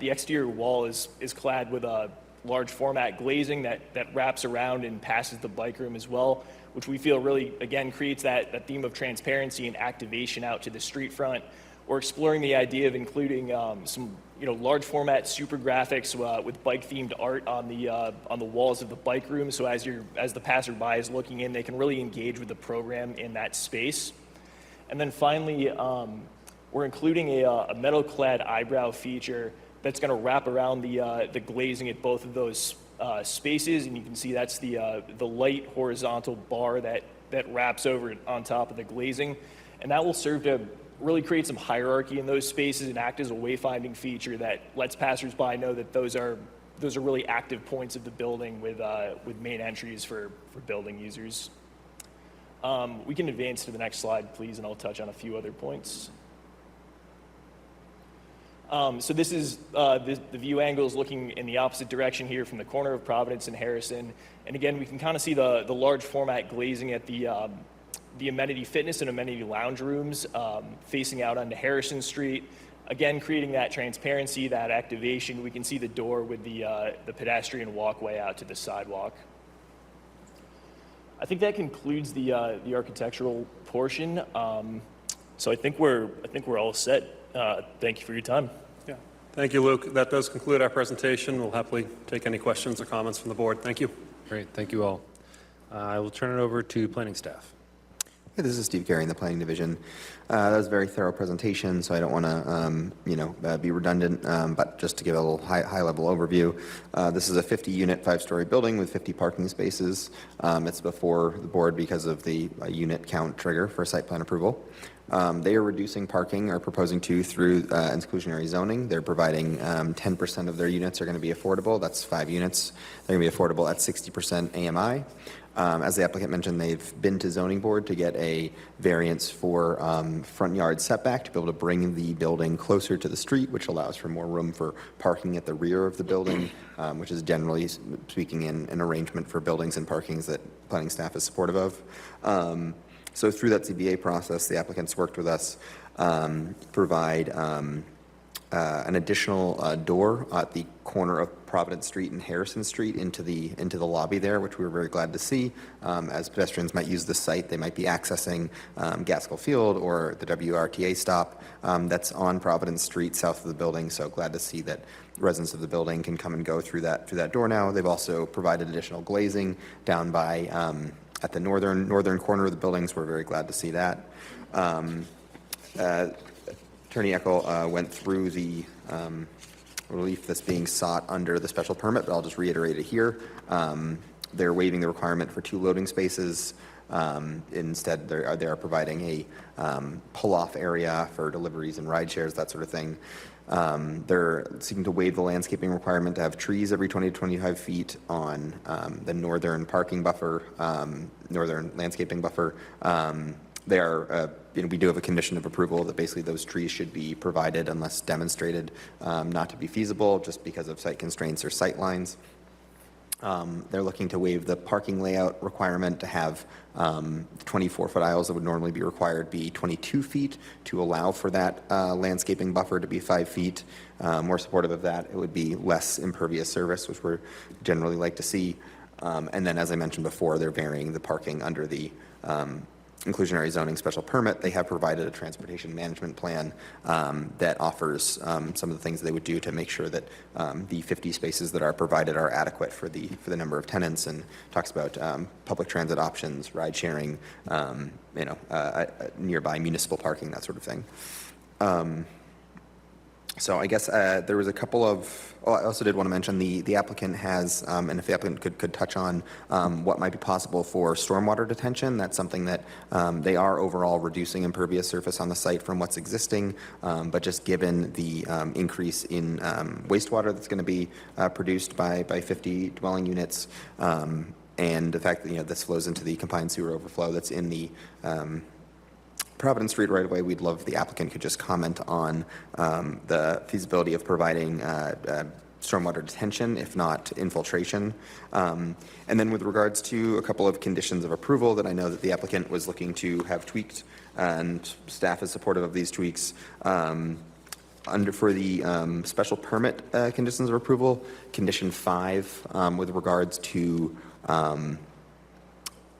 exterior wall is clad with a large format glazing that wraps around and passes the bike room as well, which we feel really, again, creates that theme of transparency and activation out to the street front. We're exploring the idea of including some large format super graphics with bike themed art on the walls of the bike room. So as the passerby is looking in, they can really engage with the program in that space. And then finally, we're including a metal clad eyebrow feature that's going to wrap around the glazing at both of those spaces, and you can see that's the light horizontal bar that wraps over on top of the glazing, and that will serve to really create some hierarchy in those spaces and act as a wayfinding feature that lets passersby know that those are really active points of the building with main entries for building users. We can advance to the next slide, please, and I'll touch on a few other points. So this is the view angle is looking in the opposite direction here from the corner of Providence and Harrison. And again, we can kind of see the large format glazing at the amenity fitness and amenity lounge rooms facing out onto Harrison Street. Again, creating that transparency, that activation. We can see the door with the pedestrian walkway out to the sidewalk. I think that concludes the architectural portion. So I think we're all set. Thank you for your time. Yeah. Thank you, Luke. That does conclude our presentation. We'll happily take any questions or comments from the board. Thank you. Great, thank you all. I will turn it over to planning staff. Hey, this is Steve Carey in the Planning Division. That was a very thorough presentation, so I don't want to, be redundant, but just to give a little high-level overview. This is a 50-unit, 5-story building with 50 parking spaces. It's before the board because of the unit count trigger for site plan approval. They are reducing parking, or proposing to, through exclusionary zoning. They're providing 10% of their units are going to be affordable. That's 5 units. They're going to be affordable at 60% AMI. As the applicant mentioned, they've been to zoning board to get a variance for front yard setback to be able to bring the building closer to the street, which allows for more room for parking at the rear of the building, which is generally speaking an arrangement for buildings and parkings that planning staff is supportive of. So through that ZBA process, the applicants worked with us, provide an additional door at the corner of Providence Street and Harrison Street into the lobby there, which we were very glad to see. As pedestrians might use the site, they might be accessing Gaskell Field or the WRTA stop that's on Providence Street south of the building. So glad to see that residents of the building can come and go through that door now. They've also provided additional glazing down by at the northern corner of the buildings. We're very glad to see that. Attorney Eckel went through the relief that's being sought under the special permit, but I'll just reiterate it here. They're waiving the requirement for 2 loading spaces. Instead, they are providing a pull-off area for deliveries and ride shares, that sort of thing. They're seeking to waive the landscaping requirement to have trees every 20 to 25 feet on the northern parking buffer, northern landscaping buffer. They are, we do have a condition of approval that basically those trees should be provided unless demonstrated not to be feasible, just because of site constraints or sight lines. They're looking to waive the parking layout requirement to have 24-foot aisles that would normally be required be 22 feet to allow for that landscaping buffer to be 5 feet. More supportive of that, it would be less impervious surface, which we're generally like to see. And then, as I mentioned before, they're varying the parking under the inclusionary zoning special permit. They have provided a transportation management plan that offers some of the things they would do to make sure that the 50 spaces that are provided are adequate for the number of tenants, and talks about public transit options, ride sharing, nearby municipal parking, that sort of thing. So I guess there was a couple of, I also did want to mention the applicant has, and if the applicant could touch on what might be possible for stormwater detention. That's something that they are overall reducing impervious surface on the site from what's existing, but just given the increase in wastewater that's going to be produced by 50 dwelling units, and the fact that this flows into the combined sewer overflow that's in the Providence Street right away, we'd love if the applicant could just comment on the feasibility of providing stormwater detention, if not infiltration. And then with regards to a couple of conditions of approval that I know that the applicant was looking to have tweaked, and staff is supportive of these tweaks. For the special permit conditions of approval, condition 5 with regards to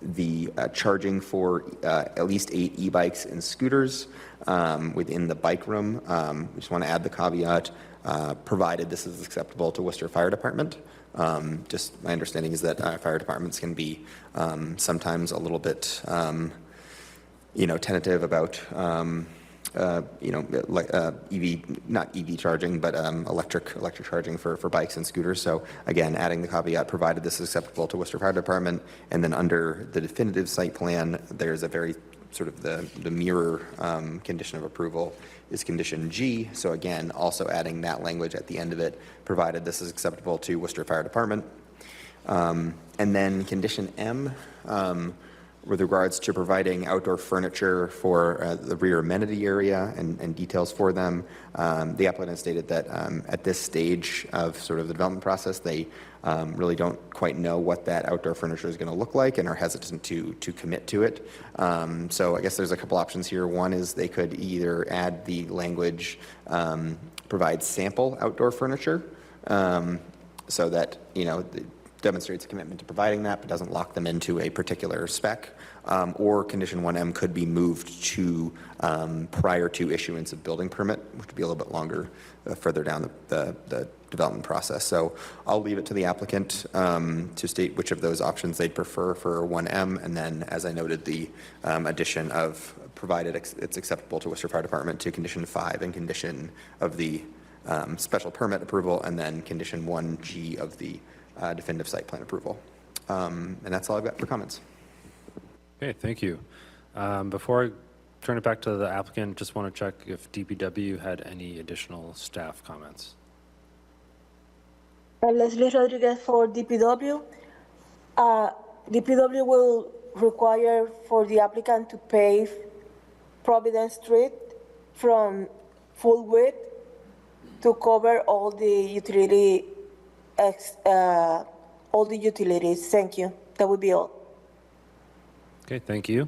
the charging for at least 8 e-bikes and scooters within the bike room. We just want to add the caveat, provided this is acceptable to Worcester Fire Department. Just my understanding is that fire departments can be sometimes a little bit, tentative about EV, not EV charging, but electric charging for bikes and scooters. So again, adding the caveat, provided this is acceptable to Worcester Fire Department. And then under the definitive site plan, there's a very sort of the mirror condition of approval is condition G. So again, also adding that language at the end of it, provided this is acceptable to Worcester Fire Department. And then condition M, with regards to providing outdoor furniture for the rear amenity area and details for them. The applicant stated that at this stage of sort of the development process, they really don't quite know what that outdoor furniture is going to look like and are hesitant to commit to it. So I guess there's a couple options here. One is they could either add the language, provide sample outdoor furniture, so that, demonstrates a commitment to providing that, but doesn't lock them into a particular spec. Or condition 1M could be moved to prior to issuance of building permit, which would be a little bit longer further down the development process. So I'll leave it to the applicant to state which of those options they'd prefer for 1M, and then, as I noted, the addition of provided it's acceptable to Worcester Fire Department to condition 5 and condition of the special permit approval, and then condition 1G of the definitive site plan approval. And that's all I've got for comments. Okay, thank you. Before I turn it back to the applicant. Just want to check if DPW had any additional staff comments. Leslie Rodriguez for DPW. DPW will require for the applicant to pave Providence Street from full width to cover all the utilities. Thank you. That would be all. Okay, thank you.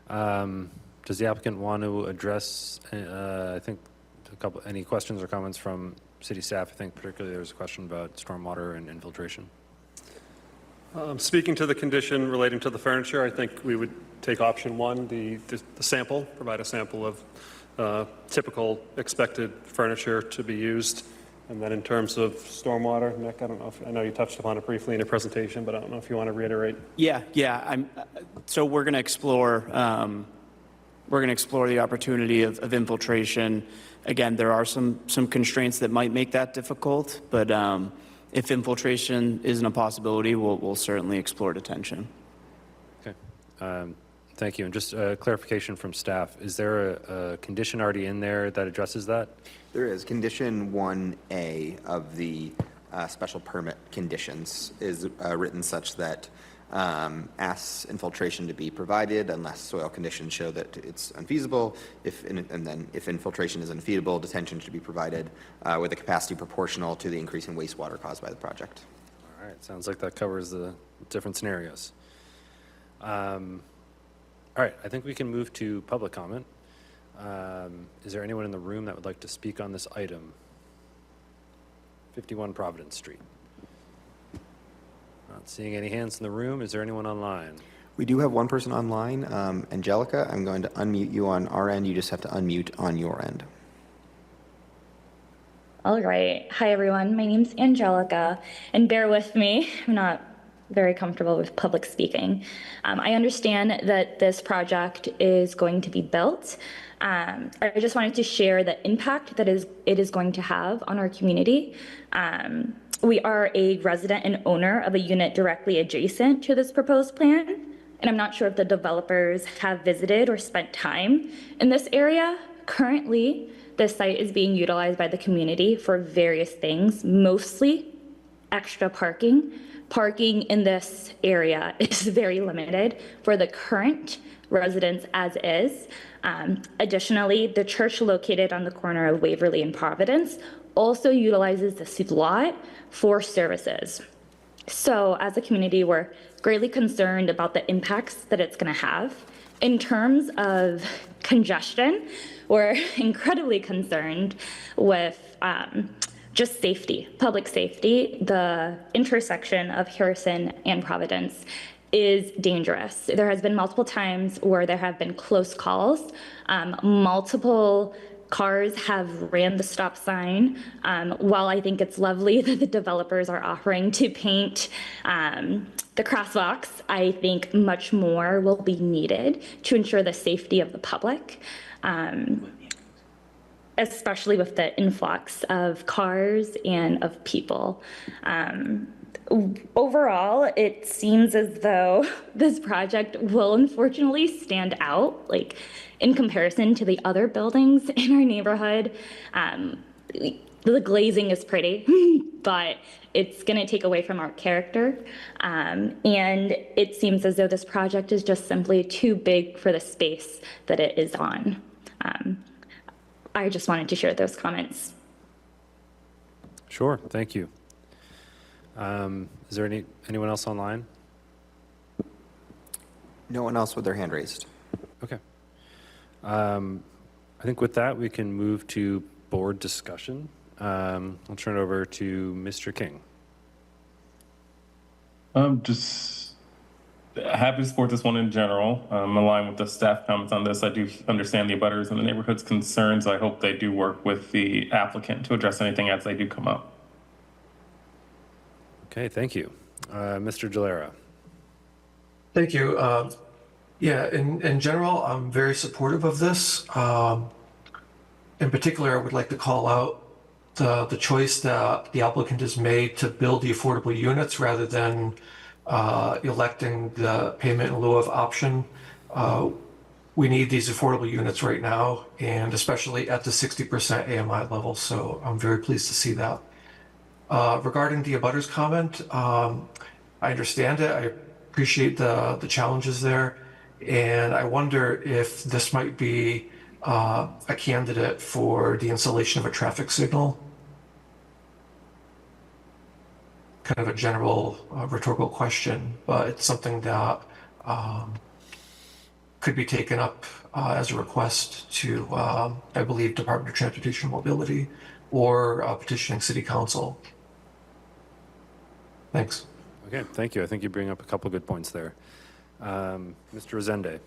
Does the applicant want to address, I think, any questions or comments from city staff? I think particularly there's a question about stormwater and infiltration. Speaking to the condition relating to the furniture, I think we would take option one, the sample, provide a sample of typical expected furniture to be used. And then in terms of stormwater, Nick, I don't know if, I know you touched upon it briefly in your presentation, but I don't know if you want to reiterate. Yeah. So we're going to explore the opportunity of infiltration. Again, there are some constraints that might make that difficult, but if infiltration isn't a possibility, we'll certainly explore detention. Okay. Thank you. And just a clarification from staff, is there a condition already in there that addresses that? There is. Condition 1A of the special permit conditions is written such that asks infiltration to be provided unless soil conditions show that it's unfeasible. And then if infiltration is unfeasible, detention should be provided with a capacity proportional to the increase in wastewater caused by the project. All right. Sounds like that covers the different scenarios. All right. I think we can move to public comment. Is there anyone in the room that would like to speak on this item? 51 Providence Street. Not seeing any hands in the room. Is there anyone online? We do have one person online. Angelica, I'm going to unmute you on our end. You just have to unmute on your end. All right. Hi, everyone. My name's Angelica, and bear with me. I'm not very comfortable with public speaking. I understand that this project is going to be built. I just wanted to share the impact that it is going to have on our community. We are a resident and owner of a unit directly adjacent to this proposed plan, and I'm not sure if the developers have visited or spent time in this area. Currently, the site is being utilized by the community for various things, mostly extra parking. Parking in this area is very limited for the current residents as is. Additionally, the church located on the corner of Waverly and Providence also utilizes this lot for services. So as a community, we're greatly concerned about the impacts that it's going to have. In terms of congestion, we're incredibly concerned with just safety, public safety. The intersection of Harrison and Providence is dangerous. There has been multiple times where there have been close calls. Multiple cars have ran the stop sign. While I think it's lovely that the developers are offering to paint the crosswalks, I think much more will be needed to ensure the safety of the public. Especially with the influx of cars and of people. Overall, it seems as though this project will unfortunately stand out, like in comparison to the other buildings in our neighborhood. The glazing is pretty, but it's going to take away from our character. And it seems as though this project is just simply too big for the space that it is on. I just wanted to share those comments. Sure, thank you. Is there anyone else online? No one else with their hand raised. Okay. I think with that, we can move to board discussion. I'll turn it over to Mr. King. Just happy to support this one in general. I'm aligned with the staff comments on this. I do understand the abutters and the neighborhood's concerns. I hope they do work with the applicant to address anything as they do come up. Okay, thank you. Mr. Gilera. Thank you. Yeah, in general, I'm very supportive of this. In particular, I would like to call out the choice that the applicant has made to build the affordable units rather than electing the payment in lieu of option. we need these affordable units right now, and especially at the 60% AMI level, so I'm very pleased to see that. Regarding the abutters comment, I understand it. I appreciate the challenges there, and I wonder if this might be a candidate for the installation of a traffic signal. Kind of a general rhetorical question, but it's something that could be taken up as a request to, I believe, Department of Transportation and Mobility or petitioning City Council. Thanks. Okay, thank you. I think you bring up a couple good points there. Mr. Resende.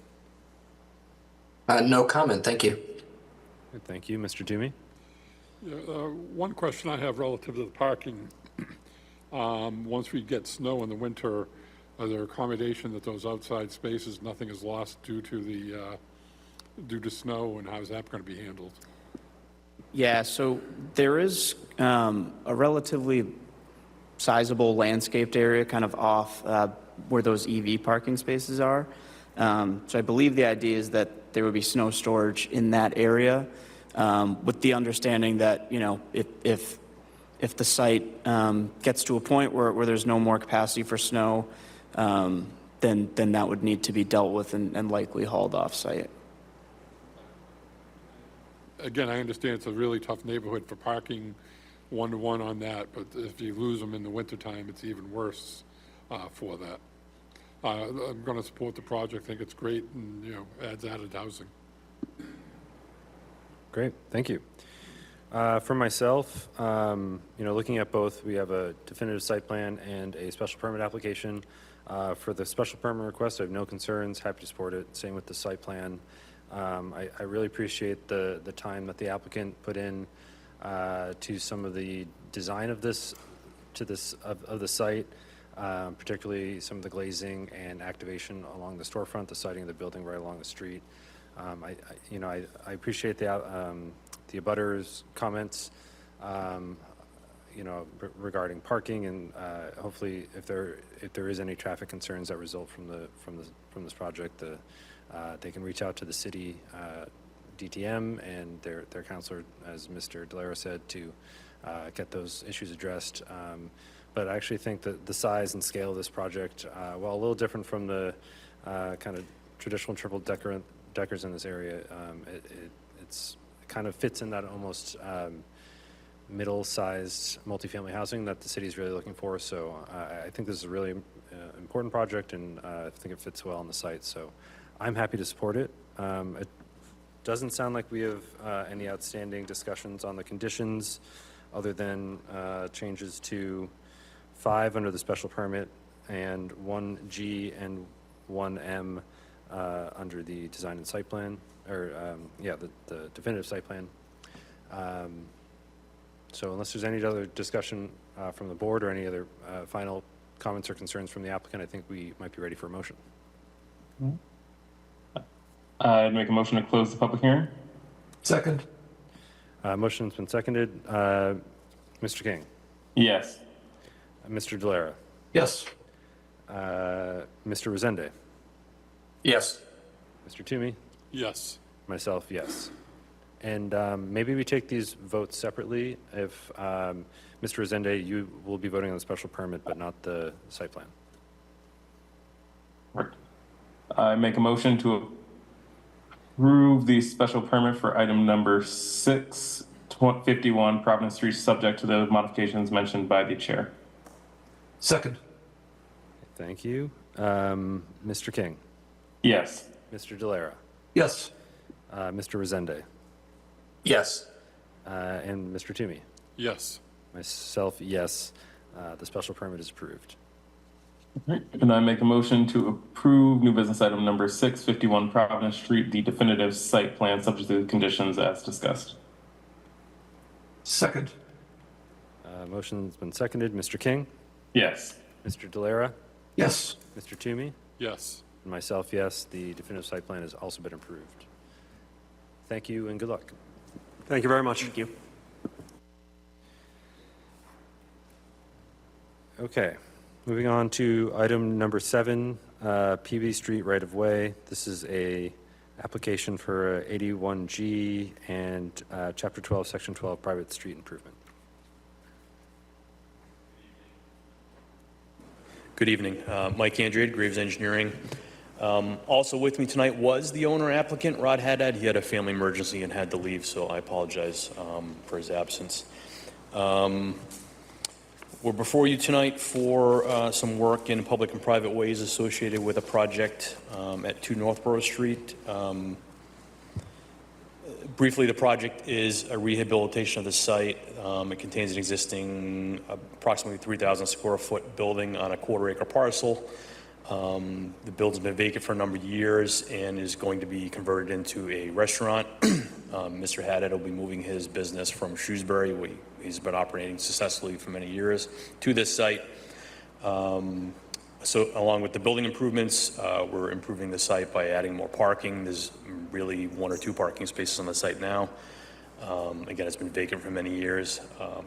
No comment, thank you. Good, thank you. Mr. Toomey? Yeah, one question I have relative to the parking. Once we get snow in the winter, are there accommodation that those outside spaces, nothing is lost due to snow, and how is that going to be handled? Yeah, so there is a relatively sizable landscaped area kind of off where those EV parking spaces are. So I believe the idea is that there would be snow storage in that area, with the understanding that, you know, if the site gets to a point where there's no more capacity for snow, then that would need to be dealt with and likely hauled off site. Again, I understand it's a really tough neighborhood for parking one-to-one on that, but if you lose them in the wintertime, it's even worse for that. I'm going to support the project. I think it's great, and, you know, adds added housing. Great, thank you. For myself, you know, looking at both, we have a definitive site plan and a special permit application. For the special permit request, I have no concerns, happy to support it. Same with the site plan. I really appreciate the time that the applicant put in to some of the design of this, of the site, particularly some of the glazing and activation along the storefront, the siding of the building right along the street. I appreciate the abutters comments, you know, regarding parking, and hopefully, if there is any traffic concerns that result from this project, they can reach out to the city DTM and their counselor, as Mr. Delera said, to get those issues addressed. But I actually think that the size and scale of this project, while a little different from the kind of traditional triple deckers in this area, it kind of fits in that almost middle-sized multifamily housing that the city is really looking for. So I think this is a really important project, and I think it fits well on the site. So I'm happy to support it. It doesn't sound like we have any outstanding discussions on the conditions other than changes to 5 under the special permit and 1G and 1M under the design and site plan, or the definitive site plan. So unless there's any other discussion from the board or any other final comments or concerns from the applicant, I think we might be ready for a motion. I'd make a motion to close the public hearing. Second. Motion's been seconded. Mr. King? Yes. Mr. Delera? Yes. Mr. Resende? Yes. Mr. Toomey? Yes. Myself, yes. And maybe we take these votes separately. If Mr. Resende, you will be voting on the special permit, but not the site plan. Right. I make a motion to approve the special permit for item number 651 Providence Street, subject to the modifications mentioned by the chair. Second. Thank you. Mr. King? Yes. Mr. Delera? Yes. Mr. Resende? Yes. And Mr. Toomey? Yes. Myself, yes. The special permit is approved. And I make a motion to approve new business item number 651 Providence Street, the definitive site plan subject to the conditions as discussed. Second. Motion's been seconded. Mr. King? Yes. Mr. Delera? Yes. Mr. Toomey? Yes. And myself, yes. The definitive site plan has also been approved. Thank you and good luck. Thank you very much. Thank you. Okay, moving on to item number 7, PB Street right-of-way. This is a application for 81G and Chapter 12, Section 12, private street improvement. Good evening. Mike Andrade, Graves Engineering. Also with me tonight was the owner applicant, Rod Haddad. He had a family emergency and had to leave, so I apologize for his absence. We're before you tonight for some work in public and private ways associated with a project at 2 Northborough Street. Briefly, the project is a rehabilitation of the site. It contains an existing approximately 3,000 square foot building on a quarter-acre parcel. The building's been vacant for a number of years and is going to be converted into a restaurant. Mr. Haddad will be moving his business from Shrewsbury, where he's been operating successfully for many years, to this site. So along with the building improvements, we're improving the site by adding more parking. There's really 1 or 2 parking spaces on the site now. Again, it's been vacant for many years.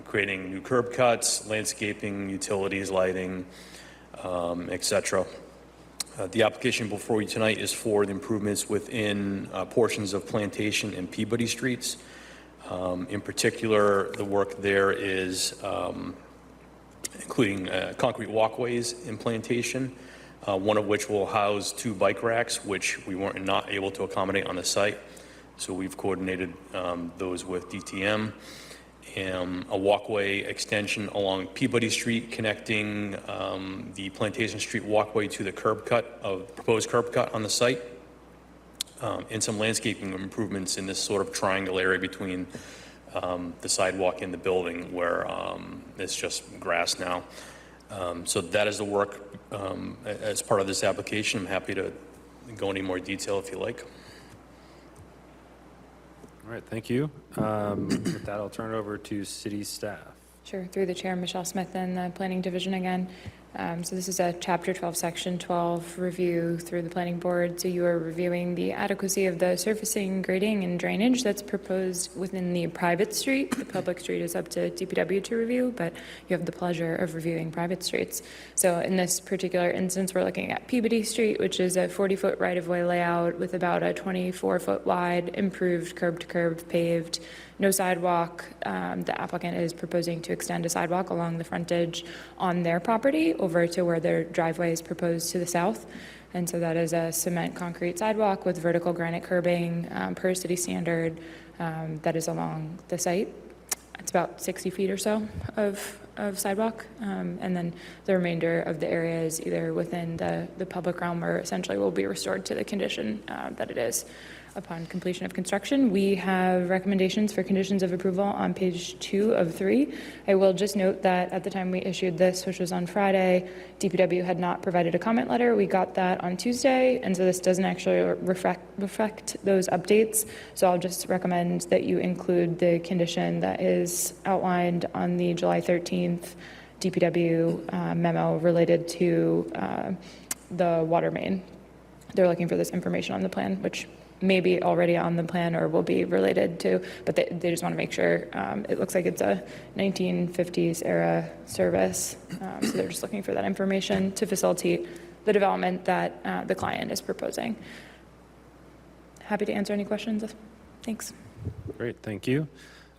Creating new curb cuts, landscaping, utilities, lighting, etc. The application before you tonight is for the improvements within portions of Plantation and Peabody Streets. In particular, the work there is including concrete walkways in Plantation, one of which will house 2 bike racks, which we weren't not able to accommodate on the site. So we've coordinated those with DTM. A walkway extension along Peabody Street connecting the Plantation Street walkway to the proposed curb cut on the site. And some landscaping improvements in this sort of triangle area between the sidewalk and the building where it's just grass now. So that is the work as part of this application. I'm happy to go into more detail if you like. All right, thank you. With that, I'll turn it over to city staff. Sure, through the chair, Michelle Smith in the Planning Division again. So this is a Chapter 12, Section 12 review through the Planning Board. So you are reviewing the adequacy of the surfacing, grading, and drainage that's proposed within the private street. The public street is up to DPW to review, but you have the pleasure of reviewing private streets. So in this particular instance, we're looking at Peabody Street, which is a 40-foot right-of-way layout with about a 24-foot wide improved curb-to-curb paved, no sidewalk. The applicant is proposing to extend a sidewalk along the frontage on their property over to where their driveway is proposed to the south. And so that is a cement concrete sidewalk with vertical granite curbing per city standard that is along the site. It's about 60 feet or so of sidewalk. And then the remainder of the area is either within the public realm or essentially will be restored to the condition that it is upon completion of construction. We have recommendations for conditions of approval on page 2 of 3. I will just note that at the time we issued this, which was on Friday, DPW had not provided a comment letter. We got that on Tuesday, and so this doesn't actually reflect those updates. So I'll just recommend that you include the condition that is outlined on the July 13th DPW memo related to the water main. They're looking for this information on the plan, which may be already on the plan or will be related to, but they just want to make sure. It looks like it's a 1950s era service, so they're just looking for that information to facilitate the development that the client is proposing. Happy to answer any questions. Thanks. Great, thank you.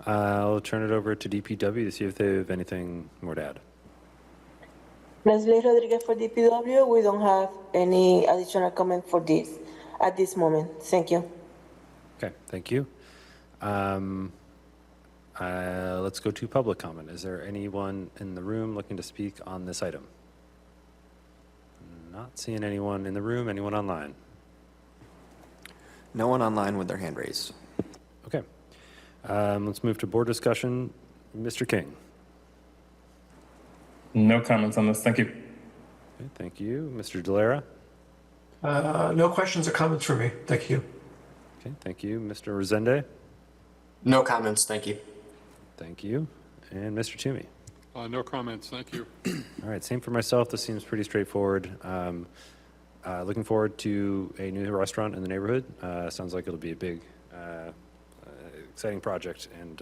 I'll turn it over to DPW to see if they have anything more to add. Leslie Rodriguez for DPW. We don't have any additional comment for this at this moment. Thank you. Okay, thank you. Let's go to public comment. Is there anyone in the room looking to speak on this item? Not seeing anyone in the room. Anyone online? No one online with their hand raised. Okay. Let's move to board discussion. Mr. King. No comments on this. Thank you. Okay, thank you. Mr. Delera. No questions or comments for me. Thank you. Okay, thank you. Mr. Resende. No comments, thank you. Thank you. And Mr. Toomey. No comments, thank you. All right, same for myself. This seems pretty straightforward. Looking forward to a new restaurant in the neighborhood. Sounds like it'll be a big, exciting project, and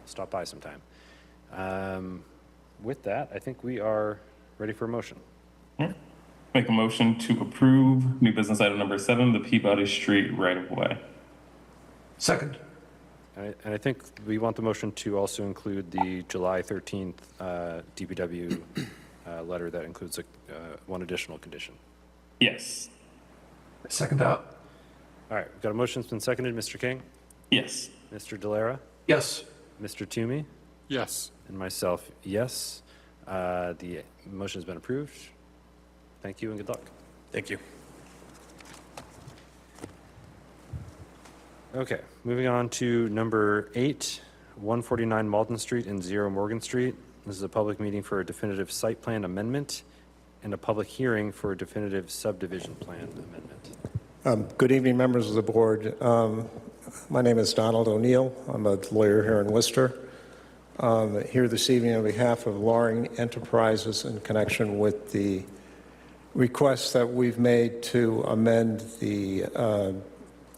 stop by sometime. With that, I think we are ready for a motion. Make a motion to approve new business item number 7, the Peabody Street right-of-way. Second. And I think we want the motion to also include the July 13th DPW letter that includes one additional condition. Yes. Second that. All right, we've got a motion that's been seconded. Mr. King? Yes. Mr. Delara? Yes. Mr. Toomey? Yes. And myself, yes. The motion has been approved. Thank you and good luck. Thank you. Okay, moving on to number 8, 149 Malden Street and 0 Morgan Street. This is a public meeting for a definitive site plan amendment and a public hearing for a definitive subdivision plan amendment. Good evening, members of the board. My name is Donald O'Neill. I'm a lawyer here in Worcester. Here this evening on behalf of Loring Enterprises in connection with the request that we've made to amend the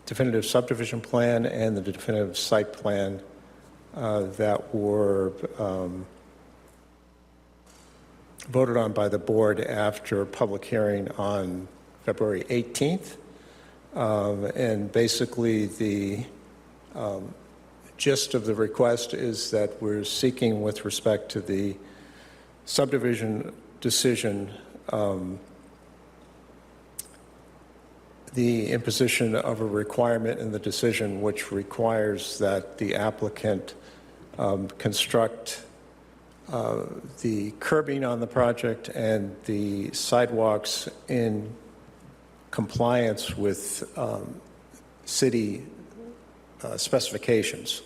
definitive subdivision plan and the definitive site plan that were voted on by the board after public hearing on February 18th. And basically the gist of the request is that we're seeking, with respect to the subdivision decision, the imposition of a requirement in the decision which requires that the applicant construct the curbing on the project and the sidewalks in compliance with city specifications,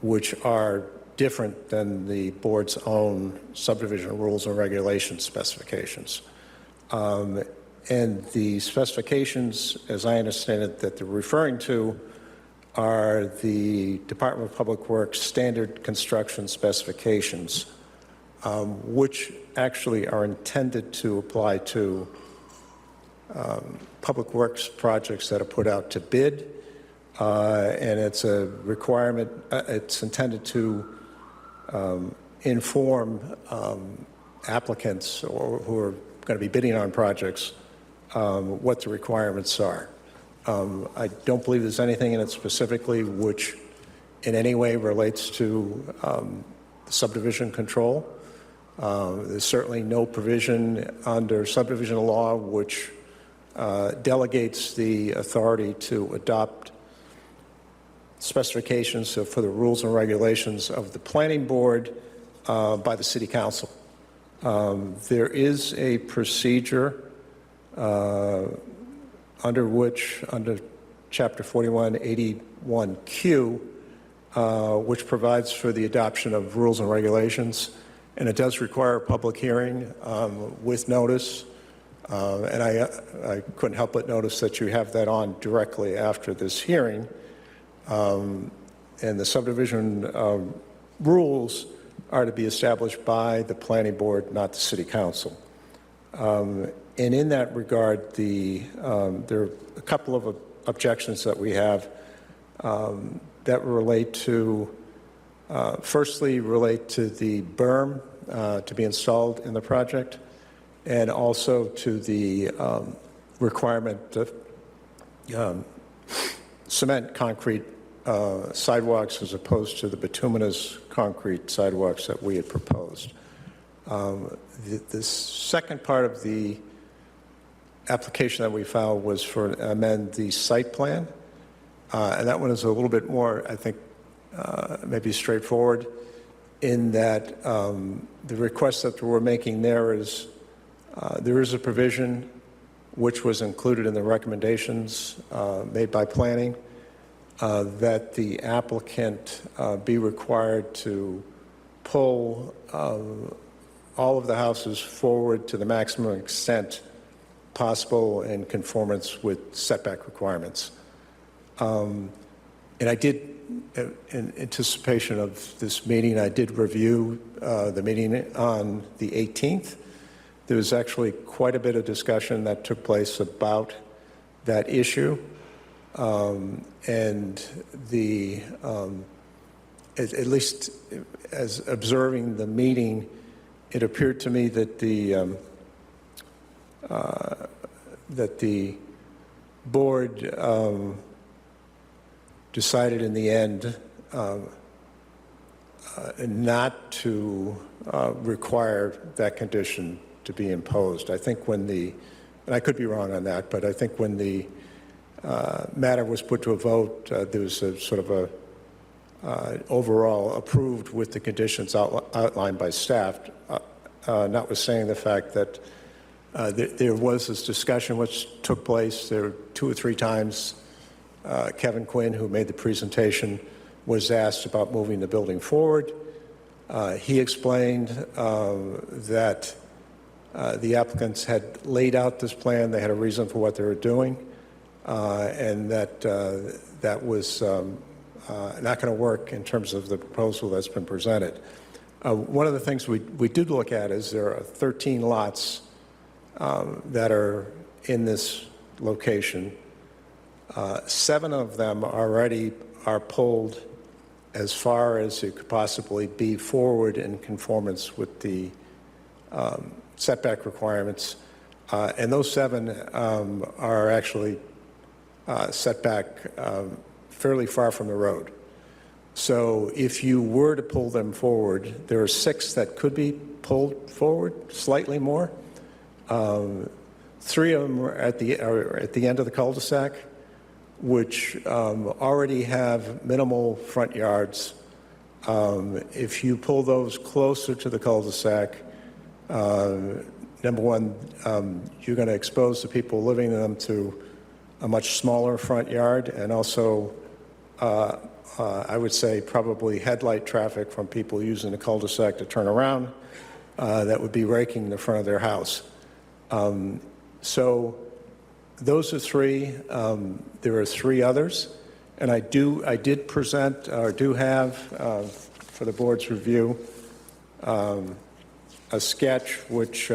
which are different than the board's own subdivision rules and regulations specifications. And the specifications, as I understand it, that they're referring to are the Department of Public Works standard construction specifications, which actually are intended to apply to public works projects that are put out to bid. And it's a requirement, it's intended to inform applicants or who are going to be bidding on projects what the requirements are. I don't believe there's anything in it specifically which in any way relates to subdivision control. There's certainly no provision under subdivision law which delegates the authority to adopt specifications for the rules and regulations of the planning board by the city council. There is a procedure under which, under Chapter 4181Q, which provides for the adoption of rules and regulations, and it does require a public hearing with notice. And I couldn't help but notice that you have that on directly after this hearing. And the subdivision rules are to be established by the planning board, not the city council. And in that regard, there are a couple of objections that we have that relate to, firstly, relate to the berm to be installed in the project, and also to the requirement of cement concrete sidewalks as opposed to the bituminous concrete sidewalks that we had proposed. The second part of the application that we filed was for amend the site plan, and that one is a little bit more, I think, maybe straightforward in that the request that we're making there is a provision which was included in the recommendations made by planning that the applicant be required to pull all of the houses forward to the maximum extent possible in conformance with setback requirements. And I did, in anticipation of this meeting, I did review the meeting on the 18th. There was actually quite a bit of discussion that took place about that issue. And the, at least as observing the meeting, it appeared to me that the that the board decided in the end not to require that condition to be imposed. I think when the, and I could be wrong on that, but I think when the matter was put to a vote, there was a sort of a overall approved with the conditions outlined by staff, notwithstanding the fact that there was this discussion which took place. There 2 or 3 times Kevin Quinn, who made the presentation, was asked about moving the building forward. He explained that the applicants had laid out this plan, they had a reason for what they were doing, and that that was not going to work in terms of the proposal that's been presented. One of the things we did look at is there are 13 lots that are in this location. 7 of them already are pulled as far as it could possibly be forward in conformance with the setback requirements. And those 7 are actually set back fairly far from the road. So if you were to pull them forward, there are 6 that could be pulled forward, slightly more. 3 of them are at the end of the cul-de-sac, which already have minimal front yards. If you pull those closer to the cul-de-sac, number one, you're going to expose the people living in them to a much smaller front yard, and also I would say probably headlight traffic from people using the cul-de-sac to turn around that would be raking the front of their house. So those are 3. There are 3 others, and I did present, or do have for the board's review, a sketch which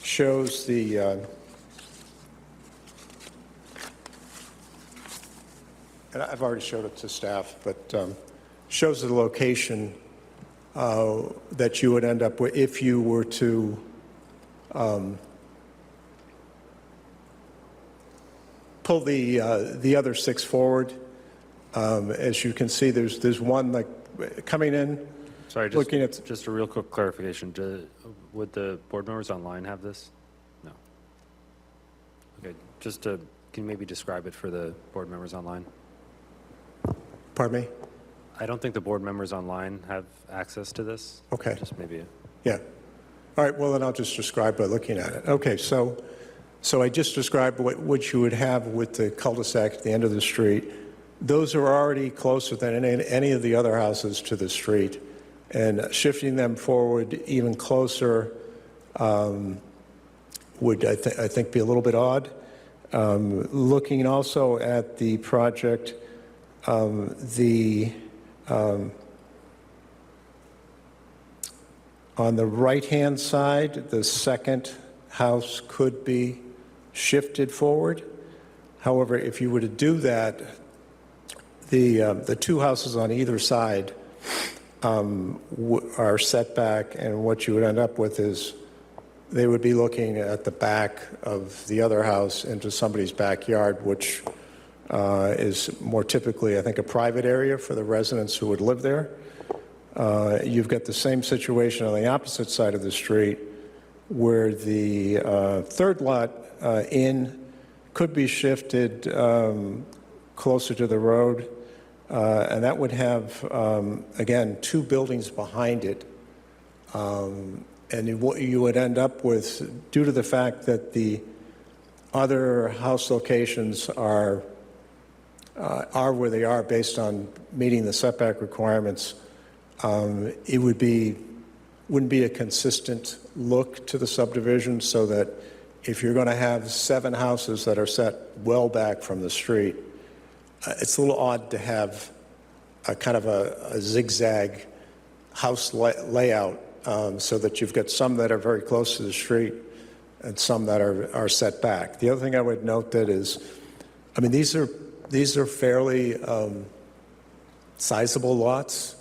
shows the and I've already showed it to staff, but shows the location that you would end up with if you were to pull the other 6 forward. As you can see, there's one like coming in. Sorry, looking at just a real quick clarification. Would the board members online have this? No. Okay, can you maybe describe it for the board members online? Pardon me? I don't think the board members online have access to this. Okay. Just maybe. Yeah. All right, well, then I'll just describe by looking at it. Okay, so I just described what you would have with the cul-de-sac at the end of the street. Those are already closer than any of the other houses to the street, and shifting them forward even closer would, I think, be a little bit odd. Looking also at the project, on the right-hand side, the second house could be shifted forward. However, if you were to do that, the 2 houses on either side are set back, and what you would end up with is they would be looking at the back of the other house into somebody's backyard, which is more typically, I think, a private area for the residents who would live there. You've got the same situation on the opposite side of the street, where the 3rd lot in could be shifted closer to the road, and that would have, again, 2 buildings behind it. And what you would end up with, due to the fact that the other house locations are where they are based on meeting the setback requirements, it wouldn't be a consistent look to the subdivision, so that if you're going to have 7 houses that are set well back from the street, it's a little odd to have a kind of a zigzag house layout, so that you've got some that are very close to the street and some that are set back. The other thing I would note that is, I mean, these are fairly sizable lots,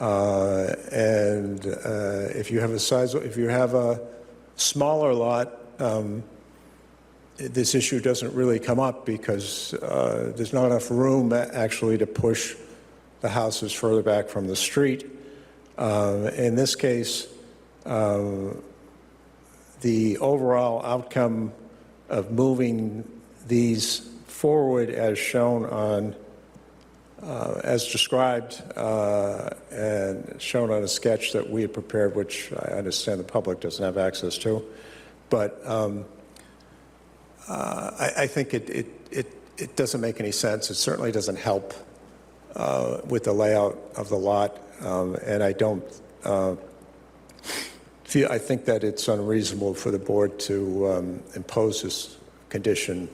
and if you have a smaller lot, this issue doesn't really come up because there's not enough room actually to push the houses further back from the street. In this case, the overall outcome of moving these forward as shown on, as described and shown on a sketch that we had prepared, which I understand the public doesn't have access to. But I think it doesn't make any sense. It certainly doesn't help with the layout of the lot. And I don't I think that it's unreasonable for the board to impose this condition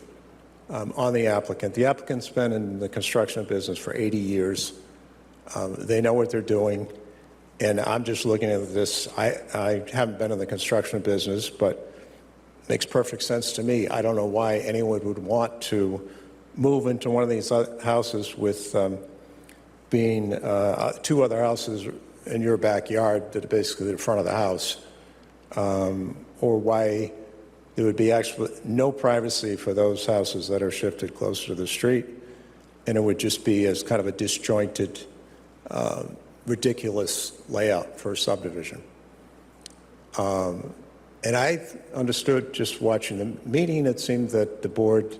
on the applicant. The applicant's been in the construction business for 80 years. They know what they're doing, and I'm just looking at this. I haven't been in the construction business, but it makes perfect sense to me. I don't know why anyone would want to move into one of these houses with being two other houses in your backyard that are basically the front of the house, or why there would be actually no privacy for those houses that are shifted closer to the street, and it would just be as kind of a disjointed, ridiculous layout for a subdivision. And I understood just watching the meeting, it seemed that the board,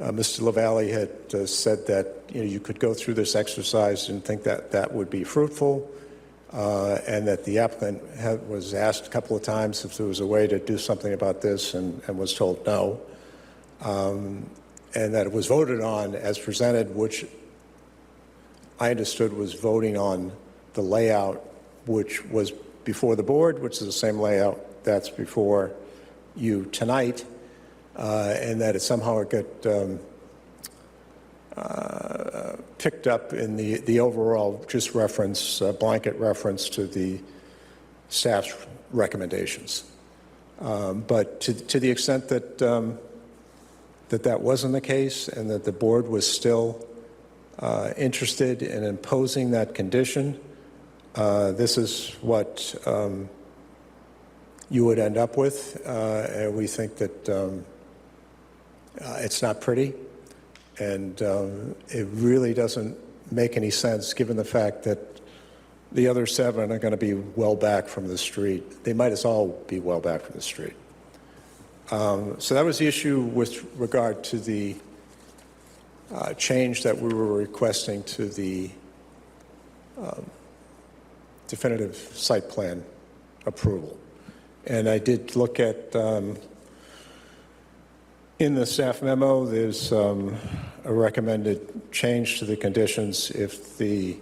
Mr. LaValle had said that you could go through this exercise and think that that would be fruitful. And that the applicant was asked a couple of times if there was a way to do something about this and was told no. And that it was voted on as presented, which I understood was voting on the layout which was before the board, which is the same layout that's before you tonight, and that it somehow got picked up in the overall just reference, blanket reference to the staff's recommendations. But to the extent that that wasn't the case and that the board was still interested in imposing that condition, this is what you would end up with. And we think that it's not pretty. And it really doesn't make any sense given the fact that the other 7 are going to be well back from the street. They might as well be well back from the street. So that was the issue with regard to the change that we were requesting to the definitive site plan approval. And I did look at in the staff memo, there's a recommended change to the conditions if the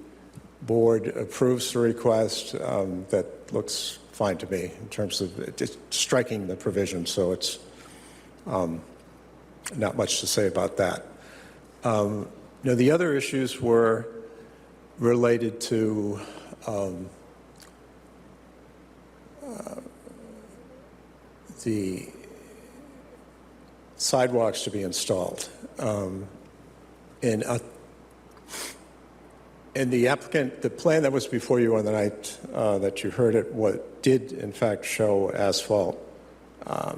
board approves the request. That looks fine to me in terms of just striking the provision, so it's not much to say about that. Now, the other issues were related to the sidewalks to be installed. And the applicant, the plan that was before you on the night that you heard it, did in fact show asphalt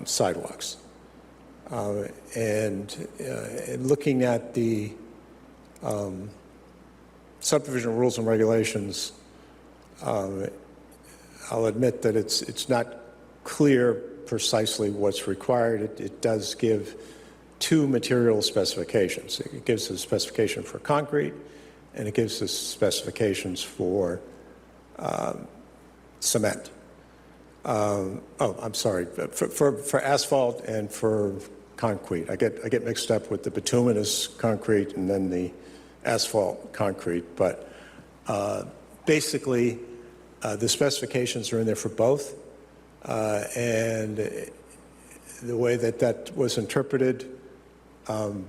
sidewalks. And looking at the subdivision rules and regulations, I'll admit that it's not clear precisely what's required. It does give 2 material specifications. It gives a specification for concrete, and it gives us specifications for cement. I'm sorry, for asphalt and for concrete. I get mixed up with the bituminous concrete and then the asphalt concrete, but basically the specifications are in there for both. And the way that was interpreted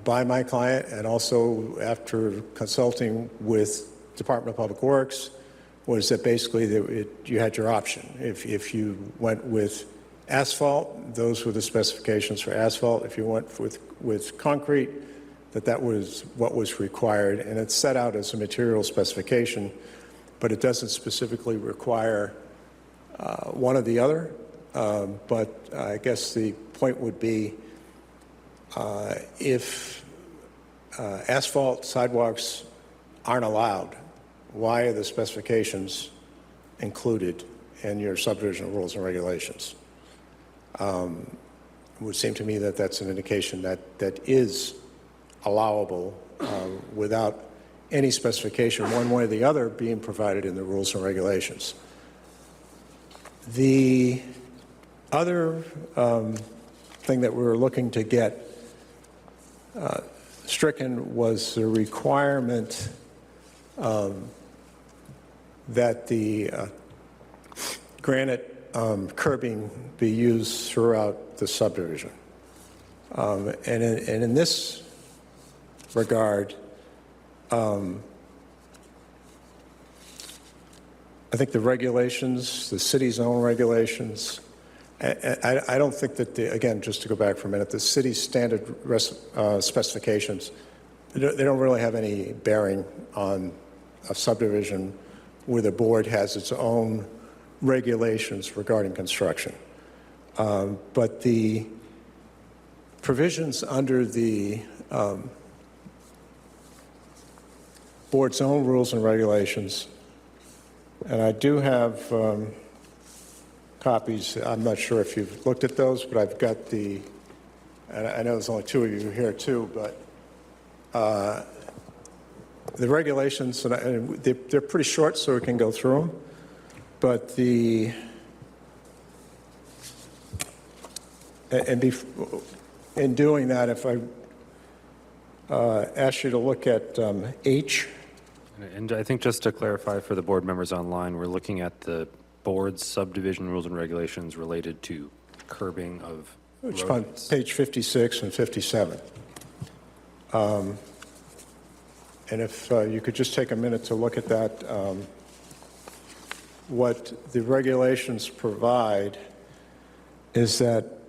by my client, and also after consulting with Department of Public Works, was that basically you had your option. If you went with asphalt, those were the specifications for asphalt. If you went with concrete, that was what was required. And it's set out as a material specification, but it doesn't specifically require one or the other. But I guess the point would be if asphalt sidewalks aren't allowed, why are the specifications included in your subdivision rules and regulations? It would seem to me that that's an indication that is allowable without any specification one way or the other being provided in the rules and regulations. The other thing that we were looking to get stricken was the requirement that the granite curbing be used throughout the subdivision. And in this regard, I think the regulations, the city's own regulations, I don't think that, again, just to go back for a minute, the city's standard specifications, they don't really have any bearing on a subdivision where the board has its own regulations regarding construction. But the provisions under the board's own rules and regulations, and I do have copies. I'm not sure if you've looked at those, but I've got the, and I know there's only two of you here too, but the regulations, and they're pretty short, so we can go through them. But the, in doing that, if I ask you to look at H. And I think just to clarify for the board members online, we're looking at the board's subdivision rules and regulations related to curbing of Which on roads. page 56 and 57. And if you could just take a minute to look at that, what the regulations provide is that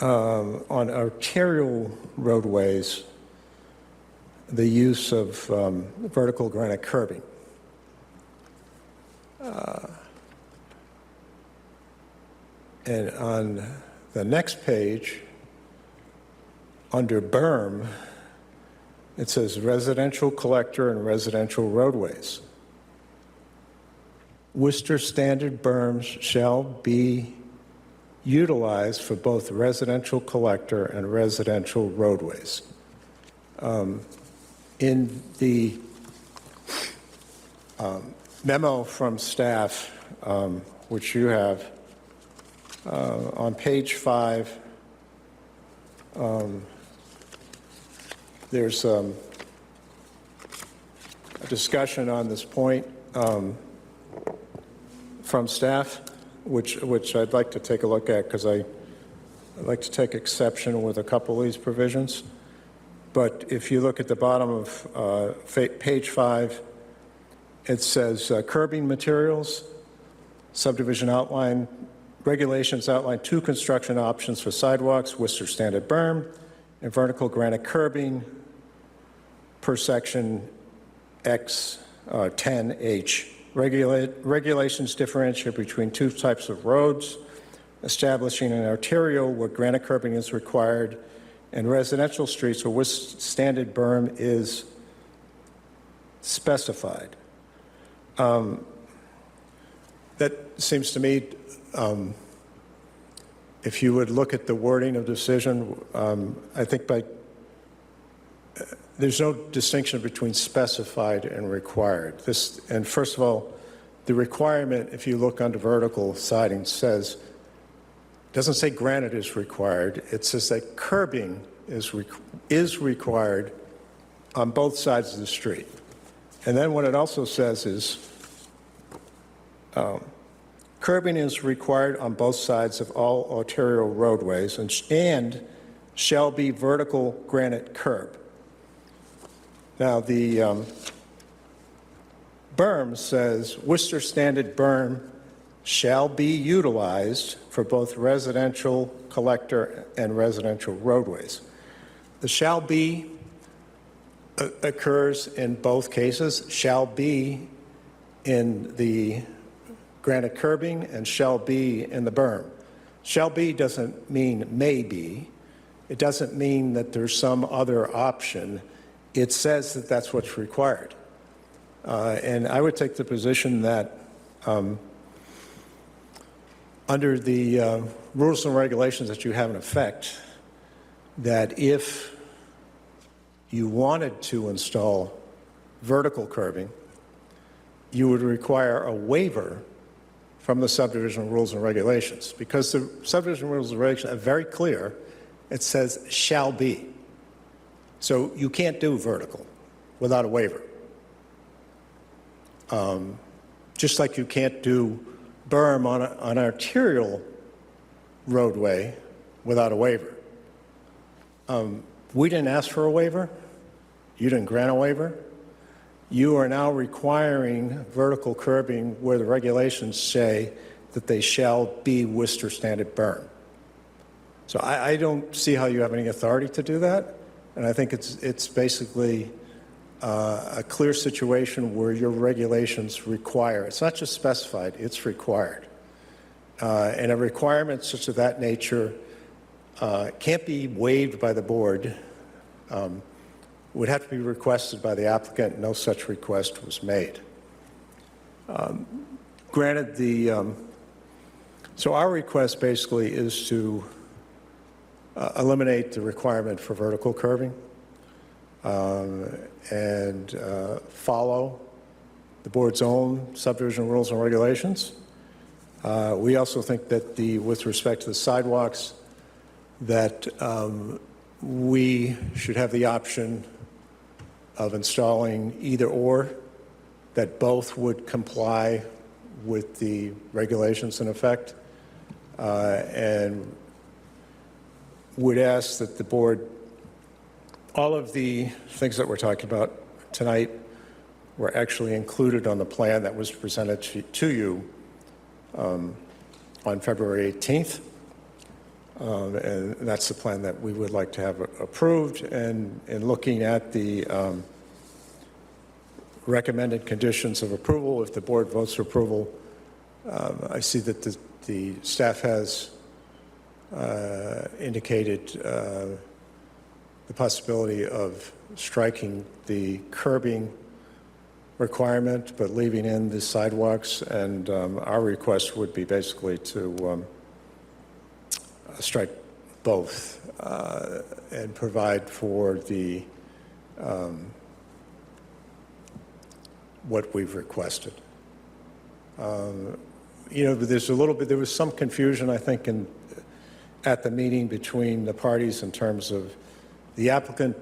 on arterial roadways, the use of vertical granite curbing. And on the next page, under berm, it says residential collector and residential roadways. Worcester standard berms shall be utilized for both residential collector and residential roadways. In the memo from staff, which you have, on page 5, there's a discussion on this point from staff, which I'd like to take a look at because I'd like to take exception with a couple of these provisions. But if you look at the bottom of page 5, it says curbing materials, subdivision outline, regulations outline 2 construction options for sidewalks, Worcester standard berm, and vertical granite curbing per section X 10H. Regulations differentiate between 2 types of roads, establishing an arterial where granite curbing is required, and residential streets where Worcester standard berm is specified. That seems to me, if you would look at the wording of decision, I think there's no distinction between specified and required. And first of all, the requirement, if you look under vertical siding, doesn't say granite is required. It says that curbing is required on both sides of the street. And then what it also says is curbing is required on both sides of all arterial roadways and shall be vertical granite curb. Now, the berm says Worcester standard berm shall be utilized for both residential collector and residential roadways. The shall be occurs in both cases, shall be in the granite curbing and shall be in the berm. Shall be doesn't mean may be. It doesn't mean that there's some other option. It says that that's what's required. And I would take the position that under the rules and regulations that you have in effect, that if you wanted to install vertical curbing, you would require a waiver from the subdivision rules and regulations, because the subdivision rules and regulations are very clear. It says shall be. So you can't do vertical without a waiver. Just like you can't do berm on an arterial roadway without a waiver. We didn't ask for a waiver. You didn't grant a waiver. You are now requiring vertical curbing where the regulations say that they shall be Worcester standard berm. So I don't see how you have any authority to do that. And I think it's basically a clear situation where your regulations require, it's not just specified, it's required. And a requirement such of that nature can't be waived by the board. Would have to be requested by the applicant. No such request was made. Granted, so our request basically is to eliminate the requirement for vertical curbing and follow the board's own subdivision rules and regulations. We also think that with respect to the sidewalks, that we should have the option of installing either or, that both would comply with the regulations in effect, and would ask that the board, all of the things that we're talking about tonight were actually included on the plan that was presented to you on February 18th. And that's the plan that we would like to have approved. And in looking at the recommended conditions of approval, if the board votes for approval, I see that the staff has indicated the possibility of striking the curbing requirement, but leaving in the sidewalks. And our request would be basically to strike both and provide for the what we've requested. There's there was some confusion, I think, at the meeting between the parties in terms of the applicant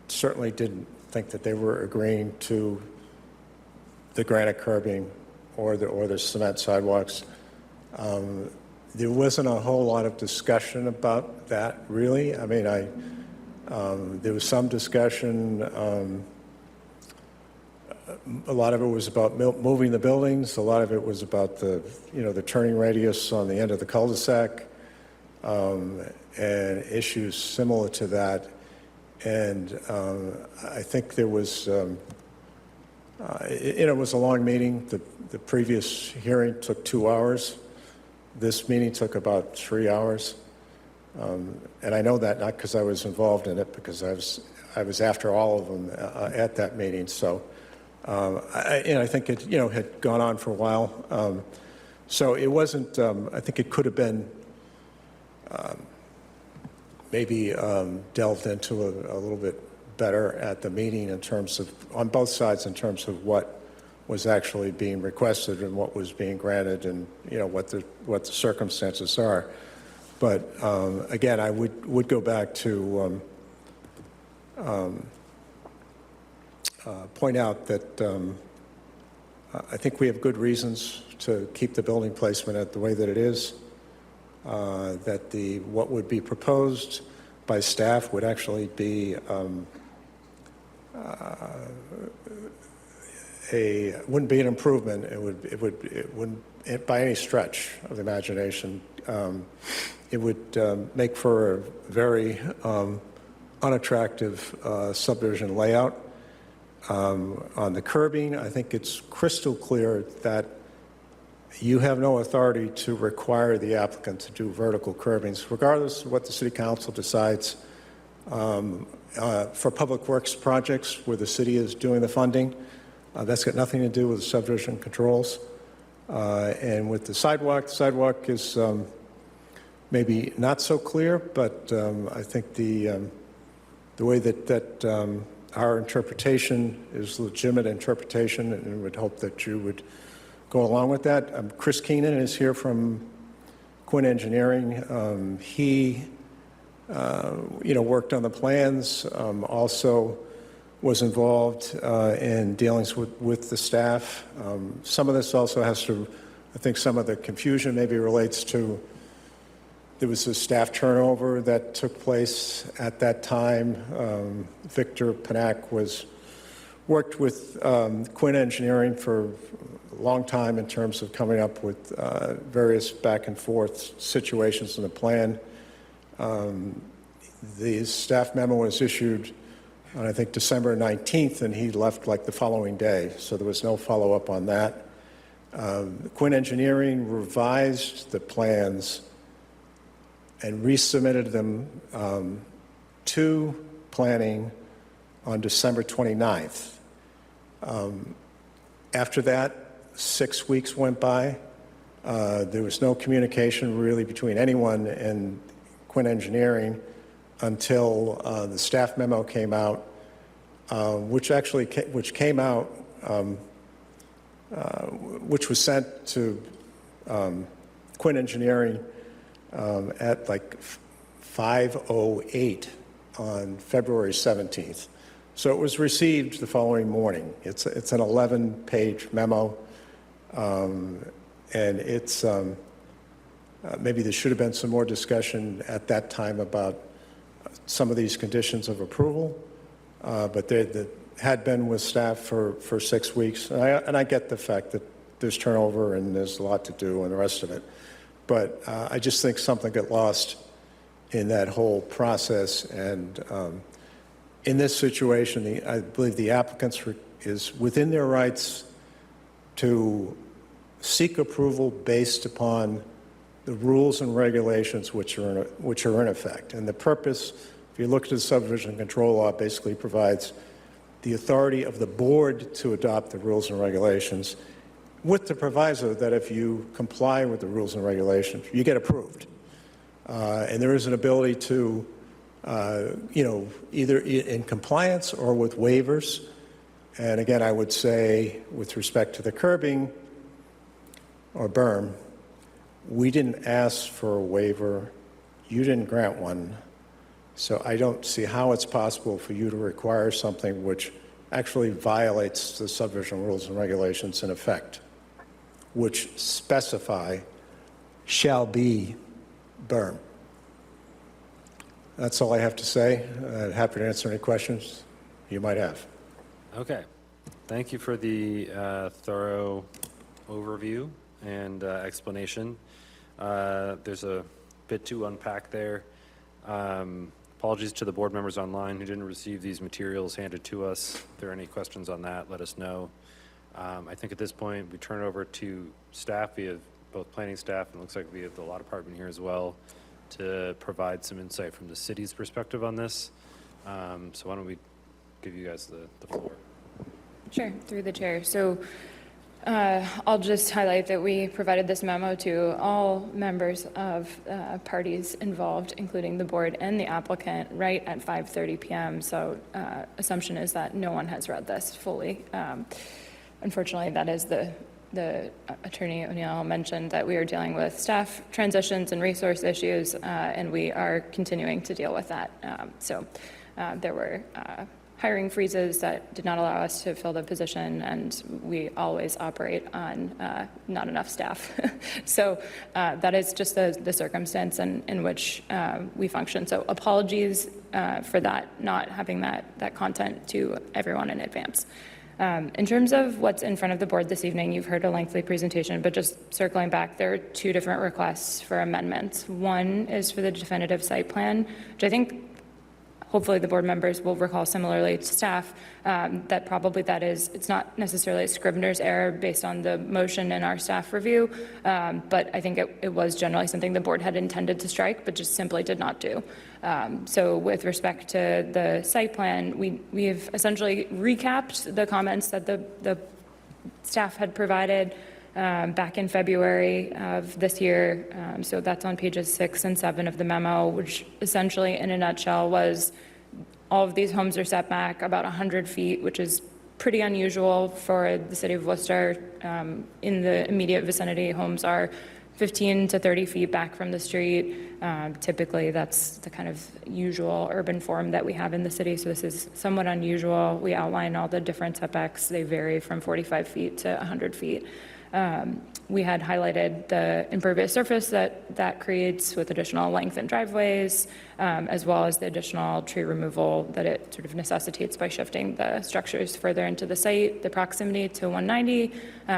certainly didn't think that they were agreeing to the granite curbing or the cement sidewalks. There wasn't a whole lot of discussion about that, really. I mean, there was some discussion. A lot of it was about moving the buildings. A lot of it was about the turning radius on the end of the cul-de-sac, and issues similar to that. And I think there was, it was a long meeting. The previous hearing took 2 hours. This meeting took about 3 hours. And I know that not because I was involved in it, because I was after all of them at that meeting. So, I think it, had gone on for a while. So it wasn't, I think it could have been maybe delved into a little bit better at the meeting in terms of, on both sides, in terms of what was actually being requested and what was being granted, and what the circumstances are. But again, I would go back to point out that I think we have good reasons to keep the building placement at the way that it is. That what would be proposed by staff would actually be wouldn't be an improvement. It wouldn't by any stretch of the imagination. It would make for a very unattractive subdivision layout. On the curbing, I think it's crystal clear that you have no authority to require the applicant to do vertical curbings, regardless of what the city council decides. For public works projects where the city is doing the funding, that's got nothing to do with subdivision controls. And with the sidewalk is maybe not so clear, but I think the way that our interpretation is legitimate interpretation, and would hope that you would go along with that. Chris Keenan is here from Quinn Engineering. He worked on the plans, also was involved in dealings with the staff. Some of this also has to, I think some of the confusion maybe relates to, there was a staff turnover that took place at that time. Victor Panak worked with Quinn Engineering for a long time in terms of coming up with various back and forth situations in the plan. The staff memo was issued on, I think, December 19th, and he left like the following day, so there was no follow-up on that. Quinn Engineering revised the plans and resubmitted them to planning on December 29th. After that, 6 weeks went by. There was no communication really between anyone and Quinn Engineering until the staff memo came out, which was sent to Quinn Engineering at like 5:08 on February 17th. So it was received the following morning. It's an 11-page memo, and it's maybe there should have been some more discussion at that time about some of these conditions of approval, but they had been with staff for 6 weeks. And I get the fact that there's turnover and there's a lot to do and the rest of it. But I just think something got lost in that whole process. And in this situation, I believe the applicants is within their rights to seek approval based upon the rules and regulations which are in effect. And the purpose, if you look at the subdivision control law, basically provides the authority of the board to adopt the rules and regulations, with the proviso that if you comply with the rules and regulations, you get approved. And there is an ability to, either in compliance or with waivers. And again, I would say with respect to the curbing or berm, we didn't ask for a waiver. You didn't grant one. So I don't see how it's possible for you to require something which actually violates the subdivision rules and regulations in effect, which specify shall be berm. That's all I have to say. Happy to answer any questions you might have. Okay. Thank you for the thorough overview and explanation. There's a bit to unpack there. Apologies to the board members online who didn't receive these materials handed to us. If there are any questions on that, let us know. I think at this point, we turn it over to staff. We have both planning staff, and it looks like we have the law department here as well, to provide some insight from the city's perspective on this. So why don't we give you guys the floor. Sure, through the chair. So I'll just highlight that we provided this memo to all members of parties involved, including the board and the applicant, right at 5:30 p.m. So assumption is that no one has read this fully. Unfortunately, that is the Attorney O'Neill mentioned that we are dealing with staff transitions and resource issues, and we are continuing to deal with that. So there were hiring freezes that did not allow us to fill the position, and we always operate on not enough staff. So that is just the circumstance in which we function. So apologies for that, not having that content to everyone in advance. In terms of what's in front of the board this evening, you've heard a lengthy presentation, but just circling back, there are two different requests for amendments. One is for the definitive site plan, which I think hopefully the board members will recall similarly to staff, that probably it's not necessarily a Scrivener's error based on the motion in our staff review, but I think it was generally something the board had intended to strike, but just simply did not do. So with respect to the site plan, we have essentially recapped the comments that the staff had provided back in February of this year. So that's on pages 6 and 7 of the memo, which essentially in a nutshell was all of these homes are set back about 100 feet, which is pretty unusual for the city of Worcester. In the immediate vicinity, homes are 15 to 30 feet back from the street. Typically, that's the kind of usual urban form that we have in the city, so this is somewhat unusual. We outline all the different setbacks. They vary from 45 feet to 100 feet. We had highlighted the impervious surface that creates with additional lengthened driveways, as well as the additional tree removal that it sort of necessitates by shifting the structures further into the site, the proximity to 190,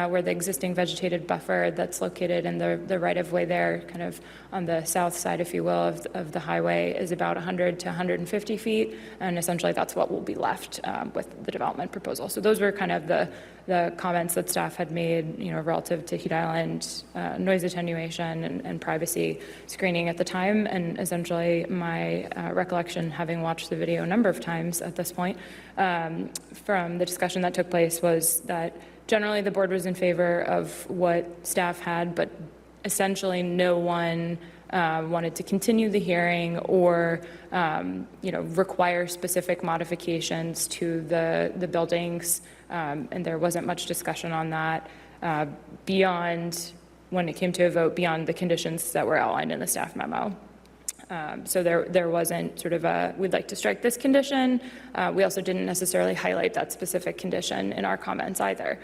where the existing vegetated buffer that's located in the right-of-way there, kind of on the south side, if you will, of the highway is about 100 to 150 feet, and essentially that's what will be left with the development proposal. So those were kind of the comments that staff had made, relative to heat island, noise attenuation, and privacy screening at the time. And essentially, my recollection, having watched the video a number of times at this point, from the discussion that took place was that generally the board was in favor of what staff had, but essentially no one wanted to continue the hearing or require specific modifications to the buildings, and there wasn't much discussion on that beyond, when it came to a vote, beyond the conditions that were outlined in the staff memo. So there wasn't sort of we'd like to strike this condition. We also didn't necessarily highlight that specific condition in our comments either.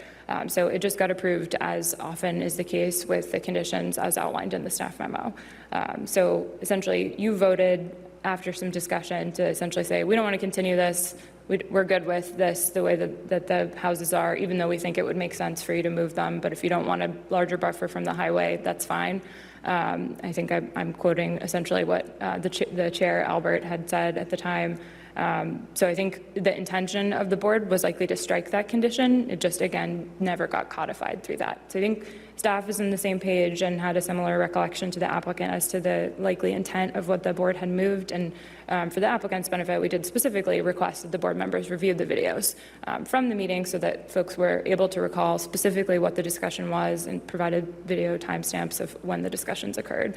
So it just got approved, as often is the case with the conditions as outlined in the staff memo. So essentially, you voted after some discussion to essentially say, we don't want to continue this. We're good with this, the way that the houses are, even though we think it would make sense for you to move them. But if you don't want a larger buffer from the highway, that's fine. I think I'm quoting essentially what the chair, Albert, had said at the time. So I think the intention of the board was likely to strike that condition. It just, again, never got codified through that. So I think staff is on the same page and had a similar recollection to the applicant as to the likely intent of what the board had moved. And for the applicant's benefit, we did specifically request that the board members review the videos from the meeting so that folks were able to recall specifically what the discussion was and provided video timestamps of when the discussions occurred.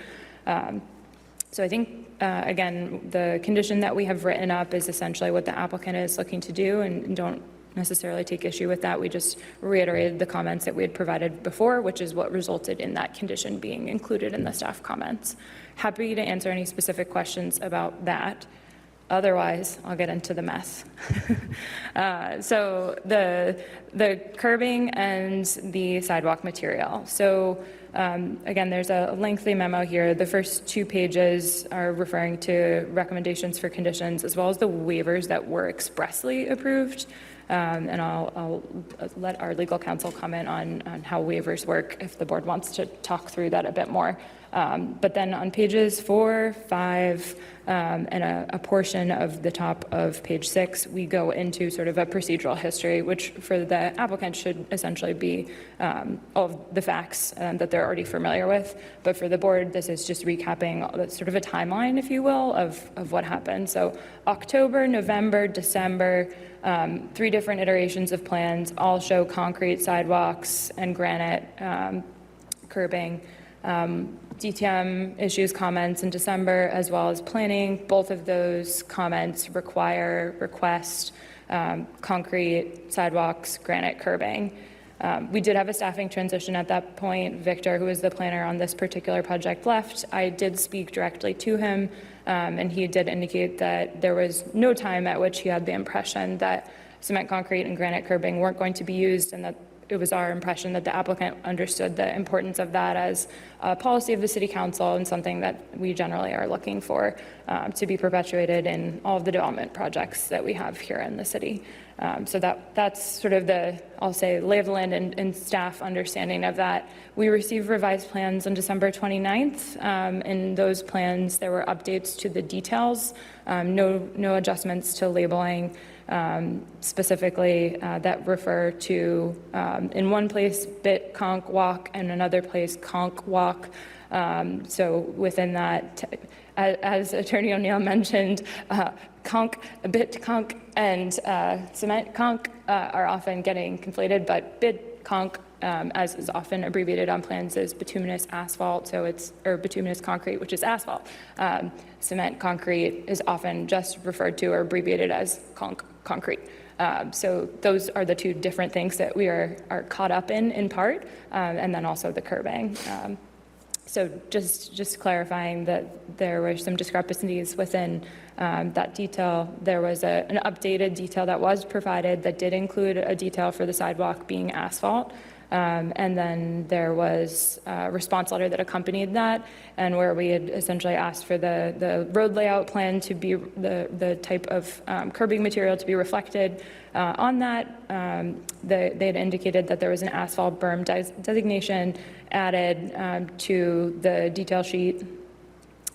So I think, again, the condition that we have written up is essentially what the applicant is looking to do, and don't necessarily take issue with that. We just reiterated the comments that we had provided before, which is what resulted in that condition being included in the staff comments. Happy to answer any specific questions about that. Otherwise, I'll get into the mess. So the curbing and the sidewalk material. So again, there's a lengthy memo here. The first 2 pages are referring to recommendations for conditions as well as the waivers that were expressly approved. And I'll let our legal counsel comment on how waivers work if the board wants to talk through that a bit more. But then on pages 4, 5, and a portion of the top of page 6, we go into sort of a procedural history, which for the applicant should essentially be all of the facts that they're already familiar with. But for the board, this is just recapping sort of a timeline, if you will, of what happened. So October, November, December, 3 different iterations of plans all show concrete sidewalks and granite curbing. DTM issues comments in December, as well as planning. Both of those comments request concrete sidewalks, granite curbing. We did have a staffing transition at that point. Victor, who was the planner on this particular project, left. I did speak directly to him, and he did indicate that there was no time at which he had the impression that cement, concrete, and granite curbing weren't going to be used, and that it was our impression that the applicant understood the importance of that as a policy of the city council and something that we generally are looking for to be perpetuated in all of the development projects that we have here in the city. So that's sort of the, I'll say, lay of the land and staff understanding of that. We received revised plans on December 29th. In those plans, there were updates to the details, no adjustments to labeling, specifically that refer to, in one place, bit conch walk, and another place, conch walk. So within that, as Attorney O'Neill mentioned, conch, bit conch, and cement conch are often getting conflated, but bit conch, as is often abbreviated on plans, is bituminous asphalt, so it's, or bituminous concrete, which is asphalt. Cement concrete is often just referred to or abbreviated as concrete. So those are the two different things that we are caught up in part, and then also the curbing. So just clarifying that there were some discrepancies within that detail. There was an updated detail that was provided that did include a detail for the sidewalk being asphalt. And then there was a response letter that accompanied that, and where we had essentially asked for the road layout plan to be the type of curbing material to be reflected on that. They had indicated that there was an asphalt berm designation added to the detail sheet.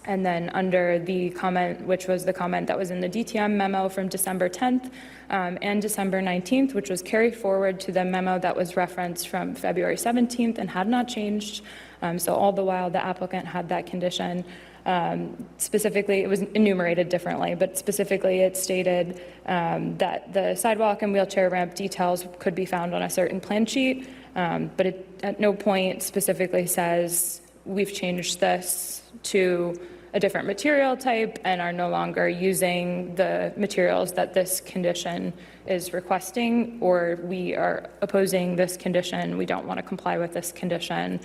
And then under the comment, which was the comment that was in the DTM memo from December 10th and December 19th, which was carried forward to the memo that was referenced from February 17th and had not changed. So all the while the applicant had that condition. Specifically, it was enumerated differently, but specifically it stated that the sidewalk and wheelchair ramp details could be found on a certain plan sheet, but it at no point specifically says we've changed this to a different material type and are no longer using the materials that this condition is requesting, or we are opposing this condition, we don't want to comply with this condition.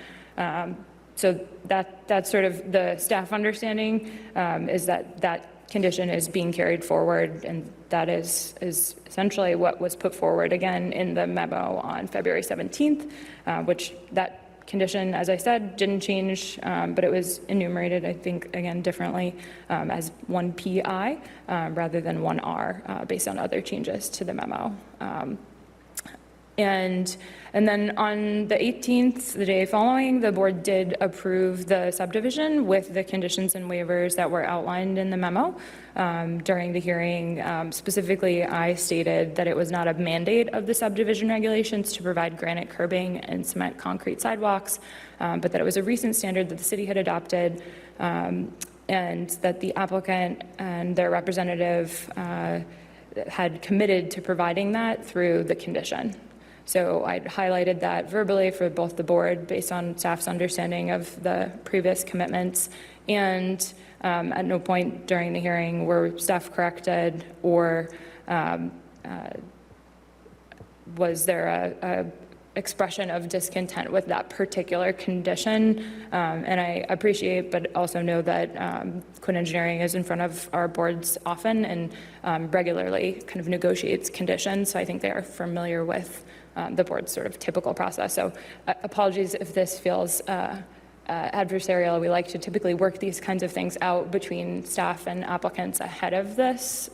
So that's sort of the staff understanding, is that condition is being carried forward, and that is essentially what was put forward again in the memo on February 17th, which that condition, as I said, didn't change, but it was enumerated, I think, again, differently as 1PI rather than 1R based on other changes to the memo. And then on the 18th, the day following, the board did approve the subdivision with the conditions and waivers that were outlined in the memo. During the hearing, specifically, I stated that it was not a mandate of the subdivision regulations to provide granite curbing and cement concrete sidewalks, but that it was a recent standard that the city had adopted, and that the applicant and their representative had committed to providing that through the condition. So I highlighted that verbally for both the board based on staff's understanding of the previous commitments, and at no point during the hearing were staff corrected or was there a expression of discontent with that particular condition. And I appreciate, but also know that Quinn Engineering is in front of our boards often and regularly kind of negotiates conditions. So I think they are familiar with the board's sort of typical process. So apologies if this feels adversarial. We like to typically work these kinds of things out between staff and applicants ahead of this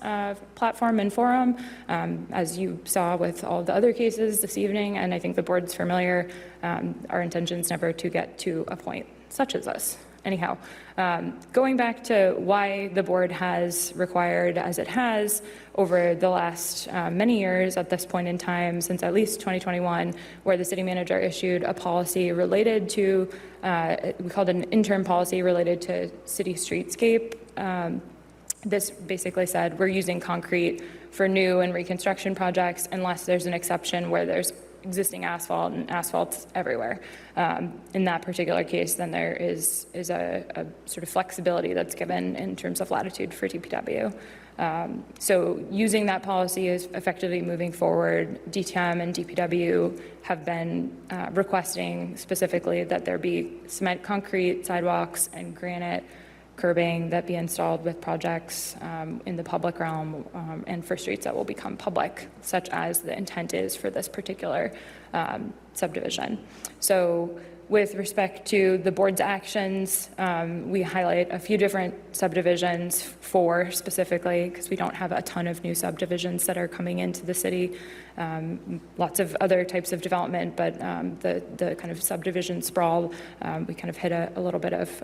platform and forum, as you saw with all the other cases this evening, and I think the board's familiar. Our intention's never to get to a point such as this. Anyhow, going back to why the board has required, as it has over the last many years at this point in time, since at least 2021, where the city manager issued a policy related to, we called it an interim policy related to city streetscape. This basically said we're using concrete for new and reconstruction projects unless there's an exception where there's existing asphalt and asphalt's everywhere. In that particular case, then there is a sort of flexibility that's given in terms of latitude for DPW. So using that policy is effectively moving forward. DTM and DPW have been requesting specifically that there be cement concrete sidewalks and granite curbing that be installed with projects in the public realm and for streets that will become public, such as the intent is for this particular subdivision. So with respect to the board's actions, we highlight a few different subdivisions, 4 specifically, because we don't have a ton of new subdivisions that are coming into the city. Lots of other types of development, but the kind of subdivision sprawl, we kind of hit a little bit of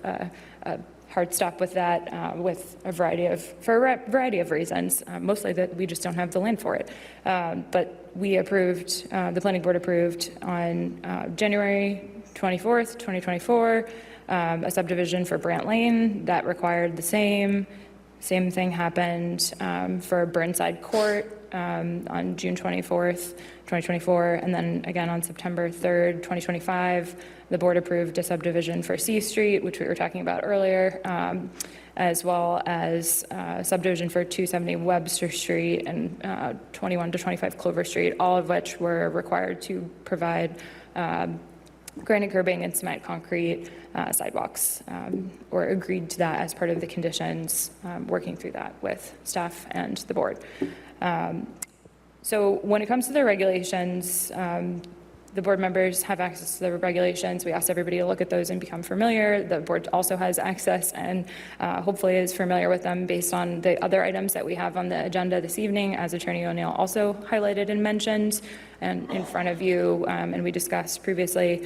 a hard stop with that with for a variety of reasons, mostly that we just don't have the land for it. But we approved, the planning board approved on January 24th, 2024, a subdivision for Brant Lane that required the same. Same thing happened for Burnside Court on June 24th, 2024, and then again on September 3rd, 2025, the board approved a subdivision for C Street, which we were talking about earlier, as well as a subdivision for 270 Webster Street and 21 to 25 Clover Street, all of which were required to provide granite curbing and cement concrete sidewalks, or agreed to that as part of the conditions, working through that with staff and the board. So when it comes to the regulations, the board members have access to the regulations. We asked everybody to look at those and become familiar. The board also has access and hopefully is familiar with them based on the other items that we have on the agenda this evening, as Attorney O'Neill also highlighted and mentioned, and in front of you, and we discussed previously.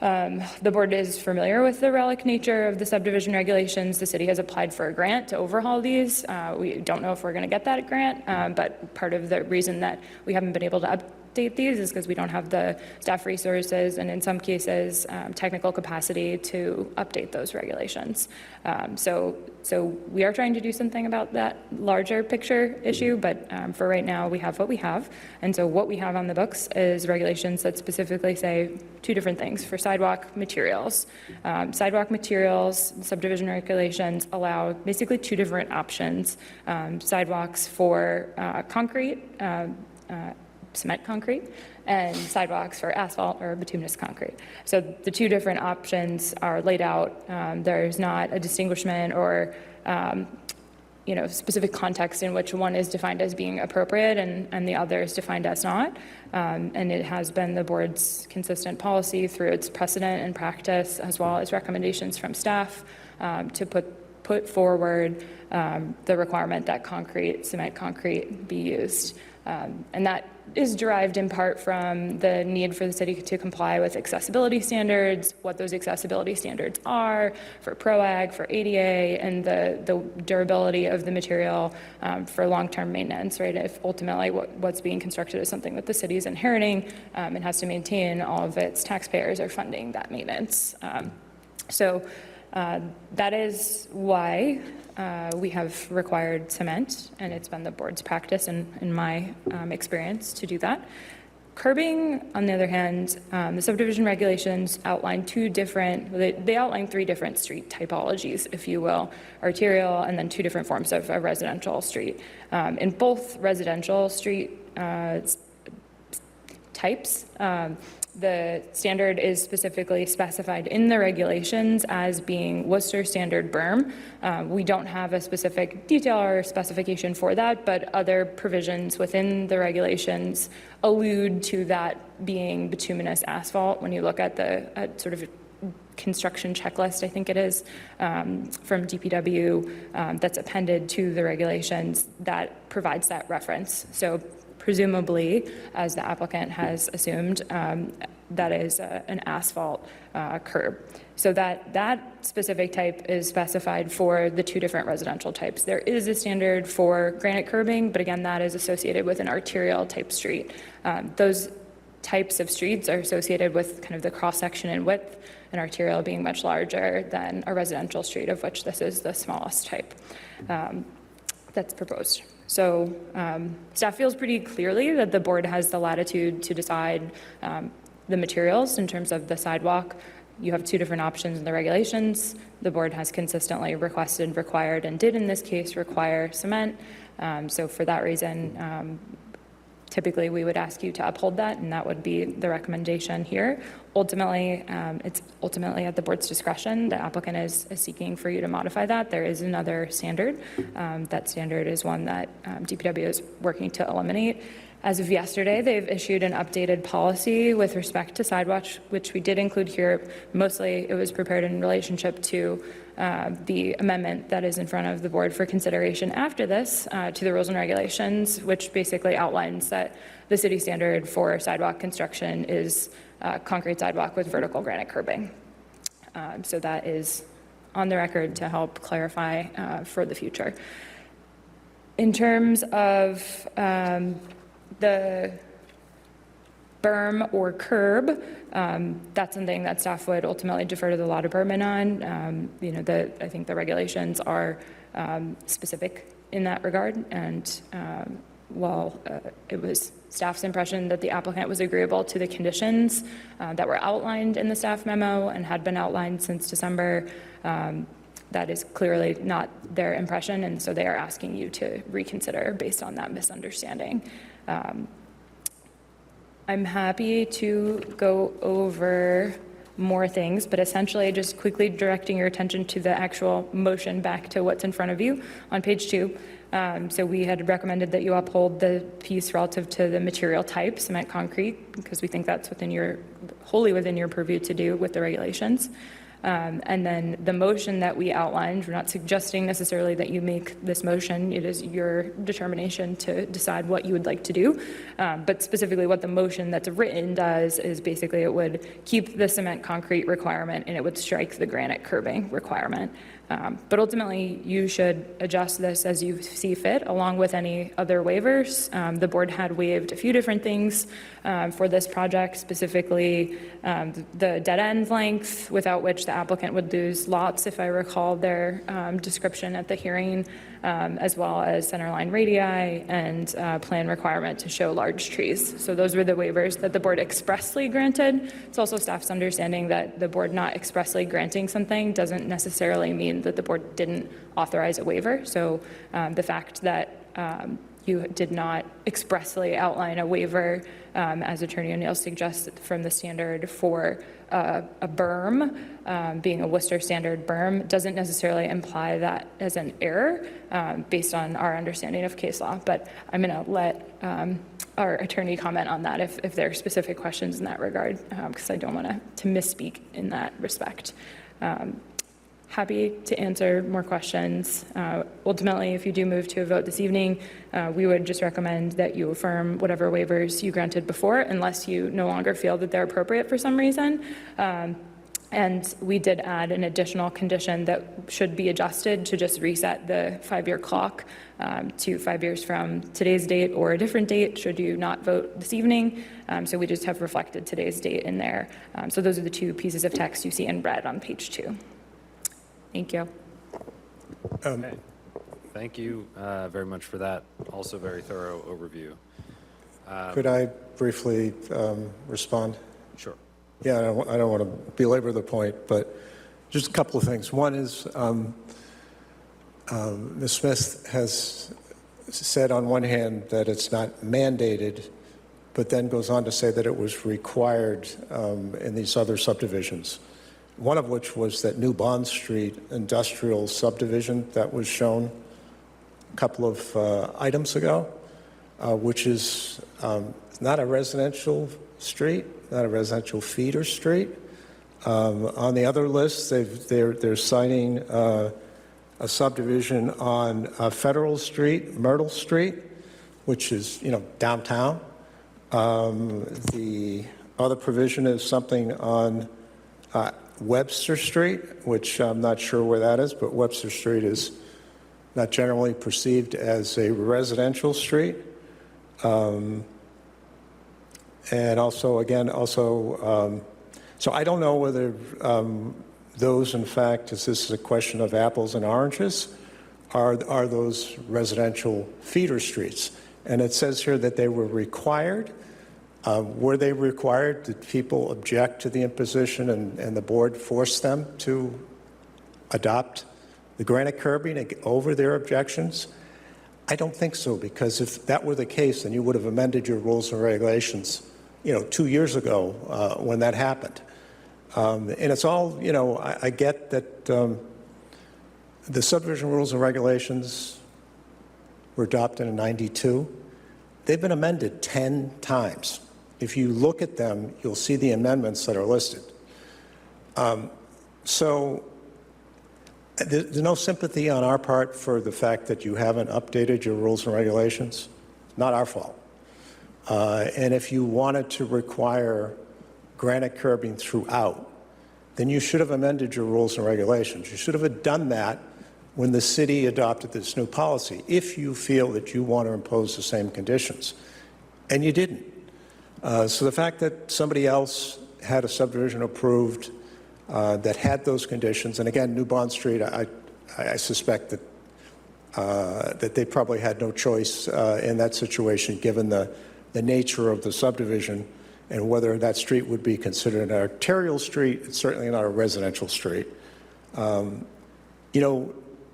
The board is familiar with the relic nature of the subdivision regulations. The city has applied for a grant to overhaul these. We don't know if we're going to get that grant, but part of the reason that we haven't been able to update these is because we don't have the staff resources and in some cases technical capacity to update those regulations. So we are trying to do something about that larger picture issue, but for right now we have what we have. And so what we have on the books is regulations that specifically say 2 different things for sidewalk materials. Sidewalk materials, subdivision regulations allow basically 2 different options. Sidewalks for concrete, cement concrete, and sidewalks for asphalt or bituminous concrete. So the 2 different options are laid out. There's not a distinguishment or specific context in which one is defined as being appropriate and the other is defined as not. And it has been the board's consistent policy through its precedent and practice, as well as recommendations from staff, to put forward the requirement that cement concrete be used. And that is derived in part from the need for the city to comply with accessibility standards, what those accessibility standards are for PROAG, for ADA, and the durability of the material for long-term maintenance, right? If ultimately what's being constructed is something that the city is inheriting and has to maintain, all of its taxpayers are funding that maintenance. So that is why we have required cement, and it's been the board's practice and in my experience to do that. Curbing, on the other hand, the subdivision regulations outline 3 different street typologies, if you will, arterial and then 2 different forms of a residential street. In both residential street types, the standard is specifically specified in the regulations as being Worcester standard berm. We don't have a specific detail or specification for that, but other provisions within the regulations allude to that being bituminous asphalt. When you look at the sort of construction checklist, I think it is, from DPW that's appended to the regulations that provides that reference. So presumably, as the applicant has assumed, that is an asphalt curb. So that specific type is specified for the 2 different residential types. There is a standard for granite curbing, but again, that is associated with an arterial type street. Those types of streets are associated with kind of the cross-section in width, an arterial being much larger than a residential street, of which this is the smallest type that's proposed. So staff feels pretty clearly that the board has the latitude to decide the materials in terms of the sidewalk. You have 2 different options in the regulations. The board has consistently requested, required, and did in this case require cement. So for that reason, Typically, we would ask you to uphold that, and that would be the recommendation here. Ultimately, it's ultimately at the board's discretion. The applicant is seeking for you to modify that. There is another standard. That standard is one that DPW is working to eliminate. As of yesterday, they've issued an updated policy with respect to sidewalks, which we did include here. Mostly, it was prepared in relationship to the amendment that is in front of the board for consideration after this to the rules and regulations, which basically outlines that the city standard for sidewalk construction is concrete sidewalk with vertical granite curbing. So that is on the record to help clarify for the future. In terms of the berm or curb, that's something that staff would ultimately defer to the law department on. I think the regulations are specific in that regard, and while it was staff's impression that the applicant was agreeable to the conditions that were outlined in the staff memo and had been outlined since December, that is clearly not their impression, and so they are asking you to reconsider based on that misunderstanding. I'm happy to go over more things, but essentially just quickly directing your attention to the actual motion back to what's in front of you on page 2. So we had recommended that you uphold the piece relative to the material type, cement concrete, because we think that's wholly within your purview to do with the regulations. And then the motion that we outlined, we're not suggesting necessarily that you make this motion. It is your determination to decide what you would like to do. But specifically what the motion that's written does is basically it would keep the cement concrete requirement and it would strike the granite curbing requirement. But ultimately, you should adjust this as you see fit, along with any other waivers. The board had waived a few different things for this project, specifically the dead end length, without which the applicant would lose lots, if I recall their description at the hearing, as well as centerline radii and plan requirement to show large trees. So those were the waivers that the board expressly granted. It's also staff's understanding that the board not expressly granting something doesn't necessarily mean that the board didn't authorize a waiver. So the fact that you did not expressly outline a waiver, as Attorney O'Neill suggests from the standard for a berm, being a Worcester standard berm, doesn't necessarily imply that as an error based on our understanding of case law. But I'm going to let our attorney comment on that if there are specific questions in that regard, because I don't want to misspeak in that respect. Happy to answer more questions. Ultimately, if you do move to a vote this evening, we would just recommend that you affirm whatever waivers you granted before, unless you no longer feel that they're appropriate for some reason. And we did add an additional condition that should be adjusted to just reset the 5-year clock to 5 years from today's date or a different date, should you not vote this evening. So we just have reflected today's date in there. So those are the 2 pieces of text you see in red on page 2. Thank you. Okay. Thank you very much for that also very thorough overview. Could I briefly respond? Sure. Yeah, I don't want to belabor the point, but just a couple of things. One is Ms. Smith has said on one hand that it's not mandated, but then goes on to say that it was required in these other subdivisions. One of which was that New Bond Street industrial subdivision that was shown a couple of items ago, which is not a residential street, not a residential feeder street. On the other list, they're citing a subdivision on Federal Street, Myrtle Street, which is, downtown. The other provision is something on Webster Street, which I'm not sure where that is, but Webster Street is not generally perceived as a residential street. And also, so I don't know whether those, in fact, as this is a question of apples and oranges, are those residential feeder streets. And it says here that they were required. Were they required? Did people object to the imposition and the board forced them to adopt the granite curbing over their objections? I don't think so, because if that were the case, then you would have amended your rules and regulations, 2 years ago when that happened. And it's all, I get that the subdivision rules and regulations were adopted in '92. They've been amended 10 times. If you look at them, you'll see the amendments that are listed. So there's no sympathy on our part for the fact that you haven't updated your rules and regulations. Not our fault. And if you wanted to require granite curbing throughout, then you should have amended your rules and regulations. You should have done that when the city adopted this new policy, if you feel that you want to impose the same conditions. And you didn't. So the fact that somebody else had a subdivision approved that had those conditions, and again, New Bond Street, I suspect that that they probably had no choice in that situation, given the nature of the subdivision and whether that street would be considered an arterial street. It's certainly not a residential street.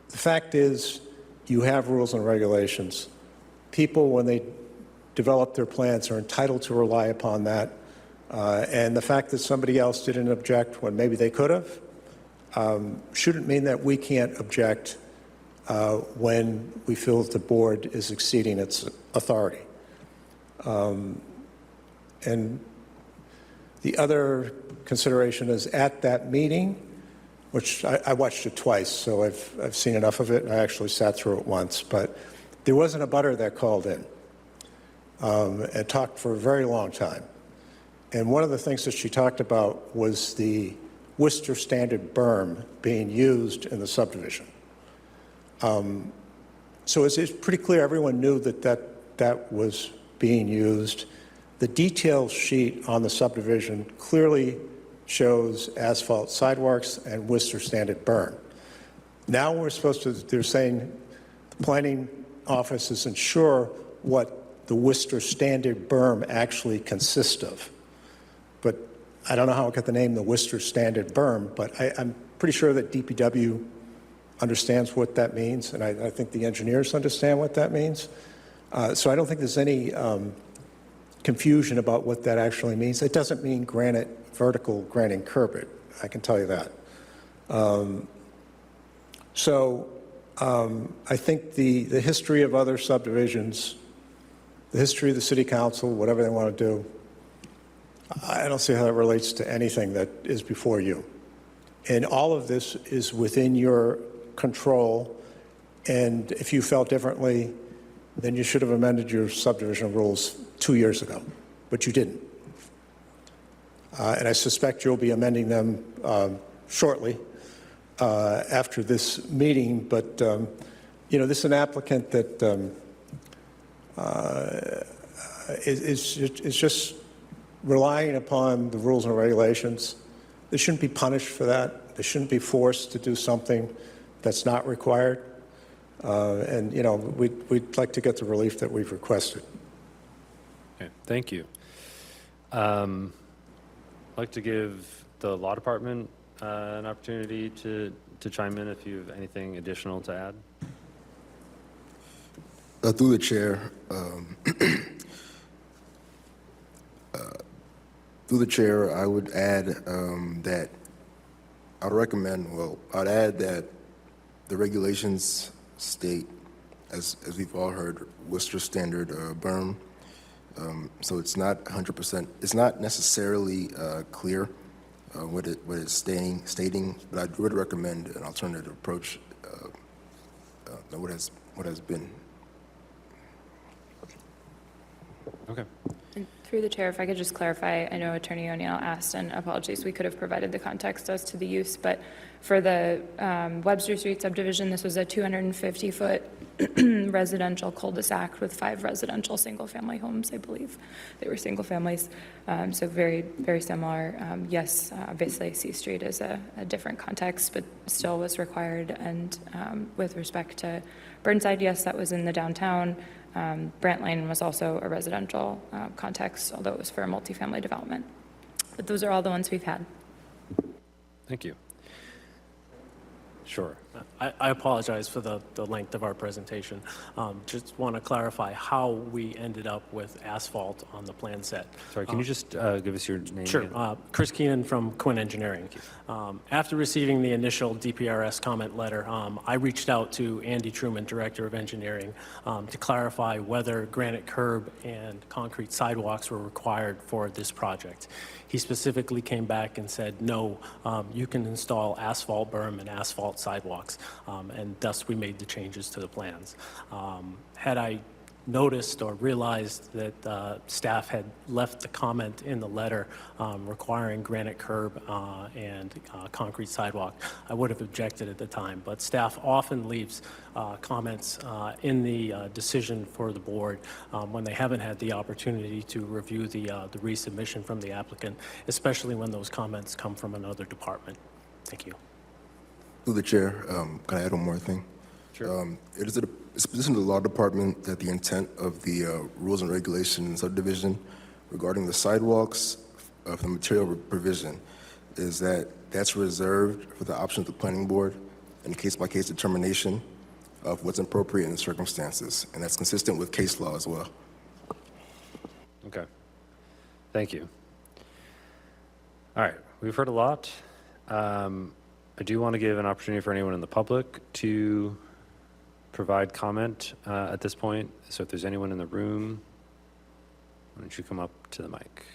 The fact is, you have rules and regulations. People, when they develop their plans, are entitled to rely upon that. And the fact that somebody else didn't object when maybe they could have shouldn't mean that we can't object when we feel that the board is exceeding its authority. And the other consideration is, at that meeting, which I watched it twice, so I've seen enough of it. I actually sat through it once, but there wasn't a butter that called in and talked for a very long time. And one of the things that she talked about was the Worcester Standard berm being used in the subdivision. So it's pretty clear everyone knew that was being used. The detail sheet on the subdivision clearly shows asphalt sidewalks and Worcester Standard berm. Now they're saying the planning office isn't sure what the Worcester Standard berm actually consists of. But I don't know how it got the name the Worcester Standard berm, but I'm pretty sure that DPW understands what that means, and I think the engineers understand what that means. So I don't think there's any confusion about what that actually means. It doesn't mean vertical granite curb it, I can tell you that. I think the history of other subdivisions, the history of the city council, whatever they want to do, I don't see how that relates to anything that is before you. And all of this is within your control, and if you felt differently, then you should have amended your subdivision rules 2 years ago, but you didn't. And I suspect you'll be amending them shortly after this meeting, but this is an applicant that is just relying upon the rules and regulations. They shouldn't be punished for that. They shouldn't be forced to do something that's not required. And we'd like to get the relief that we've requested. Okay, thank you. I'd like to give the law department an opportunity to chime in if you have anything additional to add. Through the chair, I would add that I'd add that the regulations state, as we've all heard, Worcester Standard berm. So it's not 100%. It's not necessarily clear what it's stating, but I would recommend an alternative approach. What has been. Okay. And through the chair, if I could just clarify, I know Attorney O'Neill asked, and apologies, we could have provided the context as to the use, but for the Webster Street subdivision, this was a 250-foot residential cul-de-sac with 5 residential single-family homes, I believe. They were single families, so very, very similar. Yes, obviously C Street is a different context, but still was required. And with respect to Burnside, yes, that was in the downtown. Brant Lane was also a residential context, although it was for a multifamily development. But those are all the ones we've had. Thank you. Sure. I apologize for the length of our presentation. Just want to clarify how we ended up with asphalt on the plan set. Sorry, can you just give us your name Sure. again? Chris Keenan from Quinn Engineering. After receiving the initial DPRS comment letter, I reached out to Andy Truman, Director of Engineering, to clarify whether granite curb and concrete sidewalks were required for this project. He specifically came back and said, no, you can install asphalt berm and asphalt sidewalks, and thus we made the changes to the plans. Had I noticed or realized that staff had left the comment in the letter requiring granite curb and concrete sidewalk, I would have objected at the time. But staff often leaves comments in the decision for the board when they haven't had the opportunity to review the resubmission from the applicant, especially when those comments come from another department. Thank you. Through the chair, can I add one more thing? Sure. It's a position of the law department that the intent of the rules and regulations subdivision regarding the sidewalks of the material provision is that that's reserved for the option of the planning board and case-by-case determination of what's appropriate in the circumstances, and that's consistent with case law as well. Okay. Thank you. All right, we've heard a lot. I do want to give an opportunity for anyone in the public to provide comment at this point. So if there's anyone in the room, why don't you come up to the mic?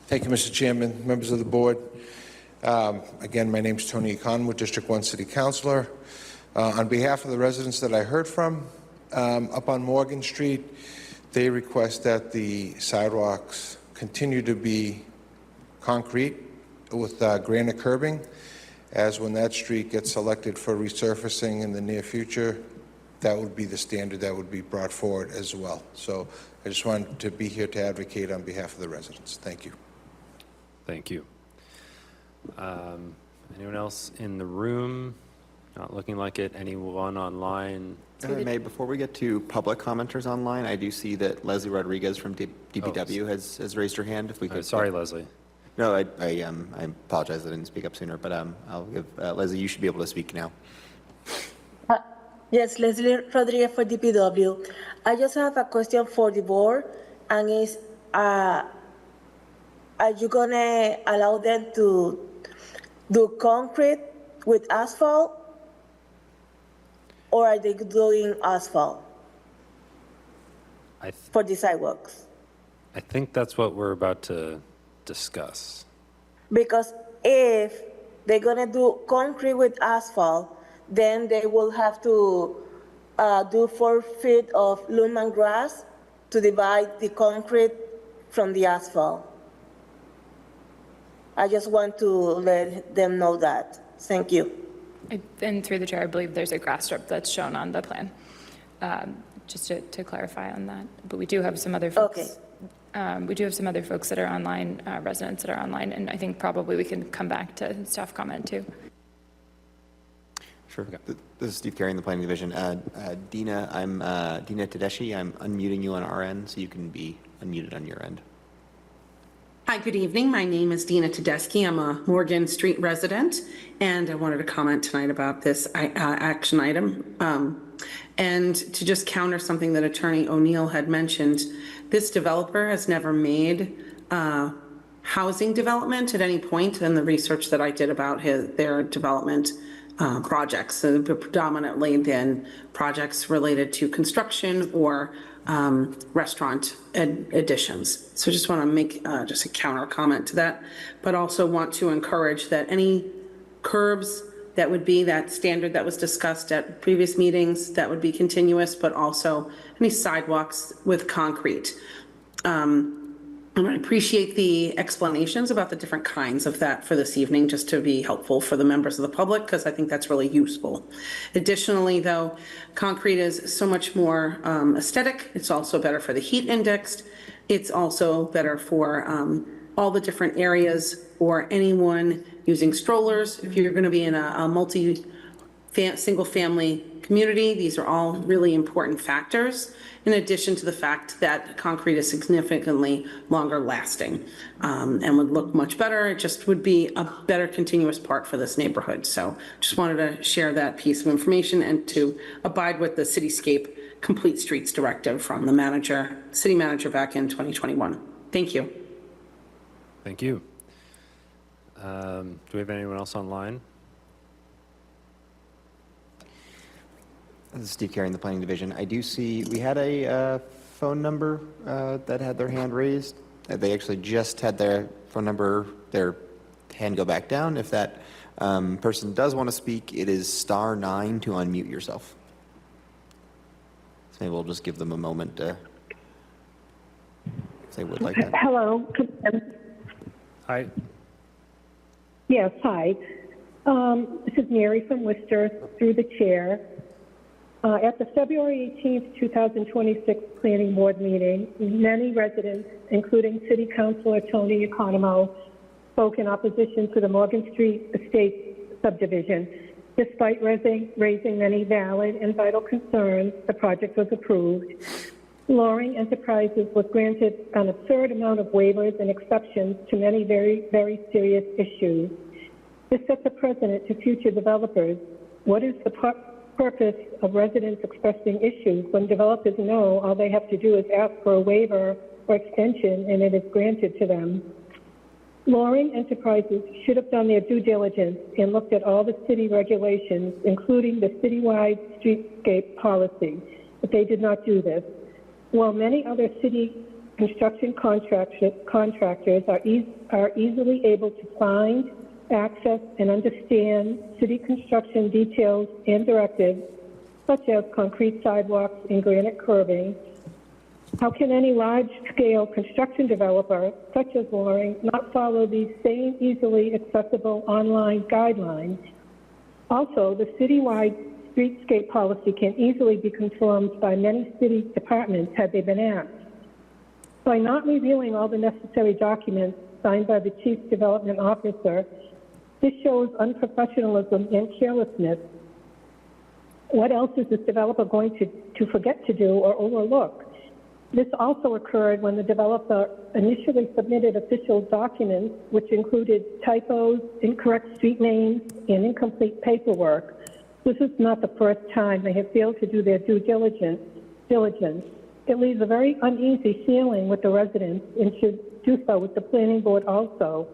Thank you, Mr. Chairman, members of the board. Again, my name's Tony Conwood, District 1 City Councilor. On behalf of the residents that I heard from up on Morgan Street, they request that the sidewalks continue to be concrete with granite curbing, as when that street gets selected for resurfacing in the near future, that would be the standard that would be brought forward as well. So I just wanted to be here to advocate on behalf of the residents. Thank you. Thank you. Anyone else in the room? Not looking like it. Anyone online? If I may, before we get to public commenters online, I do see that Leslie Rodriguez from DPW has raised her hand. If we could. Sorry, Leslie. No, I apologize. I didn't speak up sooner, but I'll give Leslie. You should be able to speak now. Yes, Leslie Rodriguez for DPW. I just have a question for the board, and is, are you gonna allow them to do concrete with asphalt, or are they doing asphalt for the sidewalks? I think that's what we're about to discuss. Because if they're gonna do concrete with asphalt, then they will have to do 4 feet of loam and grass to divide the concrete from the asphalt. I just want to let them know that. Thank you. And through the chair, I believe there's a grass strip that's shown on the plan, just to clarify on that. But we do have some other folks. Okay. We do have some other folks that are online, residents that are online, and I think probably we can come back to staff comment too. Sure. This is Steve Carey in the Planning Division. Dina, I'm Dina Tedeschi. I'm unmuting you on our end, so you can be unmuted on your end. Hi, good evening. My name is Dina Tedeschi. I'm a Morgan Street resident, and I wanted to comment tonight about this action item. And to just counter something that Attorney O'Neill had mentioned, this developer has never made housing development at any point in the research that I did about their development projects. So predominantly then projects related to construction or restaurant additions. So just want to make just a counter comment to that, but also want to encourage that any curbs that would be that standard that was discussed at previous meetings, that would be continuous, but also any sidewalks with concrete. And I appreciate the explanations about the different kinds of that for this evening, just to be helpful for the members of the public, because I think that's really useful. Additionally, though, concrete is so much more aesthetic. It's also better for the heat index. It's also better for all the different areas or anyone using strollers. If you're going to be in a single family community. These are all really important factors, in addition to the fact that concrete is significantly longer lasting and would look much better. It just would be a better continuous part for this neighborhood. So just wanted to share that piece of information and to abide with the Cityscape Complete Streets Directive from the city manager back in 2021. Thank you. Thank you. Do we have anyone else online? This is Steve Carey in the Planning Division. I do see we had a phone number that had their hand raised. They actually just had their phone number, their hand go back down. If that person does want to speak, it is *9 to unmute yourself. So maybe we'll just give them a moment to, if they would like that. Hello. Hi. Yes, hi. This is Mary from Worcester, through the chair. At the February 18th, 2026 Planning Board meeting, many residents, including City Councilor Tony Economo, spoke in opposition to the Morgan Street Estate subdivision. Despite raising many valid and vital concerns, the project was approved. Loring Enterprises was granted an absurd amount of waivers and exceptions to many very, very serious issues. This sets a precedent to future developers. What is the purpose of residents expressing issues when developers know all they have to do is ask for a waiver or extension and it is granted to them? Loring Enterprises should have done their due diligence and looked at all the city regulations, including the citywide streetscape policy, but they did not do this. While many other city construction contractors are easily able to find, access, and understand city construction details and directives, such as concrete sidewalks and granite curbing, how can any large-scale construction developer, such as Loring, not follow these same easily accessible online guidelines? Also, the citywide streetscape policy can easily be conformed by many city departments had they been asked. By not reviewing all the necessary documents signed by the Chief Development Officer, this shows unprofessionalism and carelessness. What else is this developer going to forget to do or overlook? This also occurred when the developer initially submitted official documents, which included typos, incorrect street names, and incomplete paperwork. This is not the first time they have failed to do their due diligence. It leaves a very uneasy feeling with the residents and should do so with the planning board also.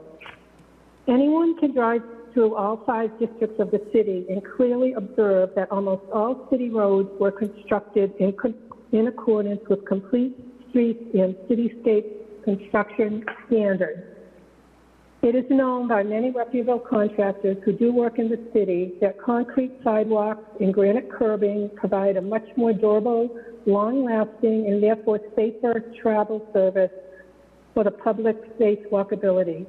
Anyone can drive through all 5 districts of the city and clearly observe that almost all city roads were constructed in accordance with complete streets and cityscape construction standards. It is known by many reputable contractors who do work in the city that concrete sidewalks and granite curbing provide a much more durable, long-lasting, and therefore safer travel service for the public's safe walkability.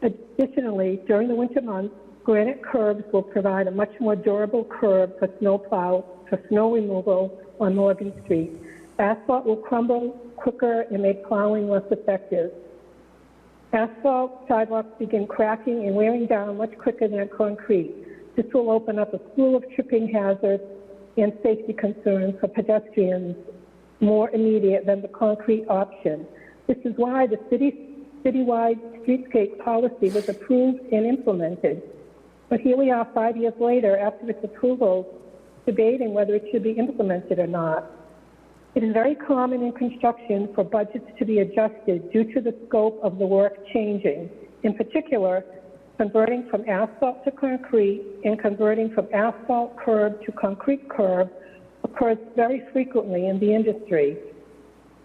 Additionally, during the winter months, granite curbs will provide a much more durable curb for snow removal on Morgan Street. Asphalt will crumble quicker and make plowing less effective. Asphalt sidewalks begin cracking and wearing down much quicker than concrete. This will open up a slew of tripping hazards and safety concerns for pedestrians more immediate than the concrete option. This is why the citywide streetscape policy was approved and implemented. But here we are 5 years later after its approval, debating whether it should be implemented or not. It is very common in construction for budgets to be adjusted due to the scope of the work changing. In particular, converting from asphalt to concrete and converting from asphalt curb to concrete curb occurs very frequently in the industry.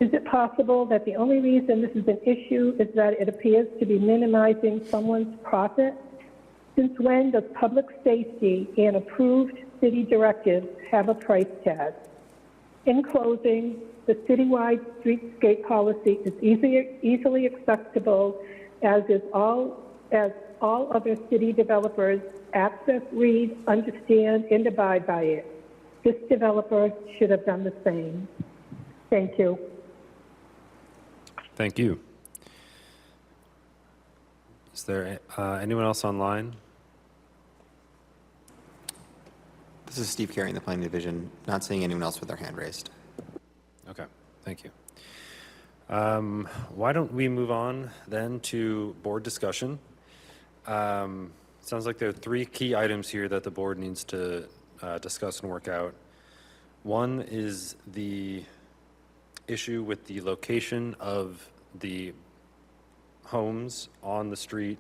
Is it possible that the only reason this is an issue is that it appears to be minimizing someone's profit? Since when does public safety and approved city directives have a price tag? In closing, the citywide streetscape policy is easily accessible, as all other city developers access, read, understand, and abide by it. This developer should have done the same. Thank you. Thank you. Is there anyone else online? This is Steve Carey in the Planning Division. Not seeing anyone else with their hand raised. Okay, thank you. Why don't we move on then to board discussion? Sounds like there are 3 key items here that the board needs to discuss and work out. One is the issue with the location of the homes on the street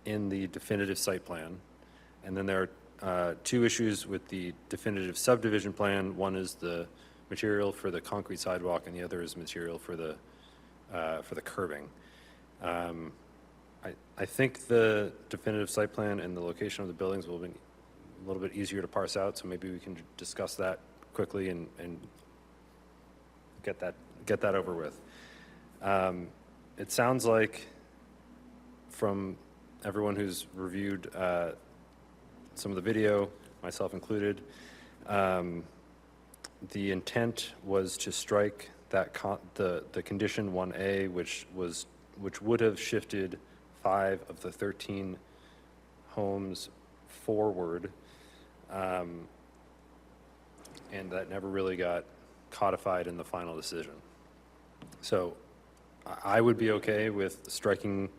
in the definitive site plan. And then there are 2 issues with the definitive subdivision plan. One is the material for the concrete sidewalk, and the other is material for the curbing. I think the definitive site plan and the location of the buildings will be a little bit easier to parse out, so maybe we can discuss that quickly and get that over with. It sounds like from everyone who's reviewed some of the video, myself included, the intent was to strike that the condition 1A, which would have shifted 5 of the 13 homes forward, and that never really got codified in the final decision. So I would be okay with striking,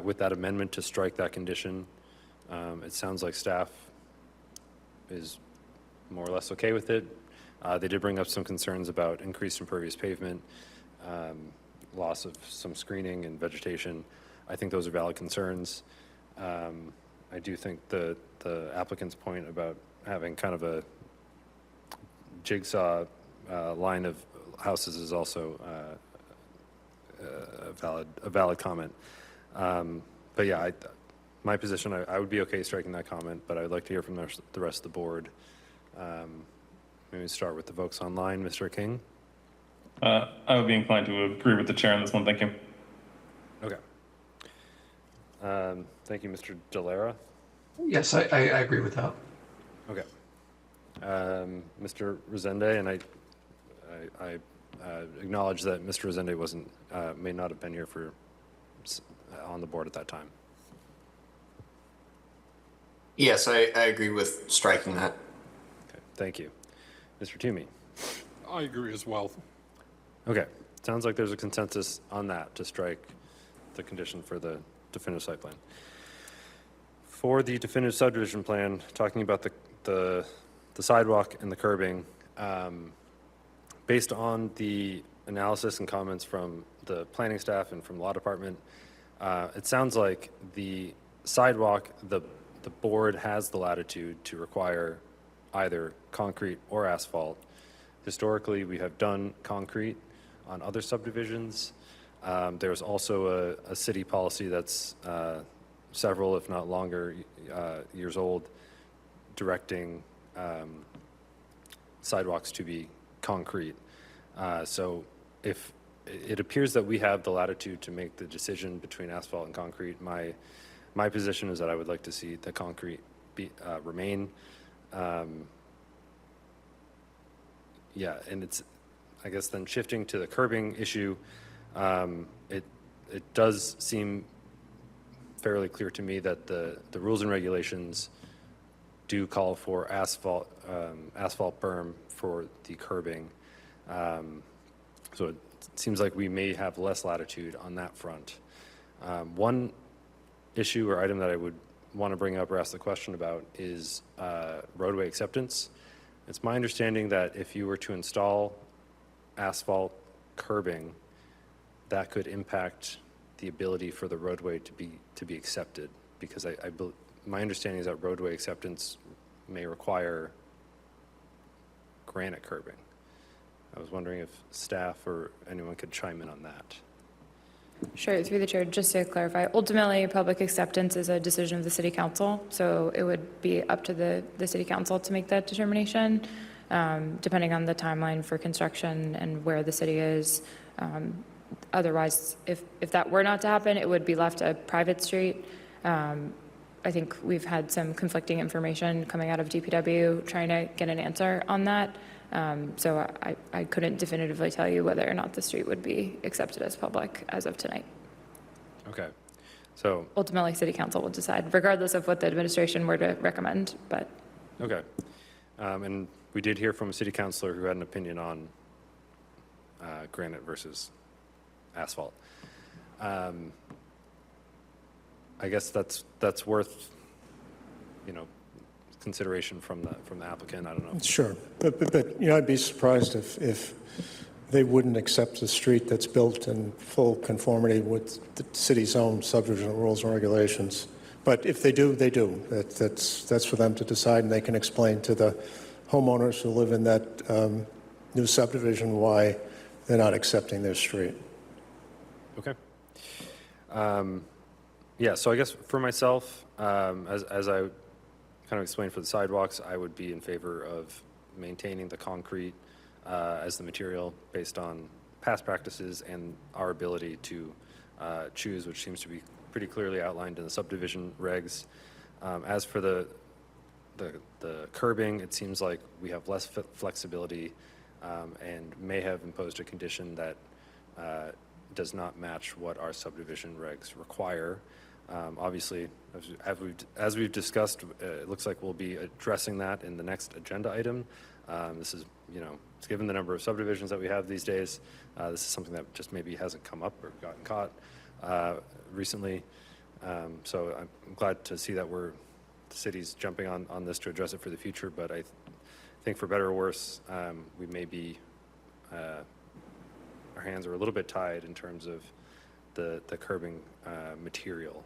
with that amendment to strike that condition. It sounds like staff is more or less okay with it. They did bring up some concerns about increased impervious pavement, loss of some screening and vegetation. I think those are valid concerns. I do think the applicant's point about having kind of a jigsaw line of houses is also a valid comment. But yeah, my position, I would be okay striking that comment, but I'd like to hear from the rest of the board. Maybe start with the folks online. Mr. King? I would be inclined to agree with the chair on this one. Thank you. Okay. Thank you, Mr. Delara. Yes, I agree with that. Okay. Mr. Resende, and I acknowledge that Mr. Resende may not have been here on the board at that time. Yes, I agree with striking that. Okay, thank you. Mr. Toomey? I agree as well. Okay, sounds like there's a consensus on that, to strike the condition for the definitive site plan. For the definitive subdivision plan, talking about the sidewalk and the curbing, based on the analysis and comments from the planning staff and from the law department, it sounds like the sidewalk, the board has the latitude to require either concrete or asphalt. Historically, we have done concrete on other subdivisions. There's also a city policy that's several, if not longer, years old, directing sidewalks to be concrete. So if it appears that we have the latitude to make the decision between asphalt and concrete, my position is that I would like to see the concrete remain. Yeah, and it's, I guess then shifting to the curbing issue, it does seem fairly clear to me that the rules and regulations do call for asphalt berm for the curbing. So it seems like we may have less latitude on that front. One issue or item that I would want to bring up or ask the question about is roadway acceptance. It's my understanding that if you were to install asphalt curbing, that could impact the ability for the roadway to be accepted, because my understanding is that roadway acceptance may require granite curbing. I was wondering if staff or anyone could chime in on that. Sure, through the chair, just to clarify, ultimately, public acceptance is a decision of the city council, so it would be up to the city council to make that determination, depending on the timeline for construction and where the city is. Otherwise, if that were not to happen, it would be left a private street. I think we've had some conflicting information coming out of DPW trying to get an answer on that. So I couldn't definitively tell you whether or not the street would be accepted as public as of tonight. Okay, so Ultimately, city council will decide, regardless of what the administration were to recommend, but Okay. And we did hear from a city councilor who had an opinion on granite versus asphalt. I guess that's worth, consideration from the applicant. I don't know. Sure, but I'd be surprised if they wouldn't accept a street that's built in full conformity with the city's own subdivision rules and regulations. But if they do, they do. That's for them to decide, and they can explain to the homeowners who live in that new subdivision why they're not accepting their street. Okay. Yeah, so I guess for myself, as I kind of explained for the sidewalks, I would be in favor of maintaining the concrete as the material based on past practices and our ability to choose, which seems to be pretty clearly outlined in the subdivision regs. As for the curbing, it seems like we have less flexibility and may have imposed a condition that does not match what our subdivision regs require. Obviously, as we've discussed, it looks like we'll be addressing that in the next agenda item. This is, given the number of subdivisions that we have these days, this is something that just maybe hasn't come up or gotten caught recently. So I'm glad to see that the city's jumping on this to address it for the future, but I think for better or worse, we may be, our hands are a little bit tied in terms of the curbing material.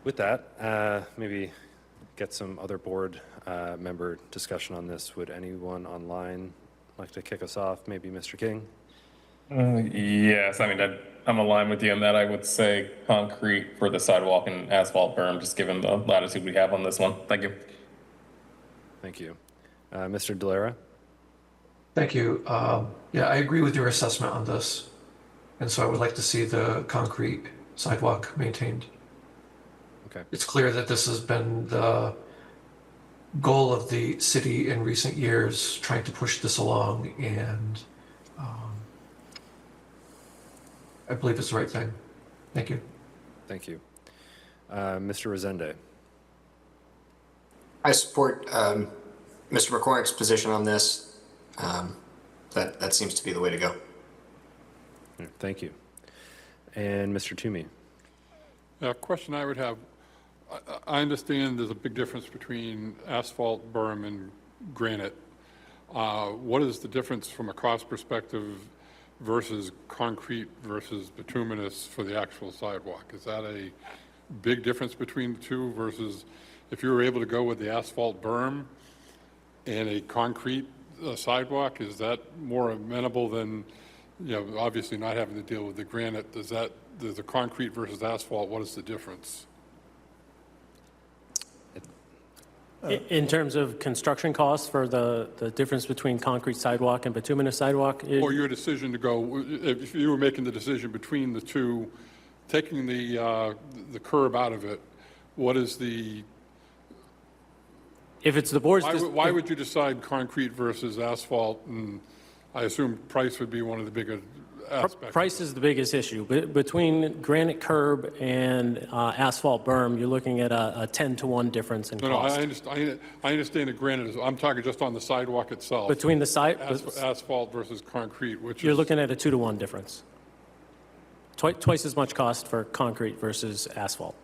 With that, maybe get some other board member discussion on this. Would anyone online like to kick us off? Maybe Mr. King? Yes, I mean, I'm aligned with you on that. I would say concrete for the sidewalk and asphalt berm, just given the latitude we have on this one. Thank you. Thank you. Mr. Delara? Thank you. Yeah, I agree with your assessment on this. And so I would like to see the concrete sidewalk maintained. Okay. It's clear that this has been the goal of the city in recent years, trying to push this along, and I believe it's the right thing. Thank you. Thank you. Mr. Resende? I support Mr. McCormick's position on this. That seems to be the way to go. Thank you. And Mr. Toomey? A question I would have, I understand there's a big difference between asphalt, berm, and granite. What is the difference from a cost perspective versus concrete versus bituminous for the actual sidewalk? Is that a big difference between the two versus if you were able to go with the asphalt berm and a concrete sidewalk, is that more amenable than, obviously not having to deal with the granite? Does the concrete versus asphalt, what is the difference? In terms of construction costs for the difference between concrete sidewalk and bituminous sidewalk? Or your decision to go, if you were making the decision between the two, taking the curb out of it, what is the... If it's the board's... Why would you decide concrete versus asphalt? And I assume price would be one of the bigger aspects. Price is the biggest issue. Between granite curb and asphalt berm, you're looking at a 10-to-1 difference in cost. I understand the granite is, I'm talking just on the sidewalk itself. Between the asphalt versus concrete, which you're is... looking at a 2-to-1 difference. Twice as much cost for concrete versus asphalt.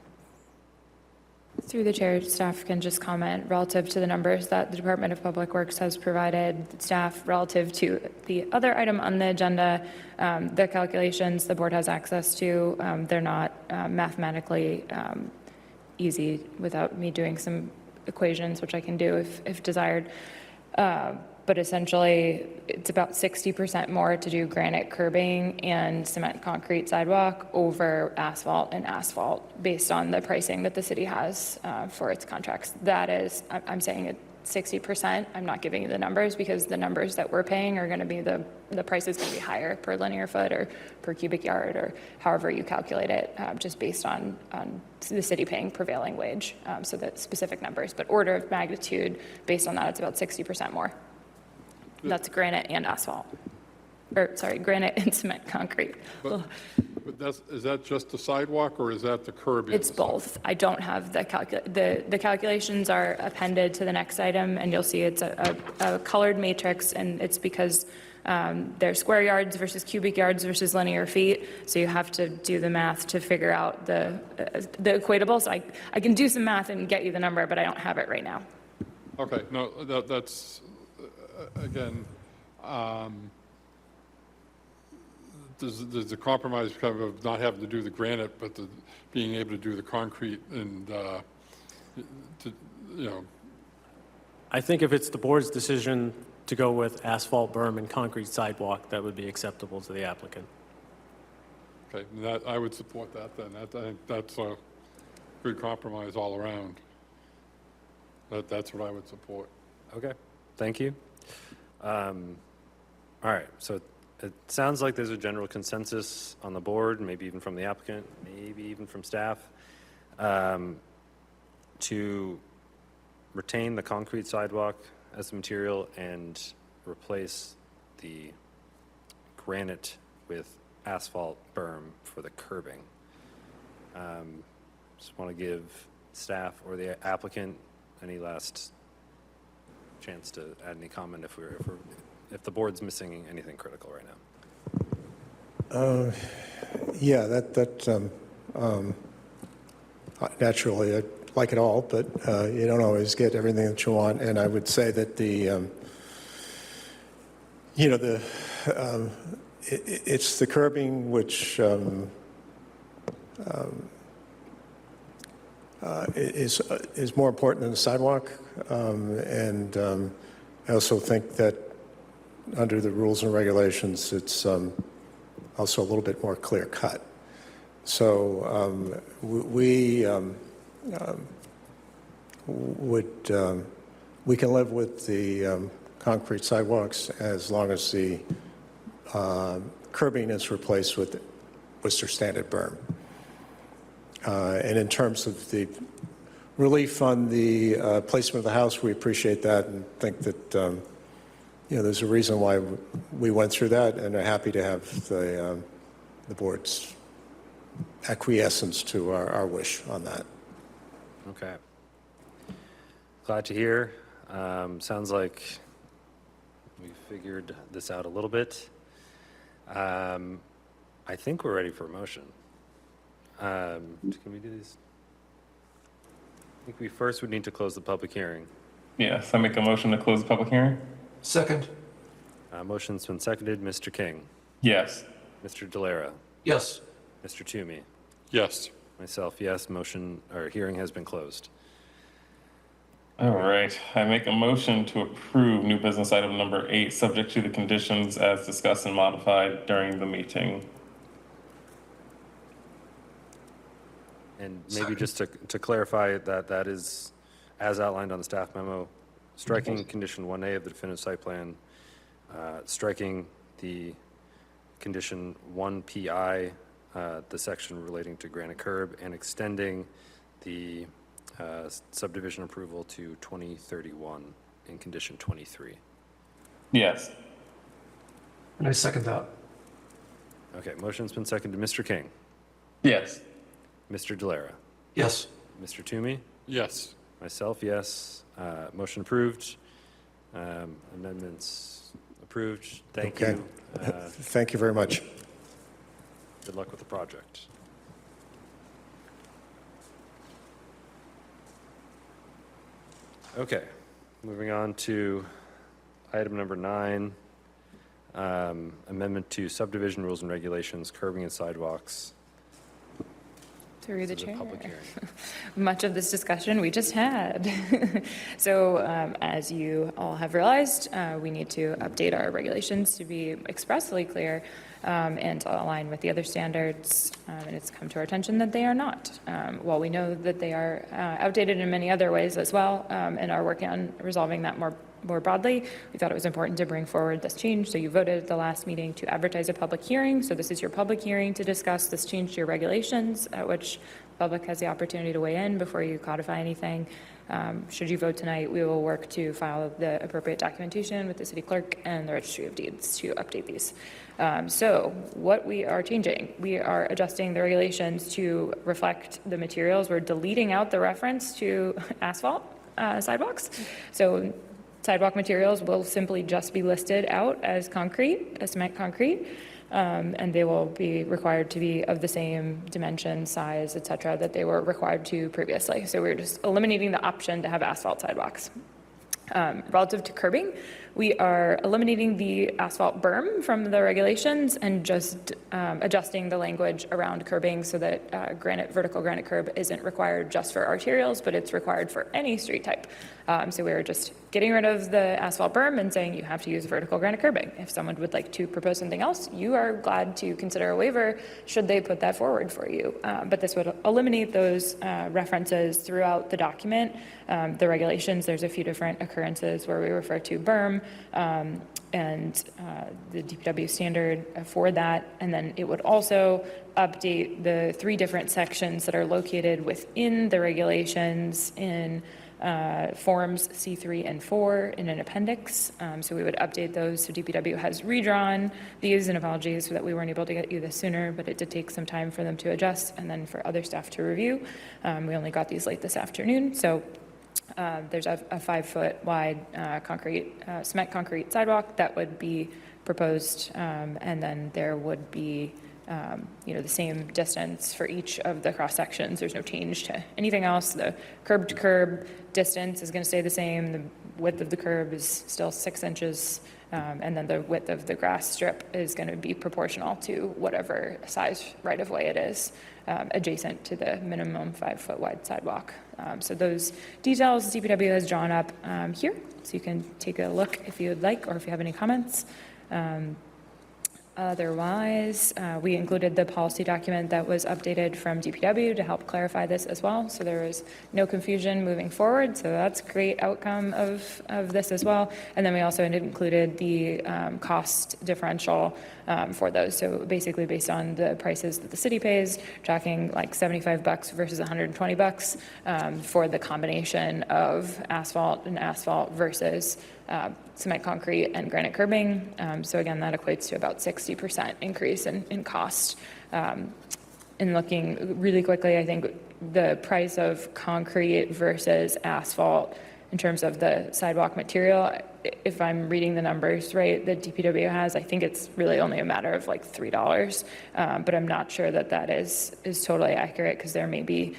Through the chair, staff can just comment relative to the numbers that the Department of Public Works has provided staff relative to the other item on the agenda. The calculations the board has access to, they're not mathematically easy without me doing some equations, which I can do if desired. But essentially, it's about 60% more to do granite curbing and cement concrete sidewalk over asphalt and asphalt based on the pricing that the city has for its contracts. That is, I'm saying it's 60%. I'm not giving you the numbers because the numbers that we're paying are going to be the price is going to be higher per linear foot or per cubic yard or however you calculate it, just based on the city paying prevailing wage. So the specific numbers, but order of magnitude based on that, it's about 60% more. That's granite and asphalt. Or, sorry, granite and cement concrete. But is that just the sidewalk, or is that the curb? It's both. I don't have the calculations are appended to the next item, and you'll see it's a colored matrix, and it's because they're square yards versus cubic yards versus linear feet, so you have to do the math to figure out the equatable. So I can do some math and get you the number, but I don't have it right now. Okay, no, that's, again, there's the compromise kind of not having to do the granite, but being able to do the concrete and, I think if it's the board's decision to go with asphalt berm and concrete sidewalk, that would be acceptable to the applicant. Okay, that, I would support that then. I think that's a good compromise all around. That's what I would support. Okay, thank you. All right, so it sounds like there's a general consensus on the board, maybe even from the applicant, maybe even from staff, to retain the concrete sidewalk as the material and replace the granite with asphalt berm for the curbing. Just want to give staff or the applicant any last chance to add any comment if the board's missing anything critical right now. Yeah, naturally, I like it all, but you don't always get everything that you want. And I would say that it's the curbing which is more important than the sidewalk. And I also think that under the rules and regulations, it's also a little bit more clear cut. So we can live with the concrete sidewalks as long as the curbing is replaced with Worcester standard berm. And in terms of the relief on the placement of the house, we appreciate that and think that there's a reason why we went through that, and are happy to have the board's acquiescence to our wish on that. Okay. Glad to hear. Sounds like we figured this out a little bit. I think we're ready for a motion. Can we do these? I think we first would need to close the public hearing. Yes, I make a motion to close the public hearing. Second. Motion's been seconded. Mr. King? Yes. Mr. Delera? Yes. Mr. Toomey? Yes. Myself, yes. Hearing has been closed. All right, I make a motion to approve new business item number 8, subject to the conditions as discussed and modified during the meeting. And maybe just to clarify that is, as outlined on the staff memo, striking condition 1A of the definitive site plan, striking the condition 1PI, the section relating to granite curb, and extending the subdivision approval to 2031 in condition 23. Yes. And I second that. Okay, motion's been seconded. Mr. King? Yes. Mr. Delera? Yes. Mr. Toomey? Yes. Myself, yes. Motion approved. Amendments approved. Thank Okay. you. Thank you very much. Good luck with the project. Okay, moving on to item number 9, amendment to subdivision rules and regulations, curbing and sidewalks. Through the This is a chair. public hearing. Much of this discussion we just had. So as you all have realized, we need to update our regulations to be expressly clear and align with the other standards. And it's come to our attention that they are not. While we know that they are outdated in many other ways as well, and are working on resolving that more more broadly, we thought it was important to bring forward this change. So you voted at the last meeting to advertise a public hearing. So this is your public hearing to discuss this change to your regulations, at which the public has the opportunity to weigh in before you codify anything. Should you vote tonight, we will work to file the appropriate documentation with the city clerk and the registry of deeds to update these. So what we are changing, we are adjusting the regulations to reflect the materials. We're deleting out the reference to asphalt sidewalks. So sidewalk materials will simply just be listed out as concrete, as cement concrete. And they will be required to be of the same dimension, size, et cetera, that they were required to previously. So we're just eliminating the option to have asphalt sidewalks. Relative to curbing, we are eliminating the asphalt berm from the regulations and just adjusting the language around curbing so that vertical granite curb isn't required just for arterials, but it's required for any street type. So we're just getting rid of the asphalt berm and saying you have to use vertical granite curbing. If someone would like to propose something else, you are glad to consider a waiver should they put that forward for you. But this would eliminate those references throughout the document. The regulations, there's a few different occurrences where we refer to berm and the DPW standard for that. And then it would also update the 3 different sections that are located within the regulations in forms C3 and 4 in an appendix. So we would update those. So DPW has redrawn these, and apologies that we weren't able to get you this sooner, but it did take some time for them to adjust and then for other staff to review. We only got these late this afternoon. So there's a 5-foot wide cement concrete sidewalk that would be proposed, and then there would be the same distance for each of the cross sections. There's no change to anything else. The curb to curb distance is going to stay the same. The width of the curb is still 6 inches, and then the width of the grass strip is going to be proportional to whatever size right of way it is, adjacent to the minimum 5-foot wide sidewalk. So those details DPW has drawn up here, so you can take a look if you would like, or if you have any comments. Otherwise, we included the policy document that was updated from DPW to help clarify this as well, so there was no confusion moving forward, so that's a great outcome of this as well. And then we also included the cost differential for those, so basically based on the prices that the city pays, tracking like $75 versus $120 for the combination of asphalt and asphalt versus cement concrete and granite curbing. So again, that equates to about 60% increase in cost. In looking really quickly, I think the price of concrete versus asphalt in terms of the sidewalk material, if I'm reading the numbers right that DPW has, I think it's really only a matter of like $3. But I'm not sure that that is totally accurate, because there may be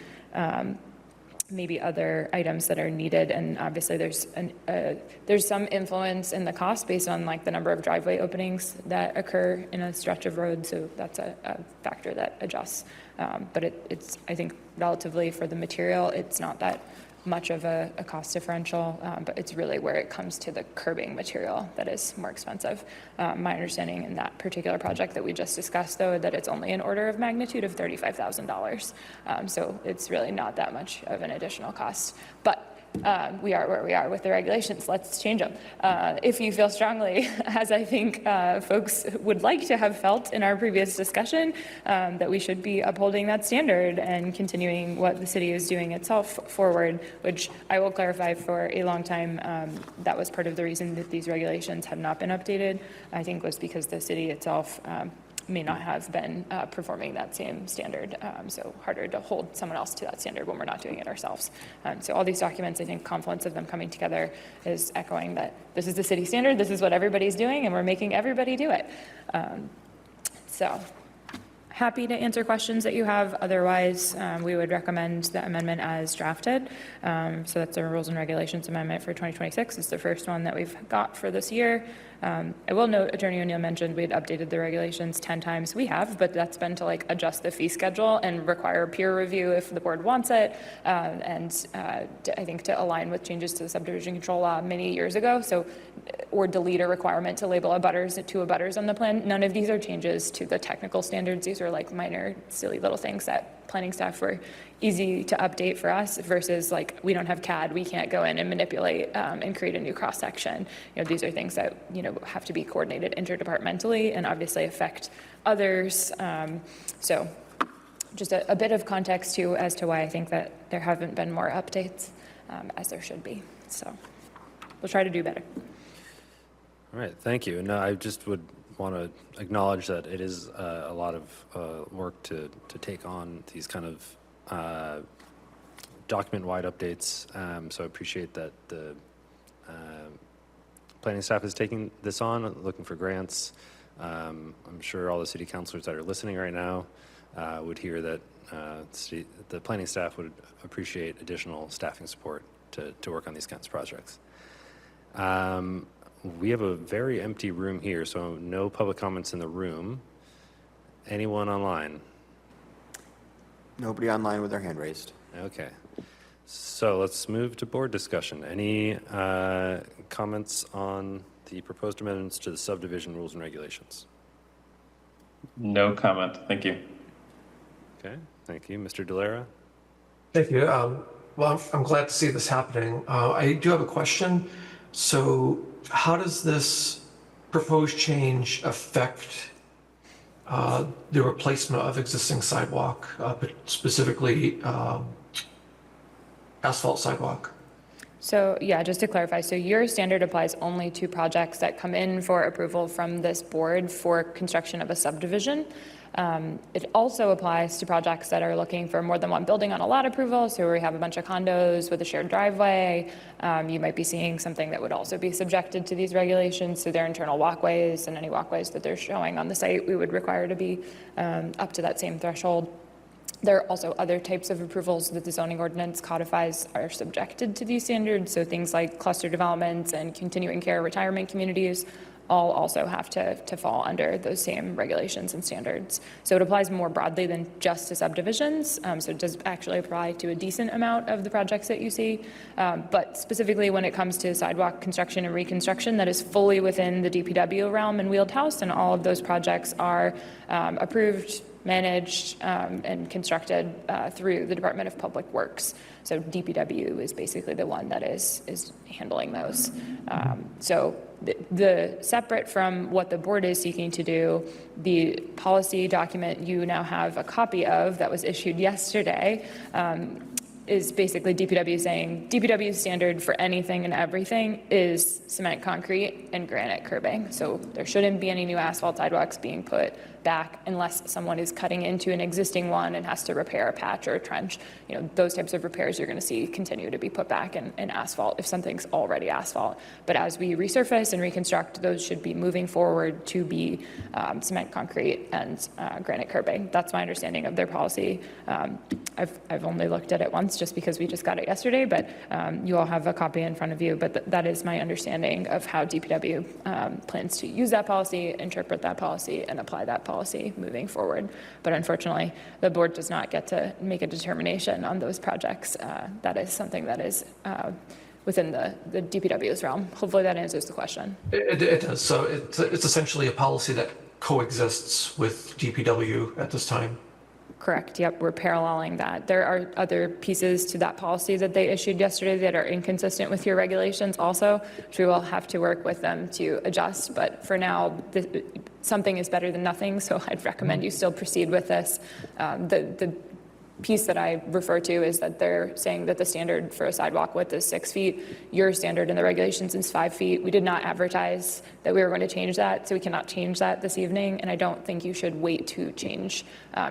maybe other items that are needed, and obviously there's some influence in the cost based on like the number of driveway openings that occur in a stretch of road, so that's a factor that adjusts. But it's I think relatively for the material, it's not that much of a cost differential, but it's really where it comes to the curbing material that is more expensive. My understanding in that particular project that we just discussed, though, that it's only an order of magnitude of $35,000. So it's really not that much of an additional cost. But we are where we are with the regulations. Let's change them. If you feel strongly, as I think folks would like to have felt in our previous discussion, that we should be upholding that standard and continuing what the city is doing itself forward, which I will clarify for a long time, that was part of the reason that these regulations have not been updated, I think was because the city itself may not have been performing that same standard, so harder to hold someone else to that standard when we're not doing it ourselves. So all these documents, I think confluence of them coming together is echoing that this is the city standard, this is what everybody's doing, and we're making everybody do it. So happy to answer questions that you have. Otherwise, we would recommend the amendment as drafted. So that's a rules and regulations amendment for 2026. It's the first one that we've got for this year. I will note, Attorney O'Neill mentioned we had updated the regulations 10 times. We have, but that's been to like adjust the fee schedule and require peer review if the board wants it. And I think to align with changes to the subdivision control law many years ago. So, or delete a requirement to label abutters on the plan. None of these are changes to the technical standards. These are like minor, silly little things that planning staff were easy to update for us versus like, we don't have CAD, we can't go in and manipulate and create a new cross-section. These are things that, have to be coordinated interdepartmentally and obviously affect others. So just a bit of context too as to why I think that there haven't been more updates as there should be. So we'll try to do better. All right, thank you. And I just would want to acknowledge that it is a lot of work to take on these kind of document-wide updates. So I appreciate that the planning staff is taking this on, looking for grants. I'm sure all the city councilors that are listening right now would hear that the planning staff would appreciate additional staffing support to work on these kinds of projects. We have a very empty room here, so no public comments in the room. Anyone online? Nobody online with their hand raised. Okay. So let's move to board discussion. Any comments on the proposed amendments to the subdivision rules and regulations? No comment. Thank you. Okay, thank you. Mr. Delara? Thank you. Well, I'm glad to see this happening. I do have a question. So how does this proposed change affect the replacement of existing sidewalk, but specifically asphalt sidewalk? So yeah, just to clarify, so your standard applies only to projects that come in for approval from this board for construction of a subdivision. It also applies to projects that are looking for more than one building on a lot approval. So we have a bunch of condos with a shared driveway. You might be seeing something that would also be subjected to these regulations. So their internal walkways and any walkways that they're showing on the site, we would require to be up to that same threshold. There are also other types of approvals that the zoning ordinance codifies are subjected to these standards. So things like cluster developments and continuing care retirement communities all also have to fall under those same regulations and standards. So it applies more broadly than just to subdivisions. So it does actually apply to a decent amount of the projects that you see. But specifically when it comes to sidewalk construction and reconstruction, that is fully within the DPW realm and wheeled house, and all of those projects are approved, managed, and constructed through the Department of Public Works. So DPW is basically the one that is handling those. So the separate from what the board is seeking to do, the policy document you now have a copy of that was issued yesterday is basically DPW saying DPW standard for anything and everything is cement concrete and granite curbing. So there shouldn't be any new asphalt sidewalks being put back unless someone is cutting into an existing one and has to repair a patch or a trench. Those types of repairs you're going to see continue to be put back in asphalt if something's already asphalt. But as we resurface and reconstruct, those should be moving forward to be cement concrete and granite curbing. That's my understanding of their policy. I've only looked at it once just because we just got it yesterday, but you all have a copy in front of you. But that is my understanding of how DPW plans to use that policy, interpret that policy, and apply that policy moving forward. But unfortunately, the board does not get to make a determination on those projects. That is something that is within the DPW's realm. Hopefully that answers the question. It does. So it's essentially a policy that coexists with DPW at this time. Correct. Yep. We're paralleling that. There are other pieces to that policy that they issued yesterday that are inconsistent with your regulations also, which we will have to work with them to adjust. But for now, something is better than nothing. So I'd recommend you still proceed with this. The piece that I refer to is that they're saying that the standard for a sidewalk width is 6 feet. Your standard in the regulations is 5 feet. We did not advertise that we were going to change that, so we cannot change that this evening. And I don't think you should wait to change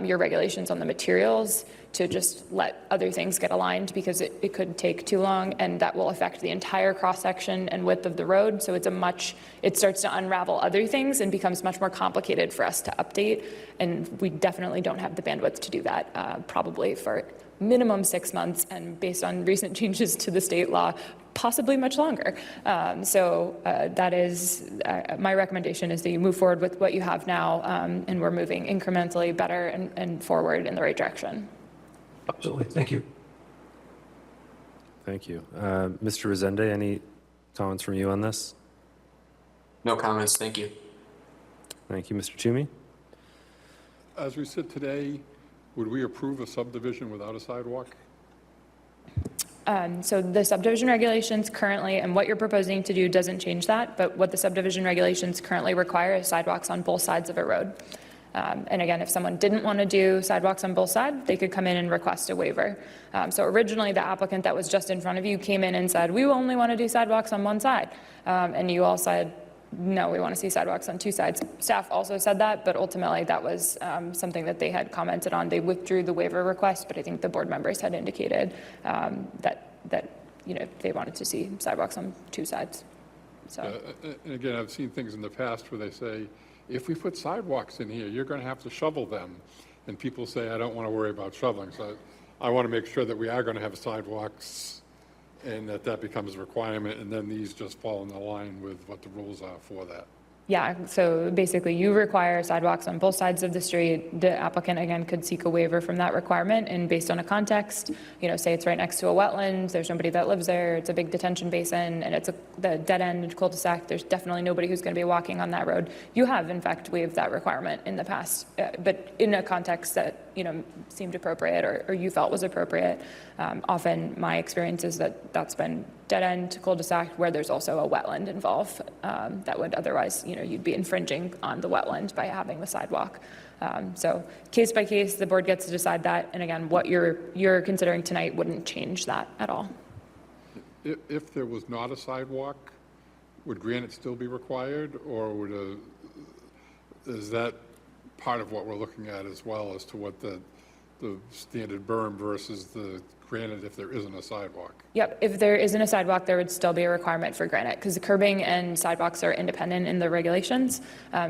your regulations on the materials to just let other things get aligned, because it could take too long, and that will affect the entire cross-section and width of the road. So it starts to unravel other things and becomes much more complicated for us to update. And we definitely don't have the bandwidth to do that, probably for minimum 6 months, and based on recent changes to the state law, possibly much longer. That is my recommendation, is that you move forward with what you have now, and we're moving incrementally better and forward in the right direction. Absolutely. Thank you. Thank you. Mr. Resende, any comments from you on this? No comments. Thank you. Thank you. Mr. Toomey? As we sit today, would we approve a subdivision without a sidewalk? So the subdivision regulations currently, and what you're proposing to do doesn't change that, but what the subdivision regulations currently require is sidewalks on both sides of a road. And again, if someone didn't want to do sidewalks on both sides, they could come in and request a waiver. So originally, the applicant that was just in front of you came in and said, we only want to do sidewalks on one side. And you all said, no, we want to see sidewalks on two sides. Staff also said that, but ultimately that was something that they had commented on. They withdrew the waiver request, but I think the board members had indicated that they wanted to see sidewalks on two sides. So. And again, I've seen things in the past where they say, if we put sidewalks in here, you're going to have to shovel them. And people say, I don't want to worry about shoveling. So I want to make sure that we are going to have sidewalks and that becomes a requirement, and then these just fall in the line with what the rules are for that. Yeah, so basically you require sidewalks on both sides of the street. The applicant, again, could seek a waiver from that requirement, and based on a context, say it's right next to a wetland, there's nobody that lives there, it's a big detention basin, and it's the dead end cul-de-sac, there's definitely nobody who's going to be walking on that road. You have, in fact, waived that requirement in the past, but in a context that, seemed appropriate or you felt was appropriate. Often my experience is that that's been dead end cul-de-sac where there's also a wetland involved that would otherwise, you'd be infringing on the wetland by having the sidewalk. So case by case, the board gets to decide that. And again, what you're considering tonight wouldn't change that at all. If there was not a sidewalk, would granite still be required, or is that part of what we're looking at as well as to what the standard berm versus the granite if there isn't a sidewalk? Yep, if there isn't a sidewalk, there would still be a requirement for granite because the curbing and sidewalks are independent in the regulations.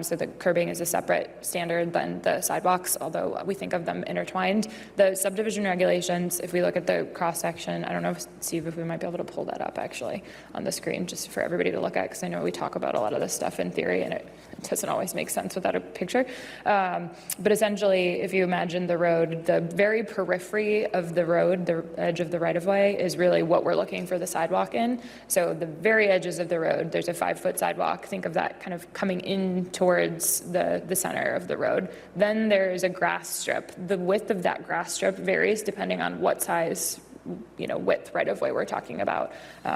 So the curbing is a separate standard than the sidewalks, although we think of them intertwined. The subdivision regulations, if we look at the cross-section, I don't know, Steve, if we might be able to pull that up actually on the screen just for everybody to look at, because I know we talk about a lot of this stuff in theory and it doesn't always make sense without a picture. But essentially, if you imagine the road, the very periphery of the road, the edge of the right-of-way is really what we're looking for the sidewalk in. So the very edges of the road, there's a 5-foot sidewalk. Think of that kind of coming in towards the center of the road. Then there's a grass strip. The width of that grass strip varies depending on what size width right-of-way we're talking about.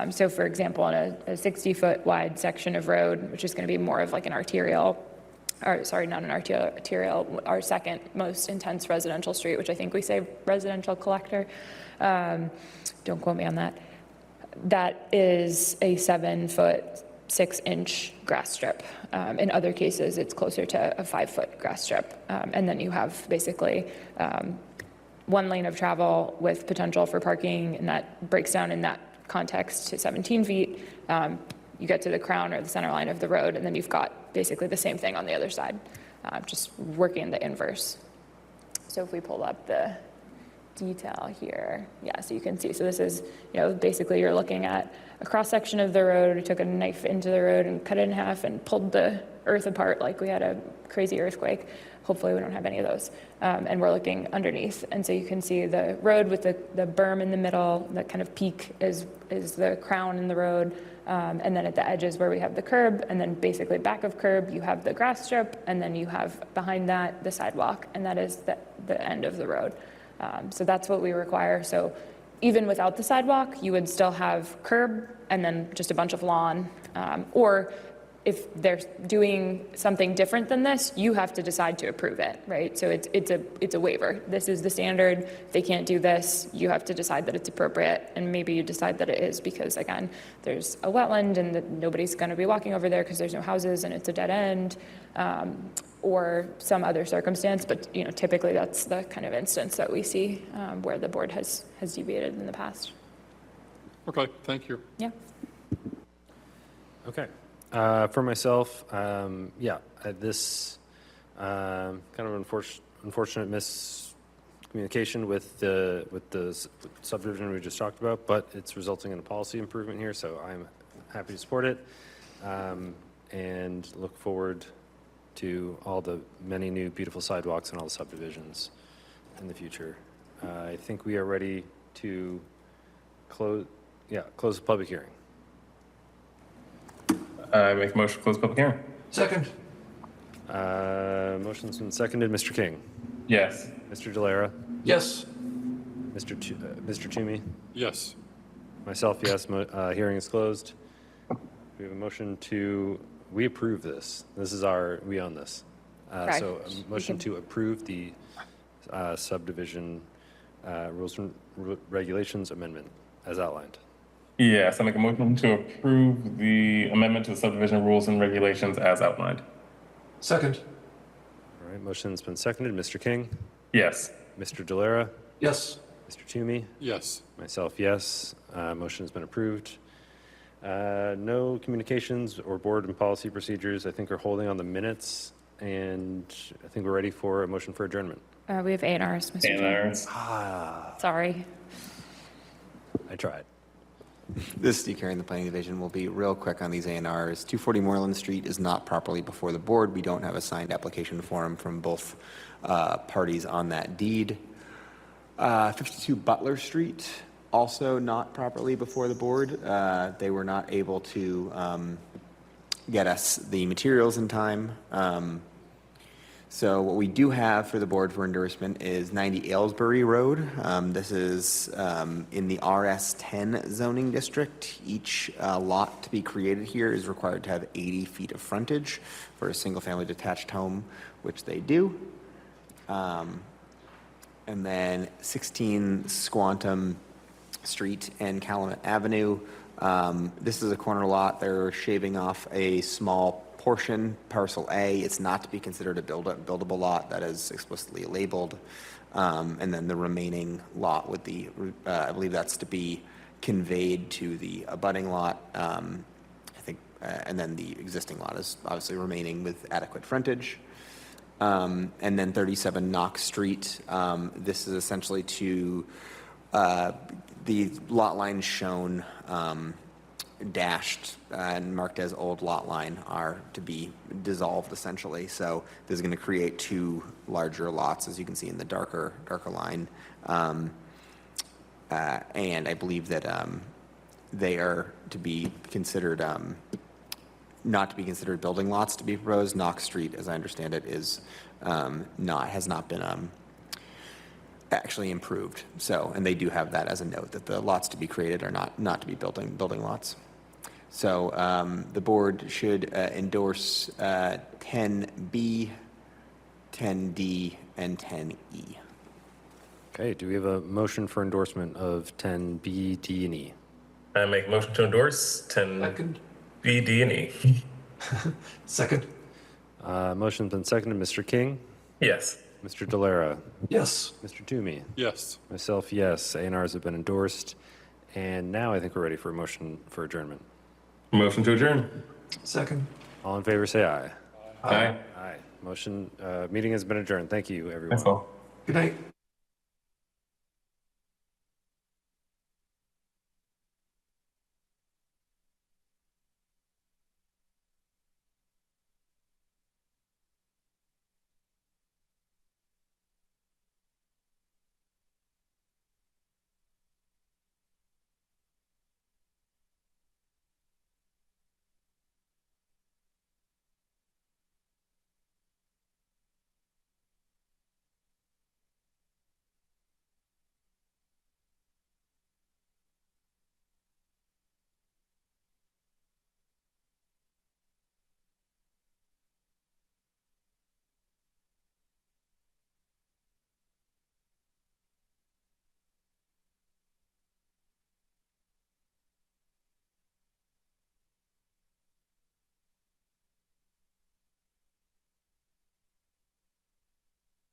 So for example, on a 60-foot wide section of road, which is going to be more of like an arterial, or sorry, not an arterial, our second most intense residential street, which I think we say residential collector. Don't quote me on that. That is a 7-foot, 6-inch grass strip. In other cases, it's closer to a 5-foot grass strip. And then you have basically one lane of travel with potential for parking, and that breaks down in that context to 17 feet. You get to the crown or the center line of the road, and then you've got basically the same thing on the other side, just working the inverse. So if we pull up the detail here, yeah, so you can see. So this is, basically you're looking at a cross-section of the road. We took a knife into the road and cut it in half and pulled the earth apart like we had a crazy earthquake. Hopefully we don't have any of those. And we're looking underneath. And so you can see the road with the berm in the middle, that kind of peak is the crown in the road. And then at the edges where we have the curb, and then basically back of curb, you have the grass strip, and then you have behind that the sidewalk, and that is the end of the road. So that's what we require. So even without the sidewalk, you would still have curb and then just a bunch of lawn. Or if they're doing something different than this, you have to decide to approve it, right? So it's a waiver. This is the standard. If they can't do this, you have to decide that it's appropriate, and maybe you decide that it is because, again, there's a wetland and that nobody's going to be walking over there because there's no houses and it's a dead end, or some other circumstance. But typically that's the kind of instance that we see where the board has deviated in the past. Okay, thank you. Yeah. Okay. For myself, this kind of unfortunate miscommunication with the subdivision we just talked about, but it's resulting in a policy improvement here, so I'm happy to support it and look forward to all the many new beautiful sidewalks and all the subdivisions in the future. I think we are ready to close the public hearing. I make a motion to close public hearing. Second. Motion's been seconded. Mr. King? Yes. Mr. Delera, Yes. Mr. Toomey, Yes. myself, yes. Hearing is closed. We have a motion we approve this. This is we own this. Correct. So a motion to approve the subdivision rules and regulations amendment as outlined. Yes, I make a motion to approve the amendment to the subdivision rules and regulations as outlined. Second. All right, motion's been seconded. Mr. King, Yes. Mr. Delera, Yes. Mr. Toomey, Yes. myself, yes. Motion has been approved. No communications or board and policy procedures. I think we're holding on the minutes, and I think we're ready for a motion for adjournment. We have A&Rs, Mr. Chair. Sorry. I tried. This is Steve Carey in the Planning Division. We'll be real quick on these A&Rs. 240 Moreland Street is not properly before the board. We don't have a signed application form from both parties on that deed. 52 Butler Street, also not properly before the board. They were not able to get us the materials in time. So what we do have for the board for endorsement is 90 Aylesbury Road. This is in the RS10 zoning district. Each lot to be created here is required to have 80 feet of frontage for a single-family detached home, which they do. And then 16 Squantum Street and Calumet Avenue. This is a corner lot. They're shaving off a small portion, parcel A. It's not to be considered a buildable lot. That is explicitly labeled. And then the remaining lot with the, I believe that's to be conveyed to the abutting lot. I think, and then the existing lot is obviously remaining with adequate frontage. And then 37 Knox Street. This is essentially to, the lot lines shown dashed and marked as old lot line are to be dissolved essentially. So this is going to create two larger lots, as you can see in the darker line. And I believe that they are to be considered not to be considered building lots to be proposed. Knox Street, as I understand it, is has not been actually improved. So, and they do have that as a note that the lots to be created are not to be building lots. So the board should endorse 10B, 10D, and 10E. Okay, do we have a motion for endorsement of 10B, D, and E? I make a motion to endorse 10B, D, and E. Second. Motion's been seconded. Mr. King, Yes. Mr. Delera, Yes. Mr. Toomey, Yes. myself, yes. A&Rs have been endorsed. And now I think we're ready for a motion for adjournment. Motion to adjourn. Second. All in favor, say aye. Aye. Aye. Motion, meeting has been adjourned. Thank you, everyone. That's all. Good night.